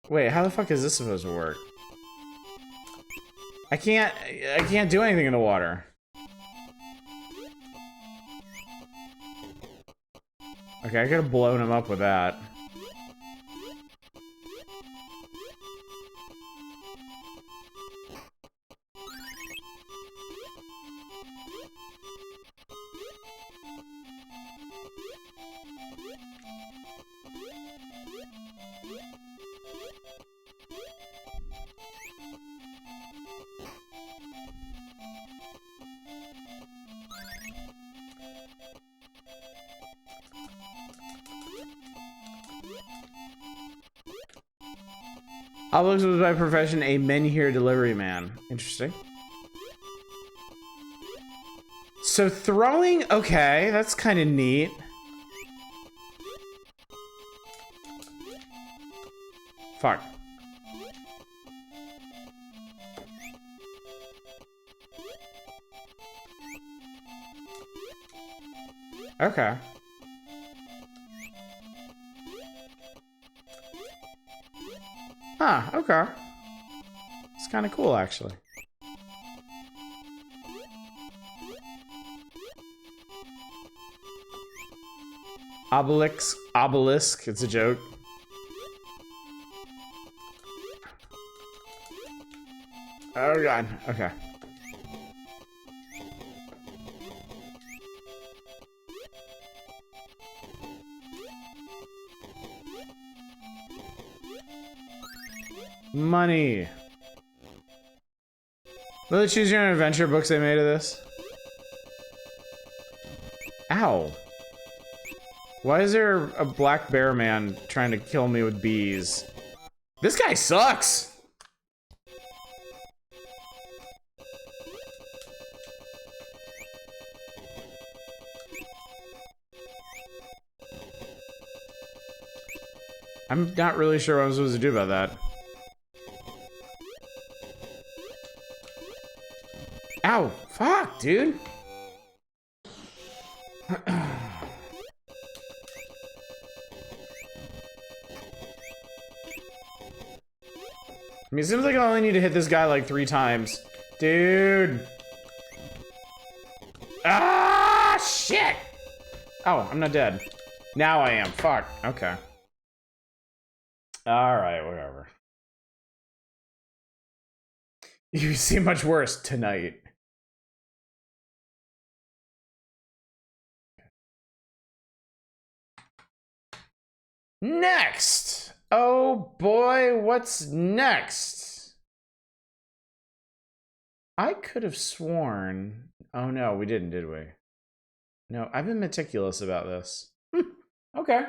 S1: Wait, how the fuck is this supposed to work? I can't do anything in the water. Okay, I could have blown him up with that. Oblix was by profession a men here delivery man. Interesting. So throwing, okay, that's kind of neat. Fuck. Okay. Huh, okay. It's kind of cool, actually. Obelisk, it's a joke. Oh god, okay. Money. Will they choose your own adventure books they made of this? Ow. Why is there a black bear man trying to kill me with bees? This guy sucks! I'm not really sure what I'm supposed to do about that. Ow! Fuck, dude! I mean, it seems like I only need to hit this guy like 3 times. Dude! Ah, shit! Oh, I'm not dead. Now I am. Fuck. Okay. Alright, whatever. You seem much worse tonight. Next! Oh boy, what's next? I could have sworn... Oh no, we didn't, did we? No, I've been meticulous about this. Okay.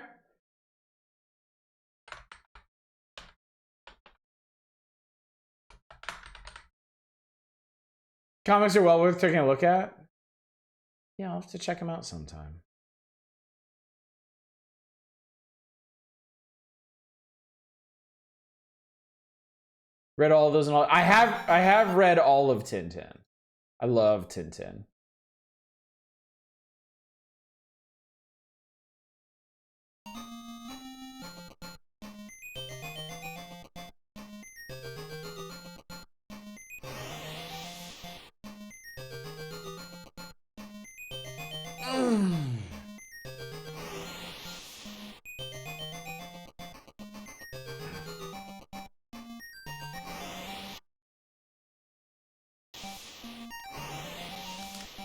S1: Comics are well worth taking a look at. Yeah, I'll have to check them out sometime. Read all of those and all. I have read all of Tintin. I love Tintin.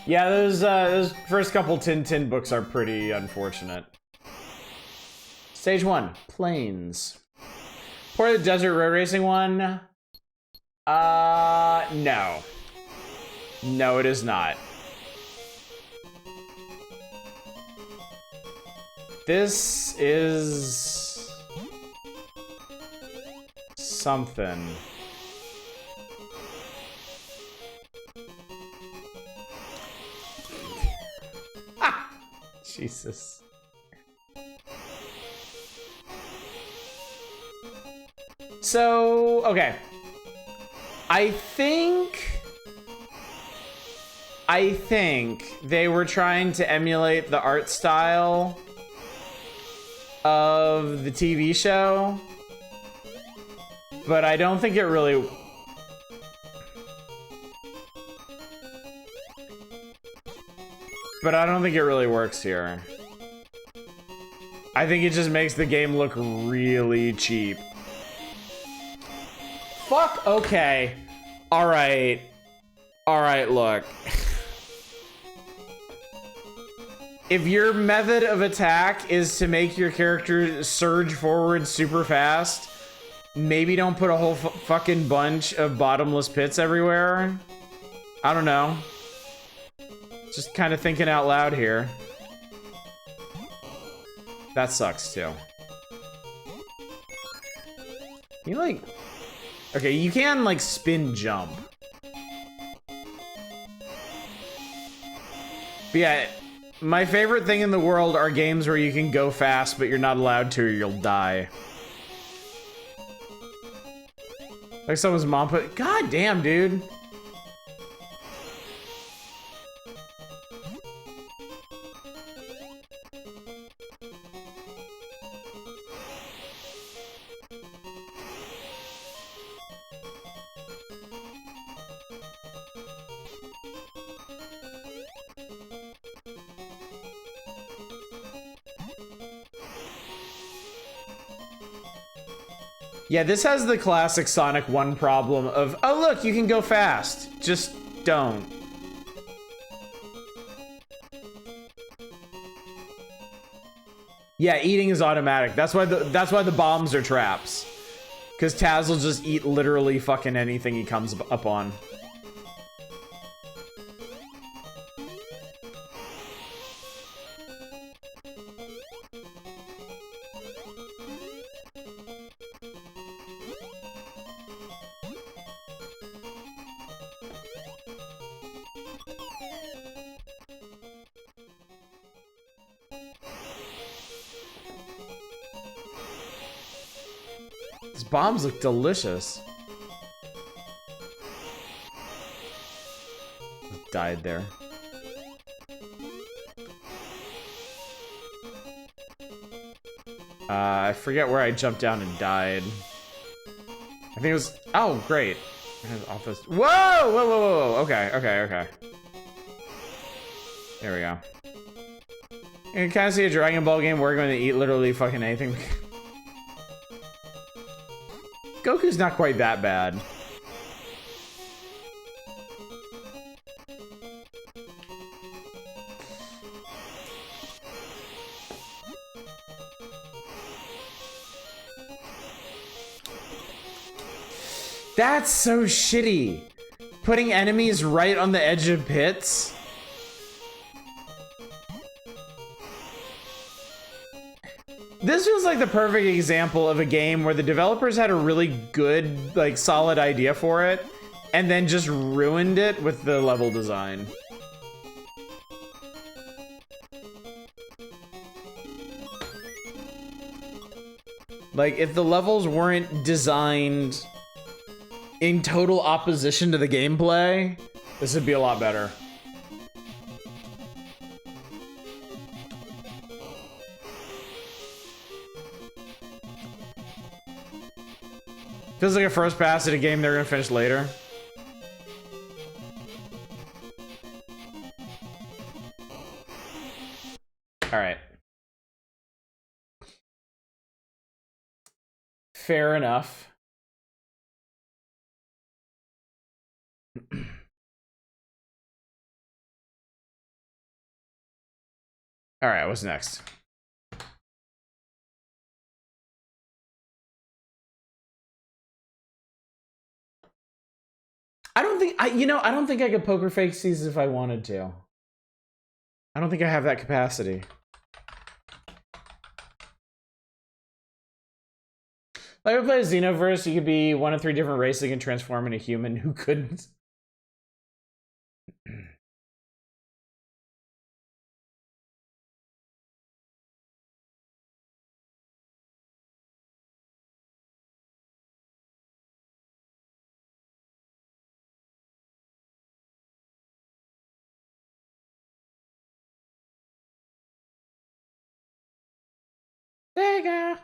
S1: Yeah, those first couple Tintin books are pretty unfortunate. Stage 1, Plains. For the desert road racing one? No. No, it is not. This is... something. Jesus. So, okay. I think they were trying to emulate the art style of the TV show, but I don't think it really... But I don't think it really works here. I think it just makes the game look really cheap. Fuck, okay. Alright. Alright, look. If your method of attack is to make your character surge forward super fast, maybe don't put a whole fucking bunch of bottomless pits everywhere. I don't know. Just kind of thinking out loud here. That sucks too. You like... Okay, you can like spin jump. But yeah, my favorite thing in the world are games where you can go fast, but you're not allowed to or you'll die. Like someone's mom put... God damn, dude. Yeah, this has the classic Sonic 1 problem of, oh look, you can go fast. Just don't. Yeah, eating is automatic. That's why the bombs are traps. Because Taz will just eat literally fucking anything he comes up on. These bombs look delicious. Died there. I forget where I jumped down and died. I think it was, oh great. Office. Whoa! Whoa, whoa, whoa, whoa. Okay, okay, okay. There we go. You can kind of see a Dragon Ball game where we're going to eat literally fucking anything. Goku's not quite that bad. That's so shitty. Putting enemies right on the edge of pits. This feels like the perfect example of a game where the developers had a really good, like, solid idea for it, and then just ruined it with the level design. Like, if the levels weren't designed in total opposition to the gameplay, this would be a lot better. Feels like a first pass at a game they're gonna finish later. All right. Fair enough. All right, what's next? I don't think I don't think I could poker face these if I wanted to. I don't think I have that capacity. Like, if I play a Xenoverse, you could be one of 3 different races and transform into a human who couldn't. Sega.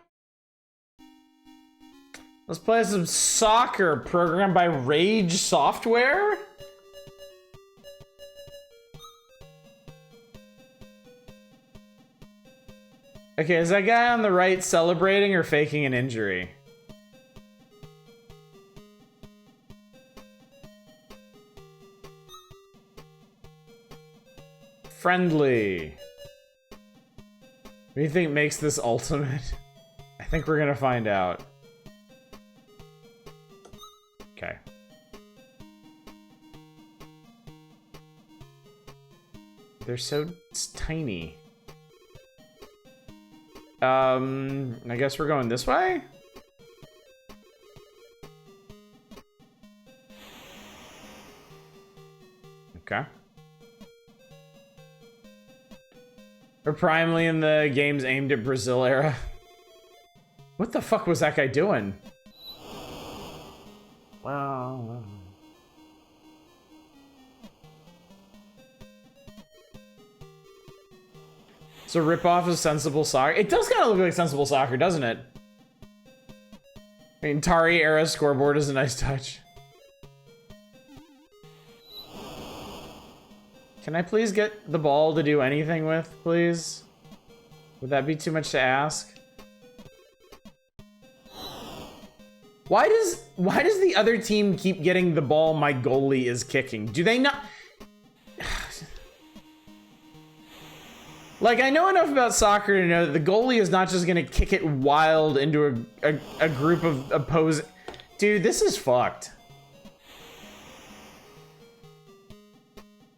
S1: Let's play some soccer programmed by Rage Software. Okay, is that guy on the right celebrating or faking an injury? Friendly. What do you think makes this ultimate? I think we're gonna find out. Okay. They're so tiny. I guess we're going this way? Okay. We're primarily in the games aimed at Brazil era. What the fuck was that guy doing? Wow. So rip-off of Sensible Soccer. It does kind of look like Sensible Soccer, doesn't it? I mean, Atari era scoreboard is a nice touch. Can I please get the ball to do anything with, please? Would that be too much to ask? Why does the other team keep getting the ball my goalie is kicking? Do they not? Like, I know enough about soccer to know that the goalie is not just gonna kick it wild into a group of opposing. Dude, this is fucked.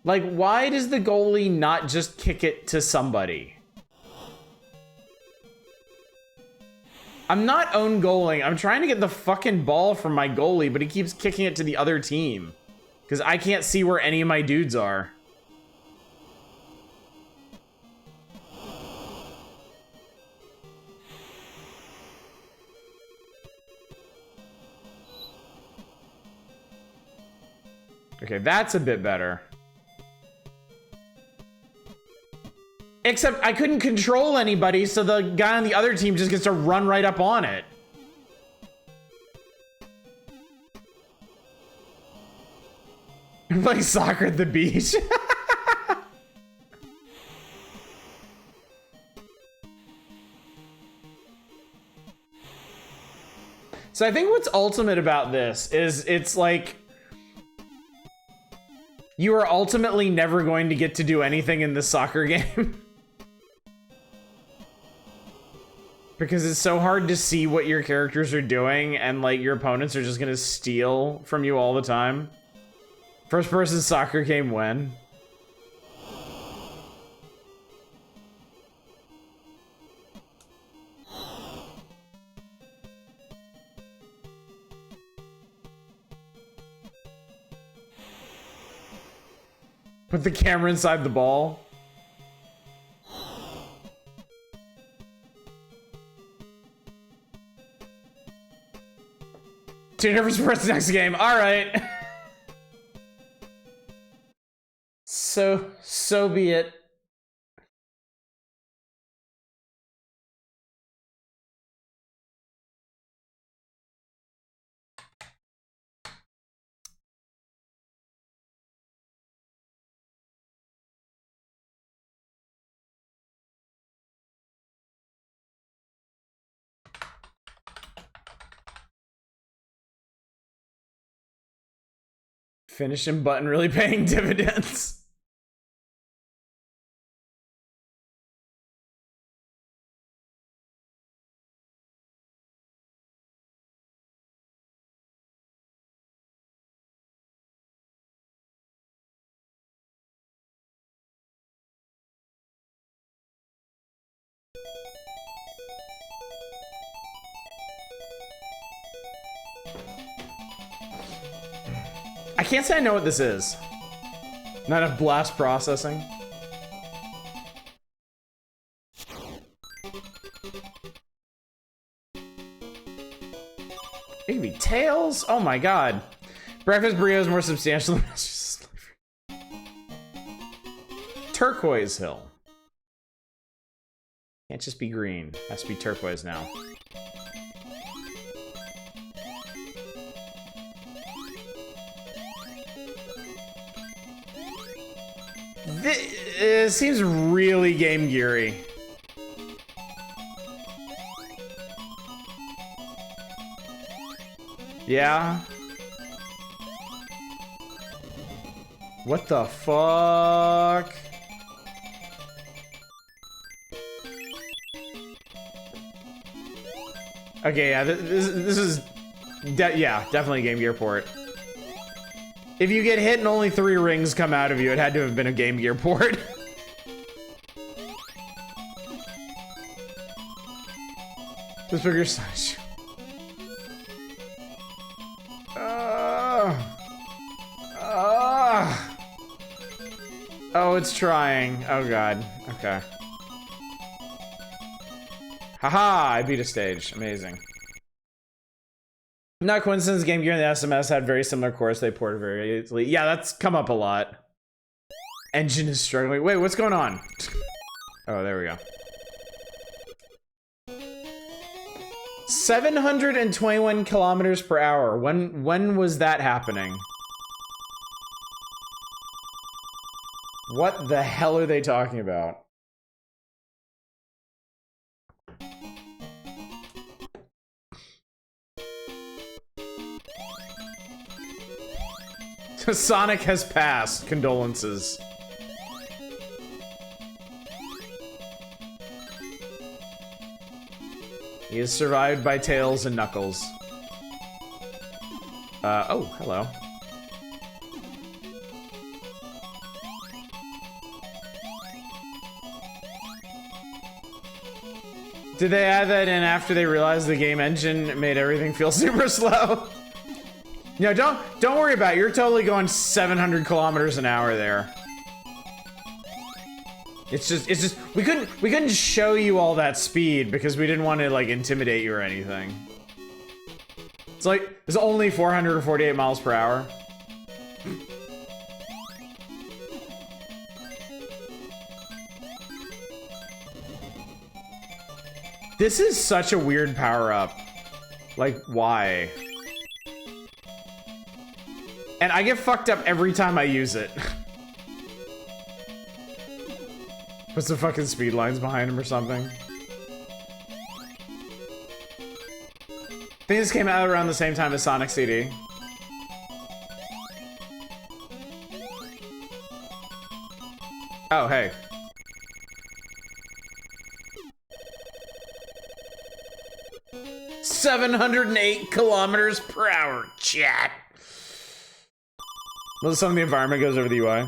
S1: Like, why does the goalie not just kick it to somebody? I'm not own goaling. I'm trying to get the fucking ball from my goalie, but he keeps kicking it to the other team. Because I can't see where any of my dudes are. Okay, that's a bit better. Except I couldn't control anybody, so the guy on the other team just gets to run right up on it. Like soccer at the beach. So I think what's ultimate about this is it's like you are ultimately never going to get to do anything in this soccer game. Because it's so hard to see what your characters are doing, and like your opponents are just gonna steal from you all the time. First person soccer game win. Put the camera inside the ball. Tune in for the next game. All right. So be it. Finishing button really paying dividends. I can't say I know what this is. Not enough blast processing. It could be tails? Oh my god. Breakfast burrito is more substantial than Turquoise Hill. Can't just be green. Has to be turquoise now. It seems really Game Gear-y. Yeah. What the fuck? Okay, yeah, this is yeah, definitely a Game Gear port. If you get hit and only 3 rings come out of you, it had to have been a Game Gear port. Just figure such. Oh, it's trying. Oh god. Okay. Haha, I beat a stage. Amazing. Not coincidence, Game Gear and the SMS had very similar cores. They ported very easily. Yeah, that's come up a lot. Engine is struggling. Wait, what's going on? Oh, there we go. 721 kilometers per hour. When was that happening? What the hell are they talking about? Sonic has passed. Condolences. He is survived by Tails and Knuckles. Oh, hello. Did they add that in after they realized the game engine made everything feel super slow? No, don't worry about it. You're totally going 700 kilometers an hour there. It's just we couldn't show you all that speed because we didn't want to like intimidate you or anything. It's like it's only 448 miles per hour. This is such a weird power-up. Like, why? And I get fucked up every time I use it. Put some fucking speed lines behind him or something. I think this came out around the same time as Sonic CD. Oh, hey. "708 kilometers per hour, chat." Well, some of the environment goes over the UI.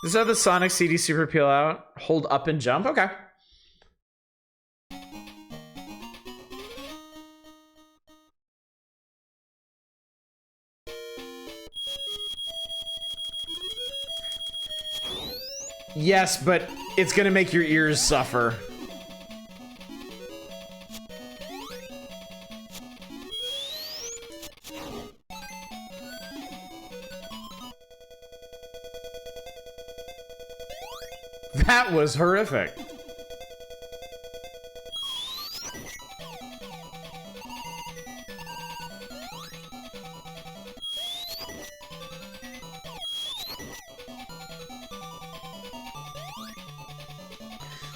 S1: This is how the Sonic CD Super peel out. Hold up and jump. Okay. Yes, but it's gonna make your ears suffer. That was horrific.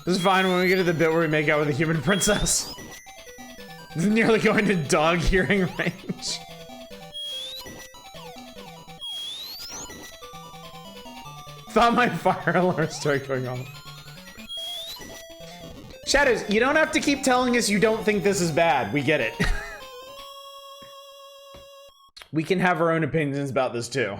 S1: This is fine when we get to the bit where we make out with a human princess. This is nearly going to dog hearing range. Thought my fire alarm started going off. Shadows, you don't have to keep telling us you don't think this is bad. We get it. We can have our own opinions about this too.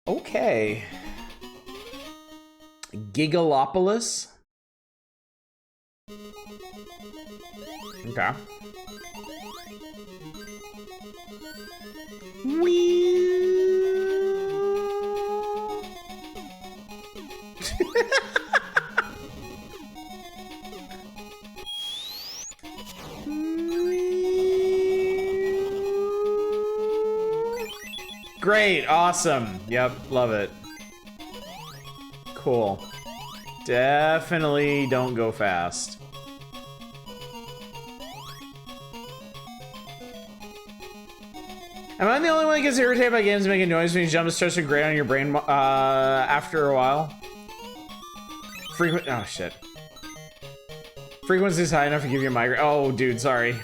S1: Okay. Gigalopolis. Okay. Great, awesome. Yep, love it. Cool. Definitely don't go fast. Am I the only one that gets irritated by games making noise when you jump? It starts to grate on your brain after a while? Oh, shit. Frequency is high enough to give you a migraine. Oh, dude, sorry.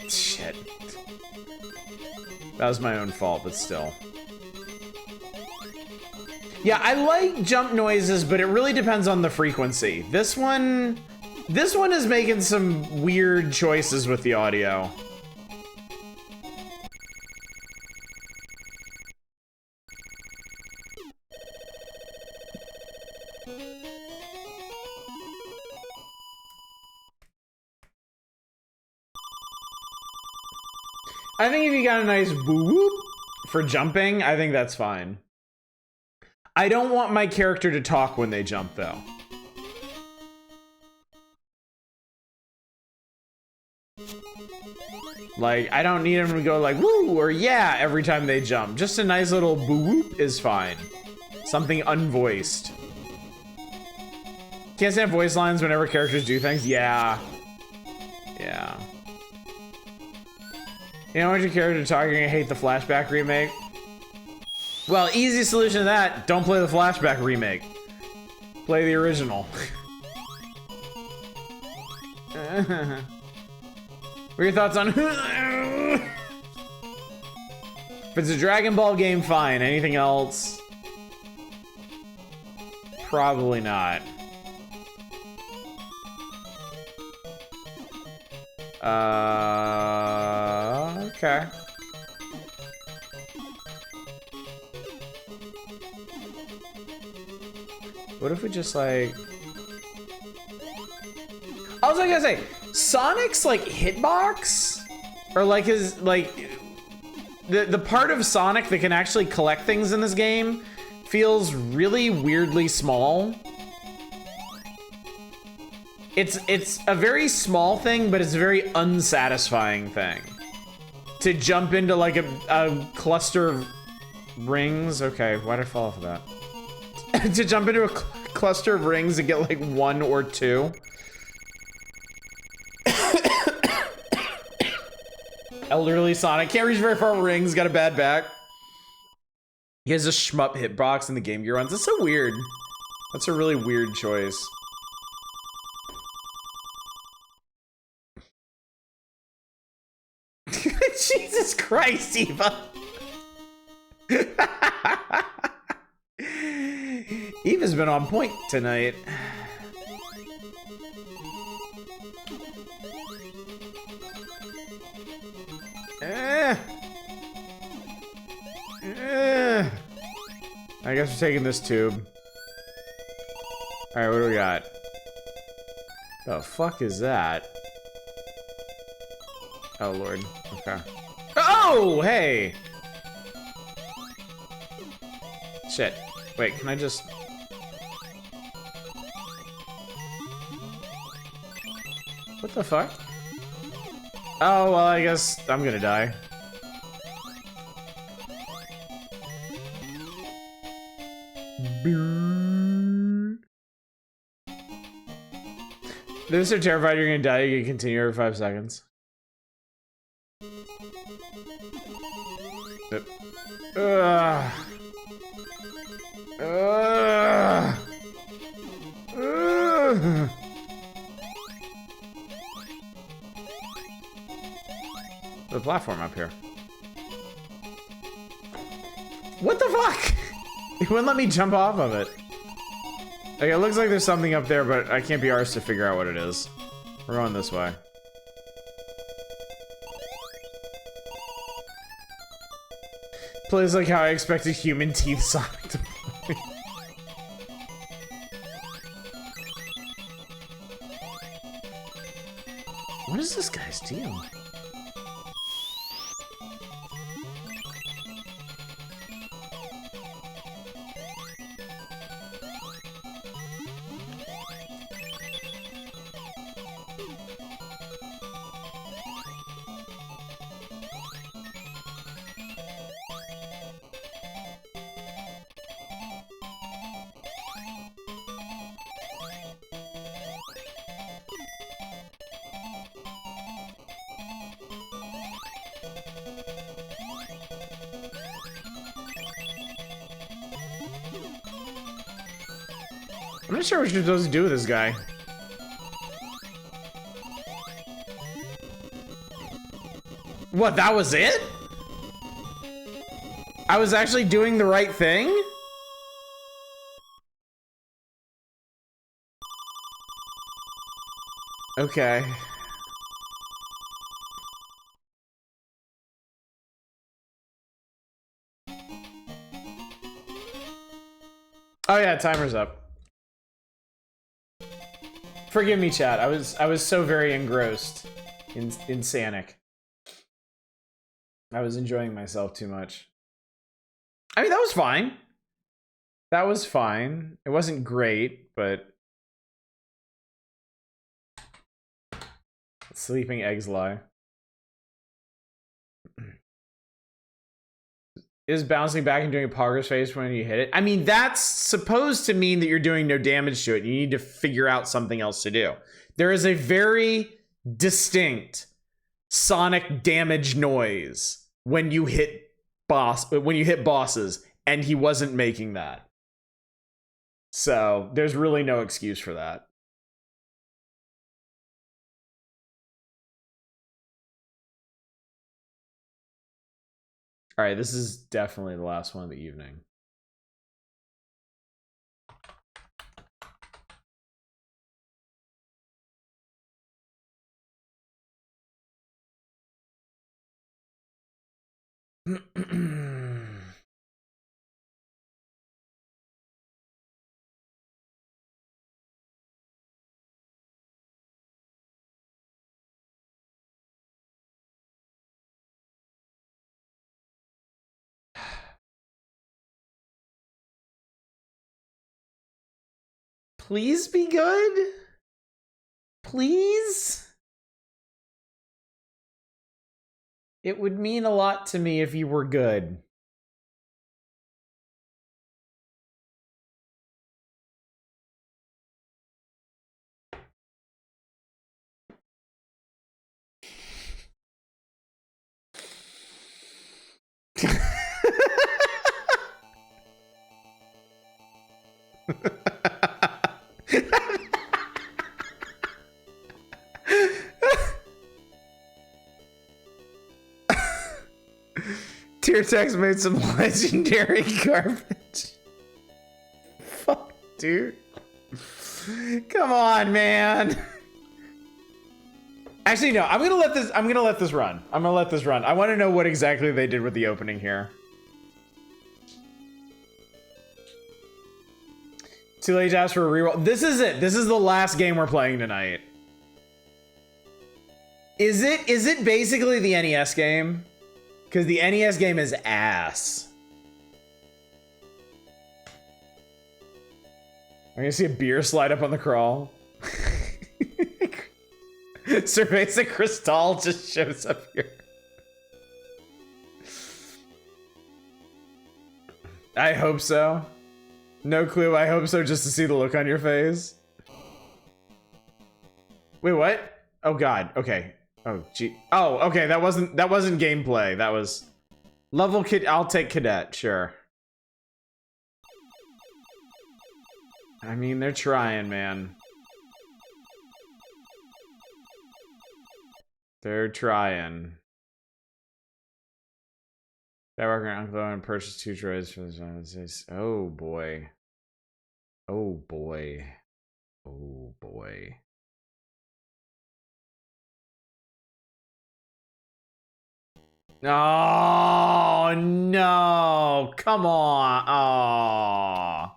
S1: Shit. That was my own fault, but still. Yeah, I like jump noises, but it really depends on the frequency. This one is making some weird choices with the audio. I think if you got a nice boo-whoop for jumping, I think that's fine. I don't want my character to talk when they jump, though. Like, I don't need them to go like, woo, or yeah, every time they jump. Just a nice little boo-whoop is fine. Something unvoiced. Can't stand voice lines whenever characters do things? Yeah. Yeah. You don't want your character to talk, you're gonna hate the flashback remake? Well, easy solution to that, don't play the flashback remake. Play the original. What are your thoughts on... If it's a Dragon Ball game, fine. Anything else? Probably not. Okay. What if we just like... I was gonna say, Sonic's like hitbox? Or like his, like... The part of Sonic that can actually collect things in this game feels really weirdly small. It's a very small thing, but it's a very unsatisfying thing. To jump into like a cluster of rings. Okay, why'd I fall off of that? To jump into a cluster of rings and get like 1 or 2. Elderly Sonic can't reach very far with rings, got a bad back. He has a shmup hitbox in the Game Gear ones. That's so weird. That's a really weird choice. Jesus Christ, Eva. Eva's been on point tonight. I guess we're taking this tube. Alright, what do we got? The fuck is that? Oh lord. Okay. Oh, hey! Shit. Wait, can I just... What the fuck? Oh, well, I guess I'm gonna die. This is so terrified you're gonna die, you can continue every 5 seconds. Ugh. Ugh. Ugh. The platform up here. What the fuck? It wouldn't let me jump off of it. Like, it looks like there's something up there, but I can't be arsed to figure out what it is. We're going this way. Plays like how I expected human teeth Sonic to play. What is this guy's deal? I'm not sure what you're supposed to do with this guy. What, that was it? I was actually doing the right thing? Okay. Oh yeah, timer's up. Forgive me, chat. I was so very engrossed in Sonic. I was enjoying myself too much. I mean, that was fine. That was fine. It wasn't great, but sleeping eggs lie. Is bouncing back and doing a progress face when you hit it? I mean, that's supposed to mean that you're doing no damage to it. You need to figure out something else to do. There is a very distinct Sonic damage noise when you hit bosses and he wasn't making that. So there's really no excuse for that. All right, this is definitely the last one of the evening. Please be good? Please? It would mean a lot to me if you were good. Teartex made some legendary garbage. Fuck, dude. Come on, man. Actually, no. I'm gonna let this run. I'm gonna let this run. I want to know what exactly they did with the opening here. Too late to ask for a reroll. This is it. This is the last game we're playing tonight. Is it basically the NES game? Because the NES game is ass. I'm gonna see a beer slide up on the crawl. Cerveza Cristal just shows up here. I hope so. No clue. I hope so, just to see the look on your face. Wait, what? Oh God. Okay. Oh gee. Oh, okay. That wasn't gameplay. That was level kid. I'll take cadet. Sure. I mean, they're trying, man. They're trying. That worker uncle and purchased 2 droids for the oh boy. Oh boy. Oh boy. Oh no! Come on! Oh.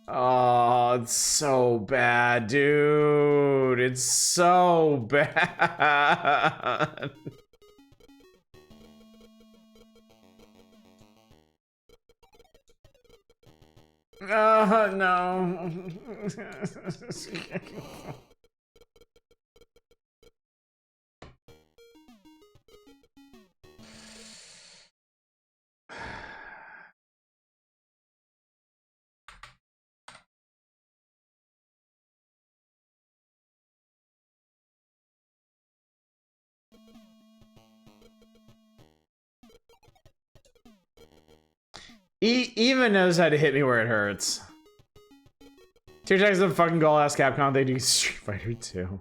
S1: Oh, it's so bad, dude. It's so bad. No. He even knows how to hit me where it hurts. Teartex the fucking goal-ass Capcom, they do Street Fighter 2.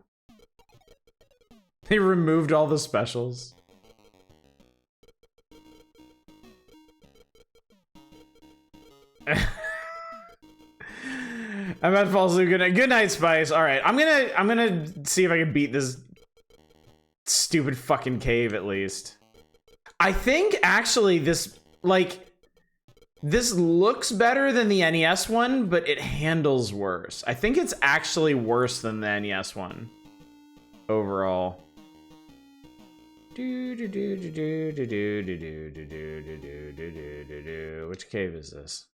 S1: They removed all the specials. I'm about to fall asleep. Good night, Spice. All right, I'm gonna see if I can beat this stupid fucking cave at least. I think actually this looks better than the NES one, but it handles worse. I think it's actually worse than the NES one overall. Which cave is this?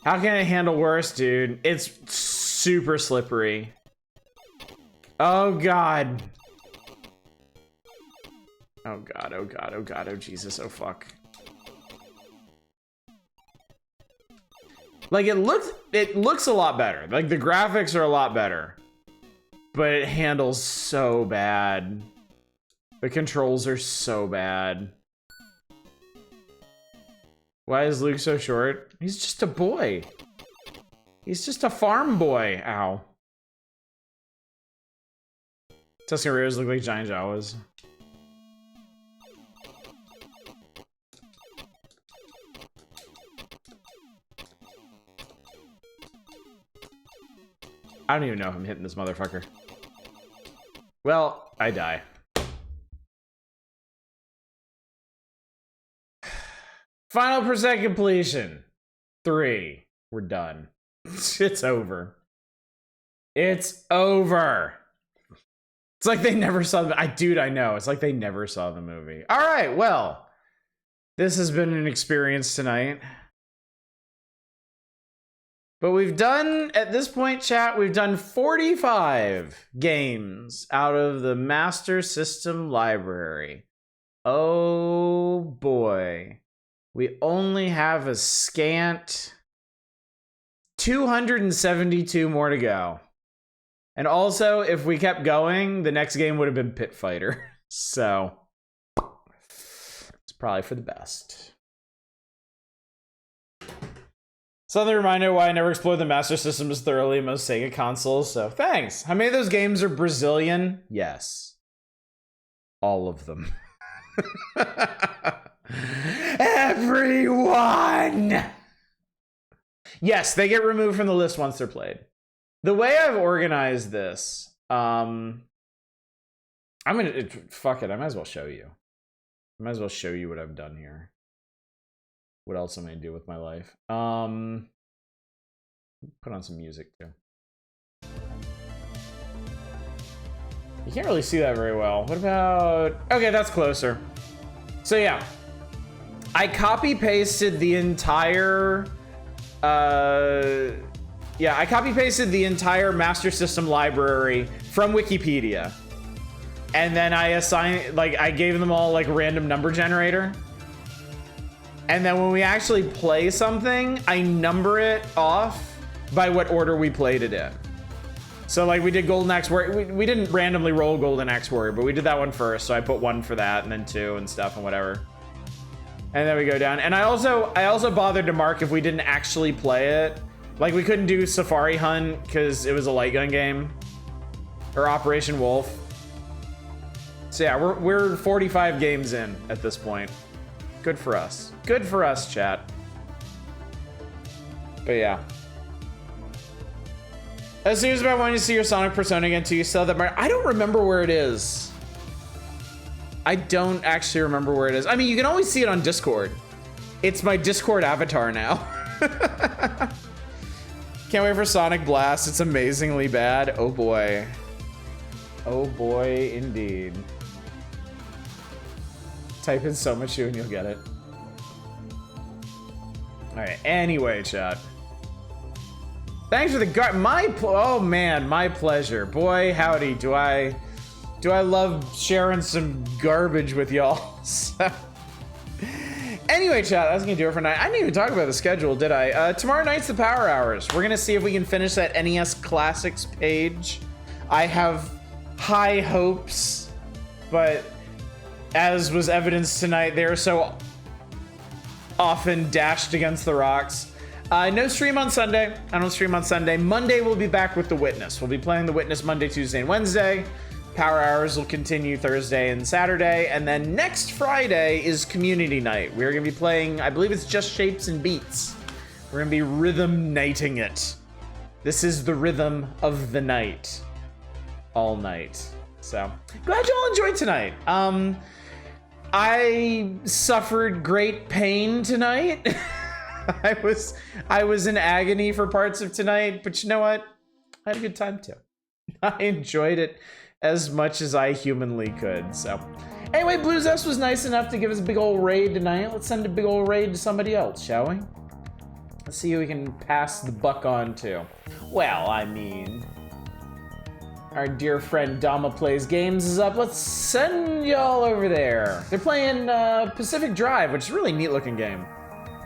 S1: How can it handle worse, dude? It's super slippery. Oh God. Oh God, oh God, oh God, oh Jesus, oh fuck. Like it looks a lot better. Like the graphics are a lot better. But it handles so bad. The controls are so bad. Why is Luke so short? He's just a boy. He's just a farm boy. Ow. Tuscareros look like giant Jawas. I don't even know if I'm hitting this motherfucker. Well, I die. Final percent completion. 3. We're done. It's over. It's over. It's like they never saw the dude, I know. It's like they never saw the movie. All right, well. This has been an experience tonight. But we've done, at this point, chat, we've done 45 games out of the Master System library. Oh boy. We only have a scant 272 more to go. And also, if we kept going, the next game would have been Pit Fighter. So, it's probably for the best. Something reminder why I never explored the Master System as thoroughly in most Sega consoles, so thanks. How many of those games are Brazilian? Yes. All of them. Everyone! Yes, they get removed from the list once they're played. The way I've organized this, fuck it, I might as well show you. I might as well show you what I've done here. What else am I gonna do with my life? Put on some music too. You can't really see that very well. What about... Okay, that's closer. So yeah. I copy-pasted the entire... I copy-pasted the entire Master System library from Wikipedia. And then I assigned... I gave them all, random number generator. And then when we actually play something, I number it off by what order we played it in. So we did Golden Axe Warrior. We didn't randomly roll Golden Axe Warrior, but we did that one first. So I put 1 for that and then 2 and stuff and whatever. And then we go down. And I also bothered to mark if we didn't actually play it. We couldn't do Safari Hunt because it was a light gun game. Or Operation Wolf. So yeah, we're 45 games in at this point. Good for us. Good for us, chat. But yeah. As soon as I wanted to see your Sonic Persona again too, you saw that. I don't remember where it is. I don't actually remember where it is. I mean, you can always see it on Discord. It's my Discord avatar now. Can't wait for Sonic Blast. It's amazingly bad. Oh boy. Oh boy, indeed. Type in so much and you'll get it. All right. Anyway, chat. Thanks for the oh man, my pleasure. Boy, howdy, do I love sharing some garbage with y'all. So. Anyway, chat, that's gonna do it for tonight. I didn't even talk about the schedule, did I? Tomorrow night's the Power Hours. We're gonna see if we can finish that NES Classics page. I have high hopes, but as was evidenced tonight, they're so often dashed against the rocks. No stream on Sunday. I don't stream on Sunday. Monday we'll be back with The Witness. We'll be playing The Witness Monday, Tuesday, and Wednesday. Power Hours will continue Thursday and Saturday. And then next Friday is Community Night. We're going to be playing, I believe it's just Shapes and Beats. We're going to be rhythm nighting it. This is the rhythm of the night. All night. So, glad you all enjoyed tonight. I suffered great pain tonight. I was in agony for parts of tonight, but you know what? I had a good time too. I enjoyed it as much as I humanly could. So anyway, Blue Zest was nice enough to give us a big old raid tonight. Let's send a big old raid to somebody else, shall we? Let's see who we can pass the buck on to. Well, I mean, our dear friend Dama Plays Games is up. Let's send y'all over there. They're playing Pacific Drive, which is a really neat looking game.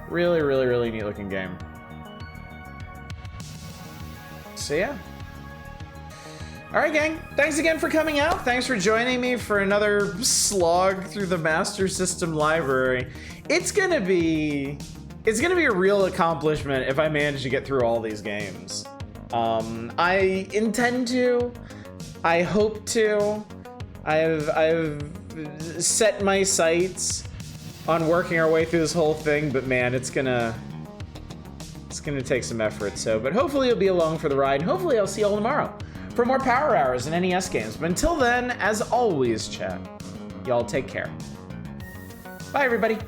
S1: Really, really, really neat looking game. So yeah. All right, gang. Thanks again for coming out. Thanks for joining me for another slog through the Master System library. It's gonna be It's gonna be a real accomplishment if I manage to get through all these games. I intend to. I hope to. I've set my sights on working our way through this whole thing, but man, it's gonna take some effort. So, but hopefully you'll be along for the ride. Hopefully I'll see you all tomorrow for more Power Hours and NES games. But until then, as always, chat, y'all take care. Bye, everybody.